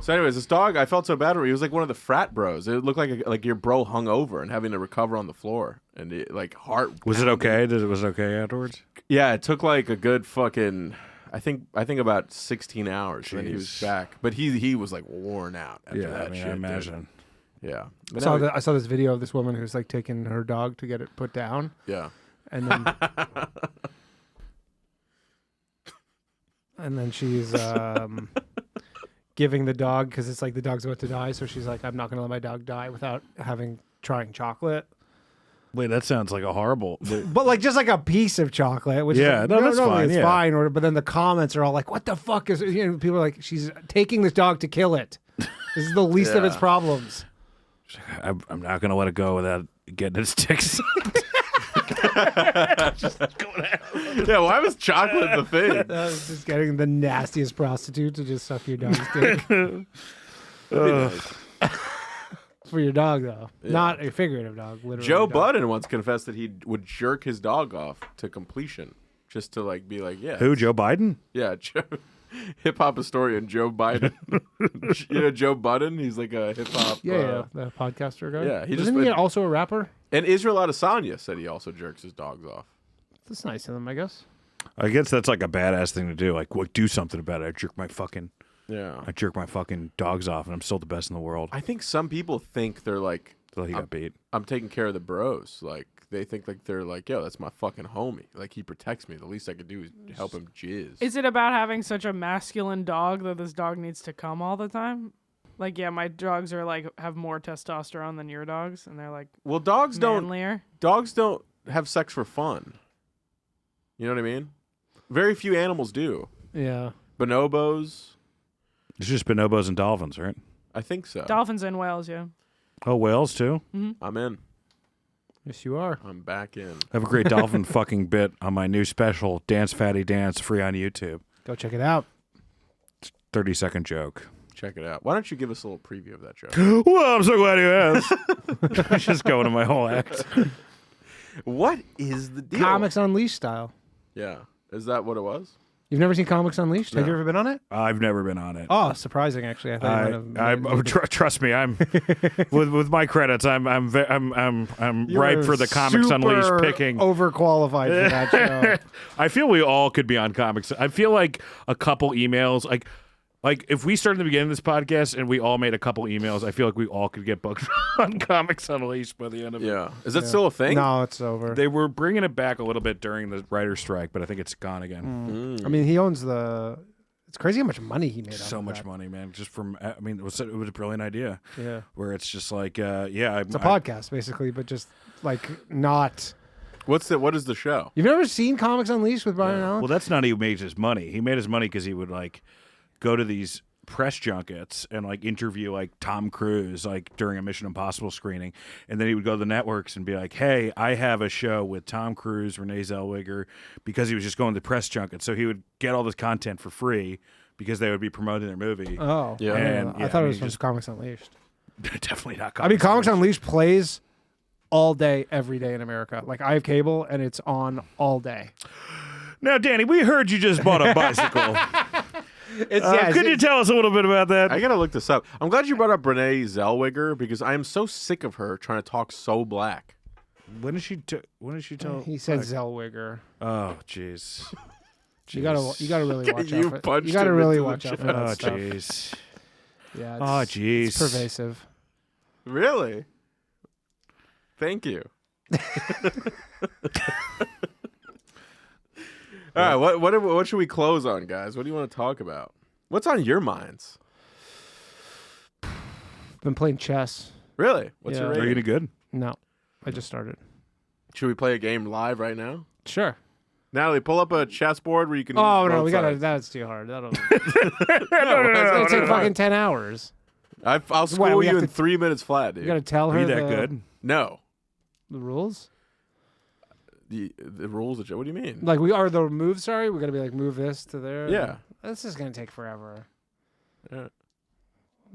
[SPEAKER 3] Anyways, this dog, I felt so bad for him. He was like one of the frat bros. It looked like your bro hung over and having to recover on the floor, and heart.
[SPEAKER 4] Was it okay? Was it okay afterwards?
[SPEAKER 3] Yeah, it took a good fucking. I think about 16 hours. And then he was
[SPEAKER 4] Jeez.
[SPEAKER 3] back, but he was worn out after that shit.
[SPEAKER 4] I
[SPEAKER 3] dude.
[SPEAKER 4] imagine.
[SPEAKER 3] Yeah.
[SPEAKER 5] I saw this video of this woman who's taking her dog to get it put down,
[SPEAKER 3] Yeah.
[SPEAKER 5] and then and then she's giving the dog because it's the dog's about to die. So she's like, I'm not gonna let my dog die without trying chocolate.
[SPEAKER 4] Wait, that sounds like a horrible.
[SPEAKER 5] But just a piece of chocolate, which
[SPEAKER 4] Yeah,
[SPEAKER 5] is,
[SPEAKER 4] no, that's
[SPEAKER 5] normally
[SPEAKER 4] fine,
[SPEAKER 5] it's
[SPEAKER 4] yeah.
[SPEAKER 5] fine. But then the comments are all like, "What the fuck is?" People are like, "She's taking this dog to kill it. This is the least of its
[SPEAKER 3] Yeah.
[SPEAKER 5] problems."
[SPEAKER 4] I'm not gonna let it go without getting its dick sucked.
[SPEAKER 3] Yeah. Why was chocolate the thing?
[SPEAKER 5] Just getting the nastiest prostitute to just suck your dog's dick. For your dog, though.
[SPEAKER 3] Yeah.
[SPEAKER 5] Not a figurative dog, literally.
[SPEAKER 3] Joe
[SPEAKER 5] dog.
[SPEAKER 3] Budden once confessed that he would jerk his dog off to completion, just to like be like, yeah.
[SPEAKER 4] Who? Joe Biden?
[SPEAKER 3] Yeah, hip hop historian Joe Biden. You know Joe Budden? He's like a hip hop.
[SPEAKER 5] Yeah, the podcaster guy.
[SPEAKER 3] yeah, he
[SPEAKER 5] Isn't
[SPEAKER 3] just-
[SPEAKER 5] he also a rapper?
[SPEAKER 3] And Israel Adesanya said he also jerks his dogs off.
[SPEAKER 5] That's nice of them, I guess.
[SPEAKER 4] I guess that's like a badass thing to do. Like, what? Do something about it. I jerk my fucking dogs off, and I'm still the best in the world.
[SPEAKER 3] I think some people think they're like,
[SPEAKER 4] Until he got beat.
[SPEAKER 3] I'm taking care of the bros. Like they think like they're like, yo, that's my fucking homie. Like he protects me. The least I could do is help him jizz.
[SPEAKER 1] Is it about having such a masculine dog that this dog needs to come all the time? Like, yeah, my dogs are like have more testosterone than your dogs, and they're like
[SPEAKER 3] Well, dogs
[SPEAKER 1] manlier.
[SPEAKER 3] don't have sex for fun. You know what I mean? Very few animals do.
[SPEAKER 5] Yeah.
[SPEAKER 3] Bonobos,
[SPEAKER 4] It's just bonobos and dolphins, right?
[SPEAKER 3] I think so.
[SPEAKER 1] Dolphins and whales, yeah.
[SPEAKER 4] Oh, whales too.
[SPEAKER 3] I'm in.
[SPEAKER 5] Yes, you are.
[SPEAKER 3] I'm back in.
[SPEAKER 4] I have a great dolphin fucking bit on my new special, Dance Fatty Dance, free on YouTube.
[SPEAKER 5] Go check it out.
[SPEAKER 4] 30-second joke.
[SPEAKER 3] Check it out. Why don't you give us a little preview of that joke?
[SPEAKER 4] Well, I'm so glad you asked. I just go into my whole act.
[SPEAKER 3] What is the deal?
[SPEAKER 5] Comics Unleashed style.
[SPEAKER 3] Yeah. Is that what it was?
[SPEAKER 5] You've never seen Comics Unleashed? Have you ever been on it?
[SPEAKER 4] I've never been on it.
[SPEAKER 5] Oh, surprising actually. I thought you might have.
[SPEAKER 4] Trust me, I'm with my credits. I'm
[SPEAKER 5] You
[SPEAKER 4] ripe
[SPEAKER 5] are
[SPEAKER 4] for the Comics Unleashed
[SPEAKER 5] super
[SPEAKER 4] picking.
[SPEAKER 5] Overqualified for that show.
[SPEAKER 4] I feel we all could be on comics. I feel like a couple emails, like if we started at the beginning of this podcast and we all made a couple emails, I feel like we all could get booked on Comics Unleashed by the end of it.
[SPEAKER 3] Yeah. Is that still a thing?
[SPEAKER 5] No, it's over.
[SPEAKER 4] They were bringing it back a little bit during the writer's strike, but I think it's gone again.
[SPEAKER 5] I mean, he owns the. It's crazy how much money he made.
[SPEAKER 4] So
[SPEAKER 5] off of
[SPEAKER 4] much
[SPEAKER 5] that.
[SPEAKER 4] money, man. Just from, I mean, it was a brilliant idea.
[SPEAKER 5] Yeah.
[SPEAKER 4] Where it's just like,
[SPEAKER 5] It's a podcast basically, but just like not.
[SPEAKER 3] What is the show?
[SPEAKER 5] You've never seen Comics Unleashed with Brian Allen?
[SPEAKER 4] Well, that's not how he made his money. He made his money because he would like go to these press junkets and like interview like Tom Cruise like during a Mission Impossible screening, and then he would go to the networks and be like, "Hey, I have a show with Tom Cruise, Renee Zellweger," because he was just going to the press junket. So he would get all this content for free because they would be promoting their movie.
[SPEAKER 5] Oh,
[SPEAKER 3] Yeah.
[SPEAKER 4] And,
[SPEAKER 5] I thought it was
[SPEAKER 4] he
[SPEAKER 5] from
[SPEAKER 4] just-
[SPEAKER 5] Comics Unleashed.
[SPEAKER 4] Definitely not.
[SPEAKER 5] I mean, Comics Unleashed plays all day, every day in America. Like I have cable, and it's on all day.
[SPEAKER 4] Now, Danny, we heard you just bought a bicycle.
[SPEAKER 5] It's
[SPEAKER 4] Could you tell us a little bit about that?
[SPEAKER 3] I gotta look this up. I'm glad you brought up Renee Zellweger because I am so sick of her trying to talk so black.
[SPEAKER 4] When did she tell?
[SPEAKER 5] He said Zellweger.
[SPEAKER 4] Oh, jeez.
[SPEAKER 5] You gotta really watch
[SPEAKER 3] You
[SPEAKER 5] out. For,
[SPEAKER 3] punched
[SPEAKER 5] you gotta
[SPEAKER 3] him
[SPEAKER 5] really
[SPEAKER 3] into the
[SPEAKER 5] watch out for
[SPEAKER 3] chest.
[SPEAKER 5] that
[SPEAKER 4] Oh,
[SPEAKER 5] stuff.
[SPEAKER 4] jeez.
[SPEAKER 5] Yeah.
[SPEAKER 4] Oh,
[SPEAKER 5] It's
[SPEAKER 4] jeez.
[SPEAKER 5] pervasive.
[SPEAKER 3] Really? Thank you. All right, what should we close on, guys? What do you want to talk about? What's on your minds?
[SPEAKER 5] Been playing chess.
[SPEAKER 3] Really? What's
[SPEAKER 5] Yeah.
[SPEAKER 3] your
[SPEAKER 4] Are you
[SPEAKER 3] rating?
[SPEAKER 4] any good?
[SPEAKER 5] No, I just started.
[SPEAKER 3] Should we play a game live right now?
[SPEAKER 5] Sure.
[SPEAKER 3] Natalie, pull up a chessboard where you can.
[SPEAKER 5] Oh
[SPEAKER 3] use
[SPEAKER 5] no,
[SPEAKER 3] both
[SPEAKER 5] we gotta.
[SPEAKER 3] sides.
[SPEAKER 5] That's too hard. That'll.
[SPEAKER 3] No,
[SPEAKER 5] It's gonna take fucking 10 hours.
[SPEAKER 3] I'll school
[SPEAKER 5] we
[SPEAKER 3] you
[SPEAKER 5] have
[SPEAKER 3] in
[SPEAKER 5] to-
[SPEAKER 3] 3 minutes flat, dude.
[SPEAKER 5] You gotta tell
[SPEAKER 4] Are
[SPEAKER 5] her
[SPEAKER 4] you that
[SPEAKER 5] the,
[SPEAKER 4] good?
[SPEAKER 3] No.
[SPEAKER 5] the rules.
[SPEAKER 3] The rules of what do you mean?
[SPEAKER 5] Like we are the moves. Sorry, we gotta be like move this to there.
[SPEAKER 3] Yeah.
[SPEAKER 5] This is gonna take forever.
[SPEAKER 3] Yeah.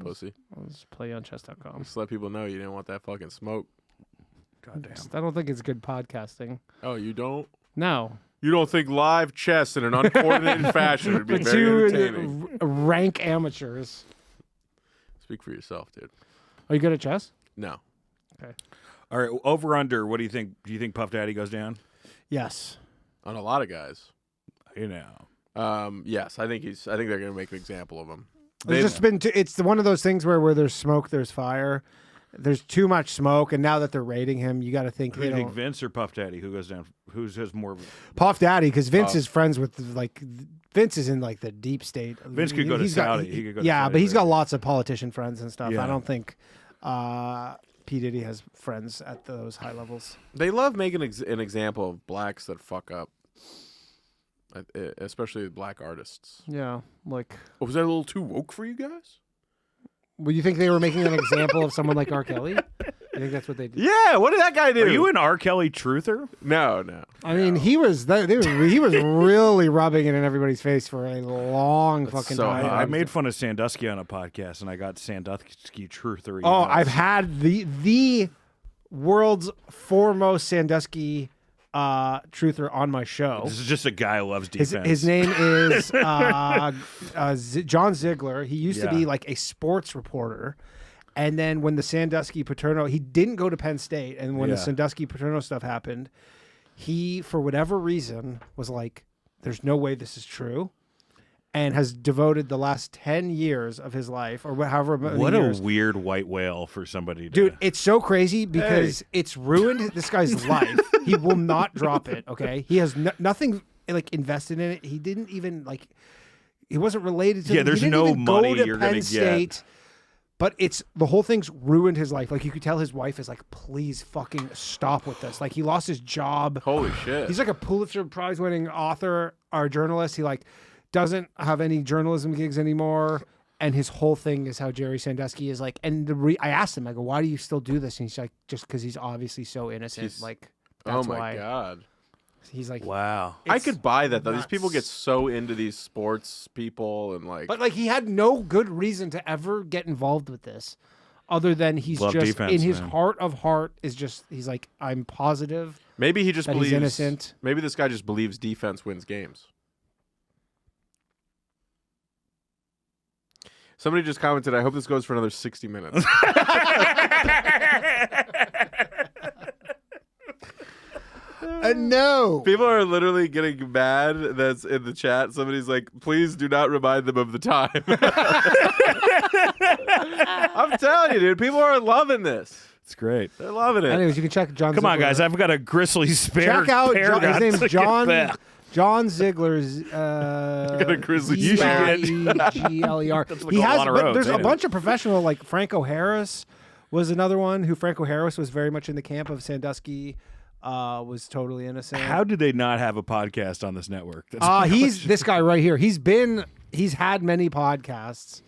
[SPEAKER 3] Pussy.
[SPEAKER 5] I'll just play on chess.com.
[SPEAKER 3] Just let people know you didn't want that fucking smoke.
[SPEAKER 4] Goddamn.
[SPEAKER 5] I don't think it's good podcasting.
[SPEAKER 3] Oh, you don't?
[SPEAKER 5] No.
[SPEAKER 3] You don't think live chess in an uncoordinated fashion would be
[SPEAKER 5] But
[SPEAKER 3] very
[SPEAKER 5] two
[SPEAKER 3] entertaining?
[SPEAKER 5] rank amateurs.
[SPEAKER 3] Speak for yourself, dude.
[SPEAKER 5] Are you good at chess?
[SPEAKER 3] No.
[SPEAKER 4] All right, over under. What do you think? Do you think Puff Daddy goes down?
[SPEAKER 5] Yes.
[SPEAKER 3] On a lot of guys.
[SPEAKER 4] You know.
[SPEAKER 3] Yes, I think they're gonna make an example of him.
[SPEAKER 5] There's just been. It's one of those things where there's smoke, there's fire. There's too much smoke, and now that they're rating him, you got to think.
[SPEAKER 4] Who do you
[SPEAKER 5] You
[SPEAKER 4] think,
[SPEAKER 5] know,
[SPEAKER 4] Vince or Puff Daddy? Who goes down? Who has more?
[SPEAKER 5] Puff Daddy, because Vince
[SPEAKER 3] Puff.
[SPEAKER 5] is friends with like Vince is in like the deep state.
[SPEAKER 4] Vince could go to
[SPEAKER 5] He's got-
[SPEAKER 4] Saudi. He could go to
[SPEAKER 5] yeah,
[SPEAKER 4] Saudi
[SPEAKER 5] but he's got
[SPEAKER 4] Arabia.
[SPEAKER 5] lots of politician friends and stuff.
[SPEAKER 4] Yeah.
[SPEAKER 5] I don't think P Diddy has friends at those high levels.
[SPEAKER 3] They love making an example of blacks that fuck up, especially black artists.
[SPEAKER 5] Yeah, like.
[SPEAKER 3] Oh, was that a little too woke for you guys?
[SPEAKER 5] Well, you think they were making an example of someone like R. Kelly? I think that's what they did.
[SPEAKER 3] Yeah, what did that guy do?
[SPEAKER 4] Are you an R. Kelly truther?
[SPEAKER 3] No.
[SPEAKER 5] I mean, he was really rubbing it in everybody's face for a long fucking
[SPEAKER 3] so
[SPEAKER 5] time.
[SPEAKER 3] hot.
[SPEAKER 4] I made fun of Sandusky on a podcast, and I got Sandusky Truthery.
[SPEAKER 5] Oh, I've had the world's foremost Sandusky truther on my show.
[SPEAKER 4] This is just a guy who loves defense.
[SPEAKER 5] His name is John Ziegler. He used to be
[SPEAKER 4] Yeah.
[SPEAKER 5] like a sports reporter. And then when the Sandusky Paterno, he didn't go to Penn State. And when the
[SPEAKER 4] Yeah.
[SPEAKER 5] Sandusky Paterno stuff happened, he, for whatever reason, was like, there's no way this is true. And has devoted the last 10 years of his life, or however many
[SPEAKER 4] What
[SPEAKER 5] years.
[SPEAKER 4] a weird white whale for somebody to...
[SPEAKER 5] Dude, it's so crazy because it's ruined this guy's life. He will not drop it, okay? He has nothing like invested in it. He didn't even like he wasn't related to
[SPEAKER 4] Yeah,
[SPEAKER 5] them.
[SPEAKER 4] there's
[SPEAKER 5] He didn't
[SPEAKER 4] no
[SPEAKER 5] even
[SPEAKER 4] money
[SPEAKER 5] go to
[SPEAKER 4] you're
[SPEAKER 5] Penn
[SPEAKER 4] gonna get.
[SPEAKER 5] State. But it's the whole thing's ruined his life. Like you could tell his wife is like, please fucking stop with this. Like he lost his job.
[SPEAKER 3] Holy shit.
[SPEAKER 5] He's like a Pulitzer Prize winning author or journalist. He like doesn't have any journalism gigs anymore. And his whole thing is how Jerry Sandusky is like. And I asked him, I go, why do you still do this? And he's like, just because he's obviously so innocent. Like, that's
[SPEAKER 3] oh my
[SPEAKER 5] why.
[SPEAKER 3] God.
[SPEAKER 5] He's like,
[SPEAKER 4] Wow.
[SPEAKER 3] I could buy that though. These
[SPEAKER 5] nuts.
[SPEAKER 3] people get so into these sports people and like.
[SPEAKER 5] But like he had no good reason to ever get involved with this, other than he's
[SPEAKER 4] Love
[SPEAKER 5] just
[SPEAKER 4] defense,
[SPEAKER 5] in his
[SPEAKER 4] man.
[SPEAKER 5] heart of heart is just he's like, I'm positive.
[SPEAKER 3] maybe he just
[SPEAKER 5] that he's
[SPEAKER 3] believes.
[SPEAKER 5] innocent.
[SPEAKER 3] Maybe this guy just believes defense wins games. Somebody just commented, I hope this goes for another 60 minutes.
[SPEAKER 5] No.
[SPEAKER 3] People are literally getting mad that's in the chat. Somebody's like, please do not remind them of the time. I'm telling you, dude, people are loving this.
[SPEAKER 4] It's great.
[SPEAKER 3] They're loving it.
[SPEAKER 5] Anyways, you can check John.
[SPEAKER 4] Come on,
[SPEAKER 5] Ziegler.
[SPEAKER 4] guys. I've got a grizzly spare.
[SPEAKER 5] Check out
[SPEAKER 4] paragon
[SPEAKER 5] his name's
[SPEAKER 4] to get
[SPEAKER 5] John.
[SPEAKER 4] back.
[SPEAKER 5] John Ziegler's
[SPEAKER 3] got a grizzly
[SPEAKER 5] Gler.
[SPEAKER 4] That's like
[SPEAKER 5] He
[SPEAKER 4] a
[SPEAKER 5] has,
[SPEAKER 4] lot of
[SPEAKER 5] but
[SPEAKER 4] roads,
[SPEAKER 5] there's a
[SPEAKER 4] ain't it?
[SPEAKER 5] bunch of professional, like Franco Harris was another one. Who Franco Harris was very much in the camp of Sandusky. Was totally innocent.
[SPEAKER 4] How did they not have a podcast on this network? That's
[SPEAKER 5] He's this guy right here. He's had many podcasts.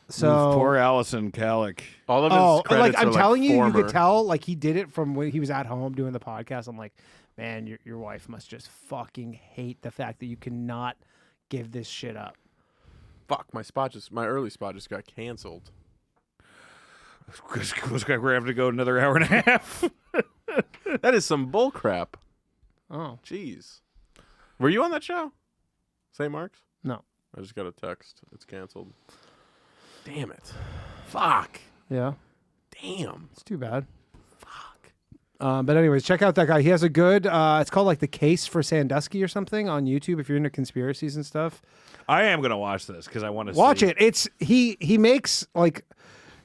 [SPEAKER 5] So
[SPEAKER 4] poor Allison Kallick.
[SPEAKER 3] All of his credits
[SPEAKER 5] I'm
[SPEAKER 3] are
[SPEAKER 5] telling you,
[SPEAKER 3] former.
[SPEAKER 5] you could tell like he did it from when he was at home doing the podcast. I'm like, man, your wife must just fucking hate the fact that you cannot give this shit up.
[SPEAKER 3] Fuck, my early spot just got canceled.
[SPEAKER 4] Looks like we're having to go another hour and a half.
[SPEAKER 3] That is some bull crap.
[SPEAKER 5] Oh
[SPEAKER 3] Jeez. Were you on that show? St. Mark's?
[SPEAKER 5] no,
[SPEAKER 3] I just got a text. It's canceled. Damn it. Fuck.
[SPEAKER 5] yeah,
[SPEAKER 3] Damn.
[SPEAKER 5] it's too bad.
[SPEAKER 3] Fuck.
[SPEAKER 5] But anyways, check out that guy. He has a good. It's called like The Case for Sandusky or something on YouTube. If you're into conspiracies and stuff,
[SPEAKER 4] I am gonna watch this because I want to
[SPEAKER 5] watch
[SPEAKER 4] see.
[SPEAKER 5] it. It's he makes like.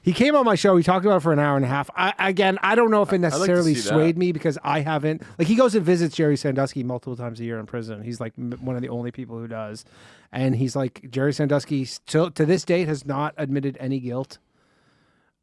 [SPEAKER 5] He came on my show. He talked about it for an hour and a half. I don't know if it necessarily
[SPEAKER 3] see that.
[SPEAKER 5] swayed me because I haven't. Like, he goes and visits Jerry Sandusky multiple times a year in prison. He's like one of the only people who does. And he's like, Jerry Sandusky still to this date has not admitted any guilt.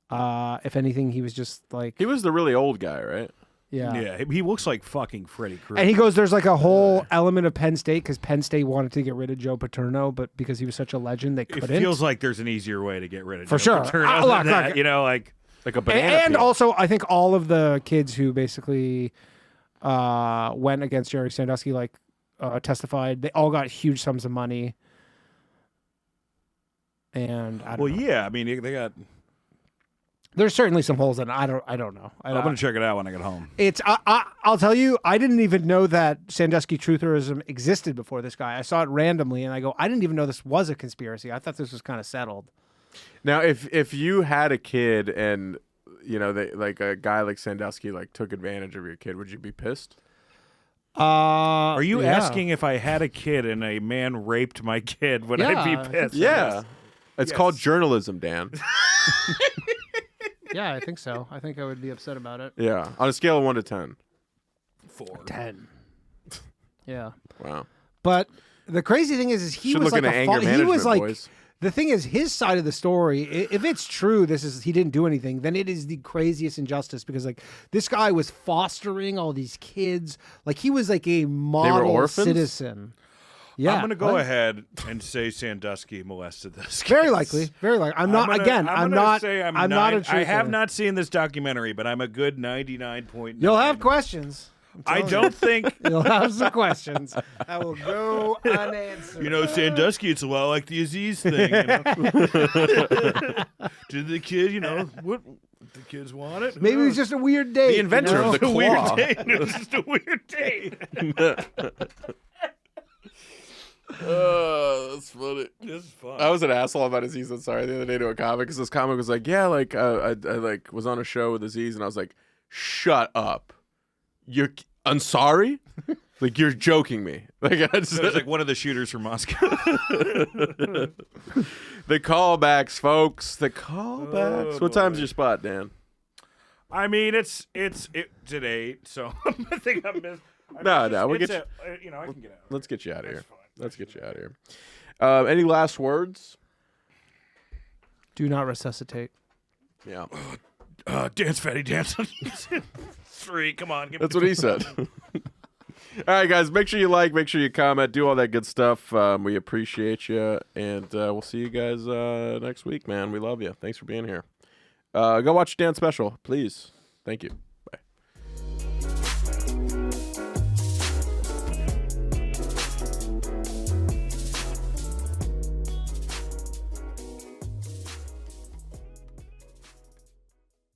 [SPEAKER 5] If anything, he was just like,
[SPEAKER 3] He was the really old guy, right?
[SPEAKER 4] Yeah, he looks like fucking Freddy Krueger.
[SPEAKER 5] And he goes, there's like a whole element of Penn State because Penn State wanted to get rid of Joe Paterno, but because he was such a legend, they
[SPEAKER 4] it
[SPEAKER 5] couldn't.
[SPEAKER 4] feels like there's an easier way to get rid of
[SPEAKER 5] For
[SPEAKER 4] Joe
[SPEAKER 5] sure.
[SPEAKER 4] Paterno
[SPEAKER 5] Look,
[SPEAKER 4] than that,
[SPEAKER 5] look.
[SPEAKER 4] you know, like
[SPEAKER 3] Like a banana
[SPEAKER 5] And
[SPEAKER 3] peel.
[SPEAKER 5] also, I think all of the kids who basically went against Jerry Sandusky, like testified, they all got huge sums of money. And I don't know.
[SPEAKER 4] yeah. I mean, they got.
[SPEAKER 5] There's certainly some holes in it. I don't know.
[SPEAKER 4] I'm gonna check it out when I get home.
[SPEAKER 5] It's I'll tell you, I didn't even know that Sandusky Trutherism existed before this guy. I saw it randomly, and I go, I didn't even know this was a conspiracy. I thought this was kind of settled.
[SPEAKER 3] Now, if you had a kid and you know they like a guy like Sandusky like took advantage of your kid, would you be pissed?
[SPEAKER 4] Are you asking if I had a kid and a man raped my kid, would I
[SPEAKER 5] Yeah,
[SPEAKER 4] be pissed?
[SPEAKER 3] Yeah. It's called journalism, Dan.
[SPEAKER 5] Yeah, I think so. I think I would be upset about it.
[SPEAKER 3] Yeah. On a scale of 1 to 10.
[SPEAKER 4] 4.
[SPEAKER 5] 10. Yeah.
[SPEAKER 3] Wow.
[SPEAKER 5] But the crazy thing is he
[SPEAKER 3] Should
[SPEAKER 5] was
[SPEAKER 3] look
[SPEAKER 5] like
[SPEAKER 3] into
[SPEAKER 5] a
[SPEAKER 3] anger
[SPEAKER 5] he
[SPEAKER 3] management,
[SPEAKER 5] was like
[SPEAKER 3] boys.
[SPEAKER 5] the thing is his side of the story. If it's true, he didn't do anything. Then it is the craziest injustice because like this guy was fostering all these kids. Like he was like a model
[SPEAKER 3] orphans?
[SPEAKER 5] citizen. Yeah,
[SPEAKER 4] I'm going to go
[SPEAKER 5] what?
[SPEAKER 4] ahead and say Sandusky molested this kid.
[SPEAKER 5] Very likely. Very likely. I'm not. I'm not. I'm not a truther.
[SPEAKER 4] I have not seen this documentary, but I'm a good 99.9.
[SPEAKER 5] You'll have questions.
[SPEAKER 4] I don't think.
[SPEAKER 5] You'll have some questions that will go unanswered.
[SPEAKER 4] You know, Sandusky, it's a lot like the Aziz thing. You know? Did the kid, what the kids want it? Who
[SPEAKER 5] Maybe it was
[SPEAKER 4] knows?
[SPEAKER 5] just a weird date.
[SPEAKER 3] The inventor of the
[SPEAKER 4] a weird
[SPEAKER 3] claw.
[SPEAKER 4] date. It was just a weird date.
[SPEAKER 3] That's funny.
[SPEAKER 4] This is fun.
[SPEAKER 3] I was an asshole about Aziz Ansari the other day to a comic because this comic was like, yeah, like I like was on a show with Aziz and I was like, shut up, you're Ansari, like you're joking me. Like I just,
[SPEAKER 4] It was like one of the shooters from Moscow.
[SPEAKER 3] the callbacks, folks, the callbacks.
[SPEAKER 4] Oh,
[SPEAKER 3] What time's
[SPEAKER 4] boy.
[SPEAKER 3] your spot, Dan?
[SPEAKER 4] I mean, it's at 8, so I think I'm missed.
[SPEAKER 3] No, we'll get you.
[SPEAKER 4] I can get out.
[SPEAKER 3] Let's get you out of here.
[SPEAKER 4] That's fine.
[SPEAKER 3] Let's get you out of here. Any last words?
[SPEAKER 5] Do not resuscitate.
[SPEAKER 3] Yeah,
[SPEAKER 4] Dance, fatty, dance. 3, come on. Give me
[SPEAKER 3] that's what he said. All right, guys, make sure you like, make sure you comment, do all that good stuff. We appreciate you, and we'll see you guys next week, man. We love you. Thanks for being here. Go watch Dan's special, please. Thank you.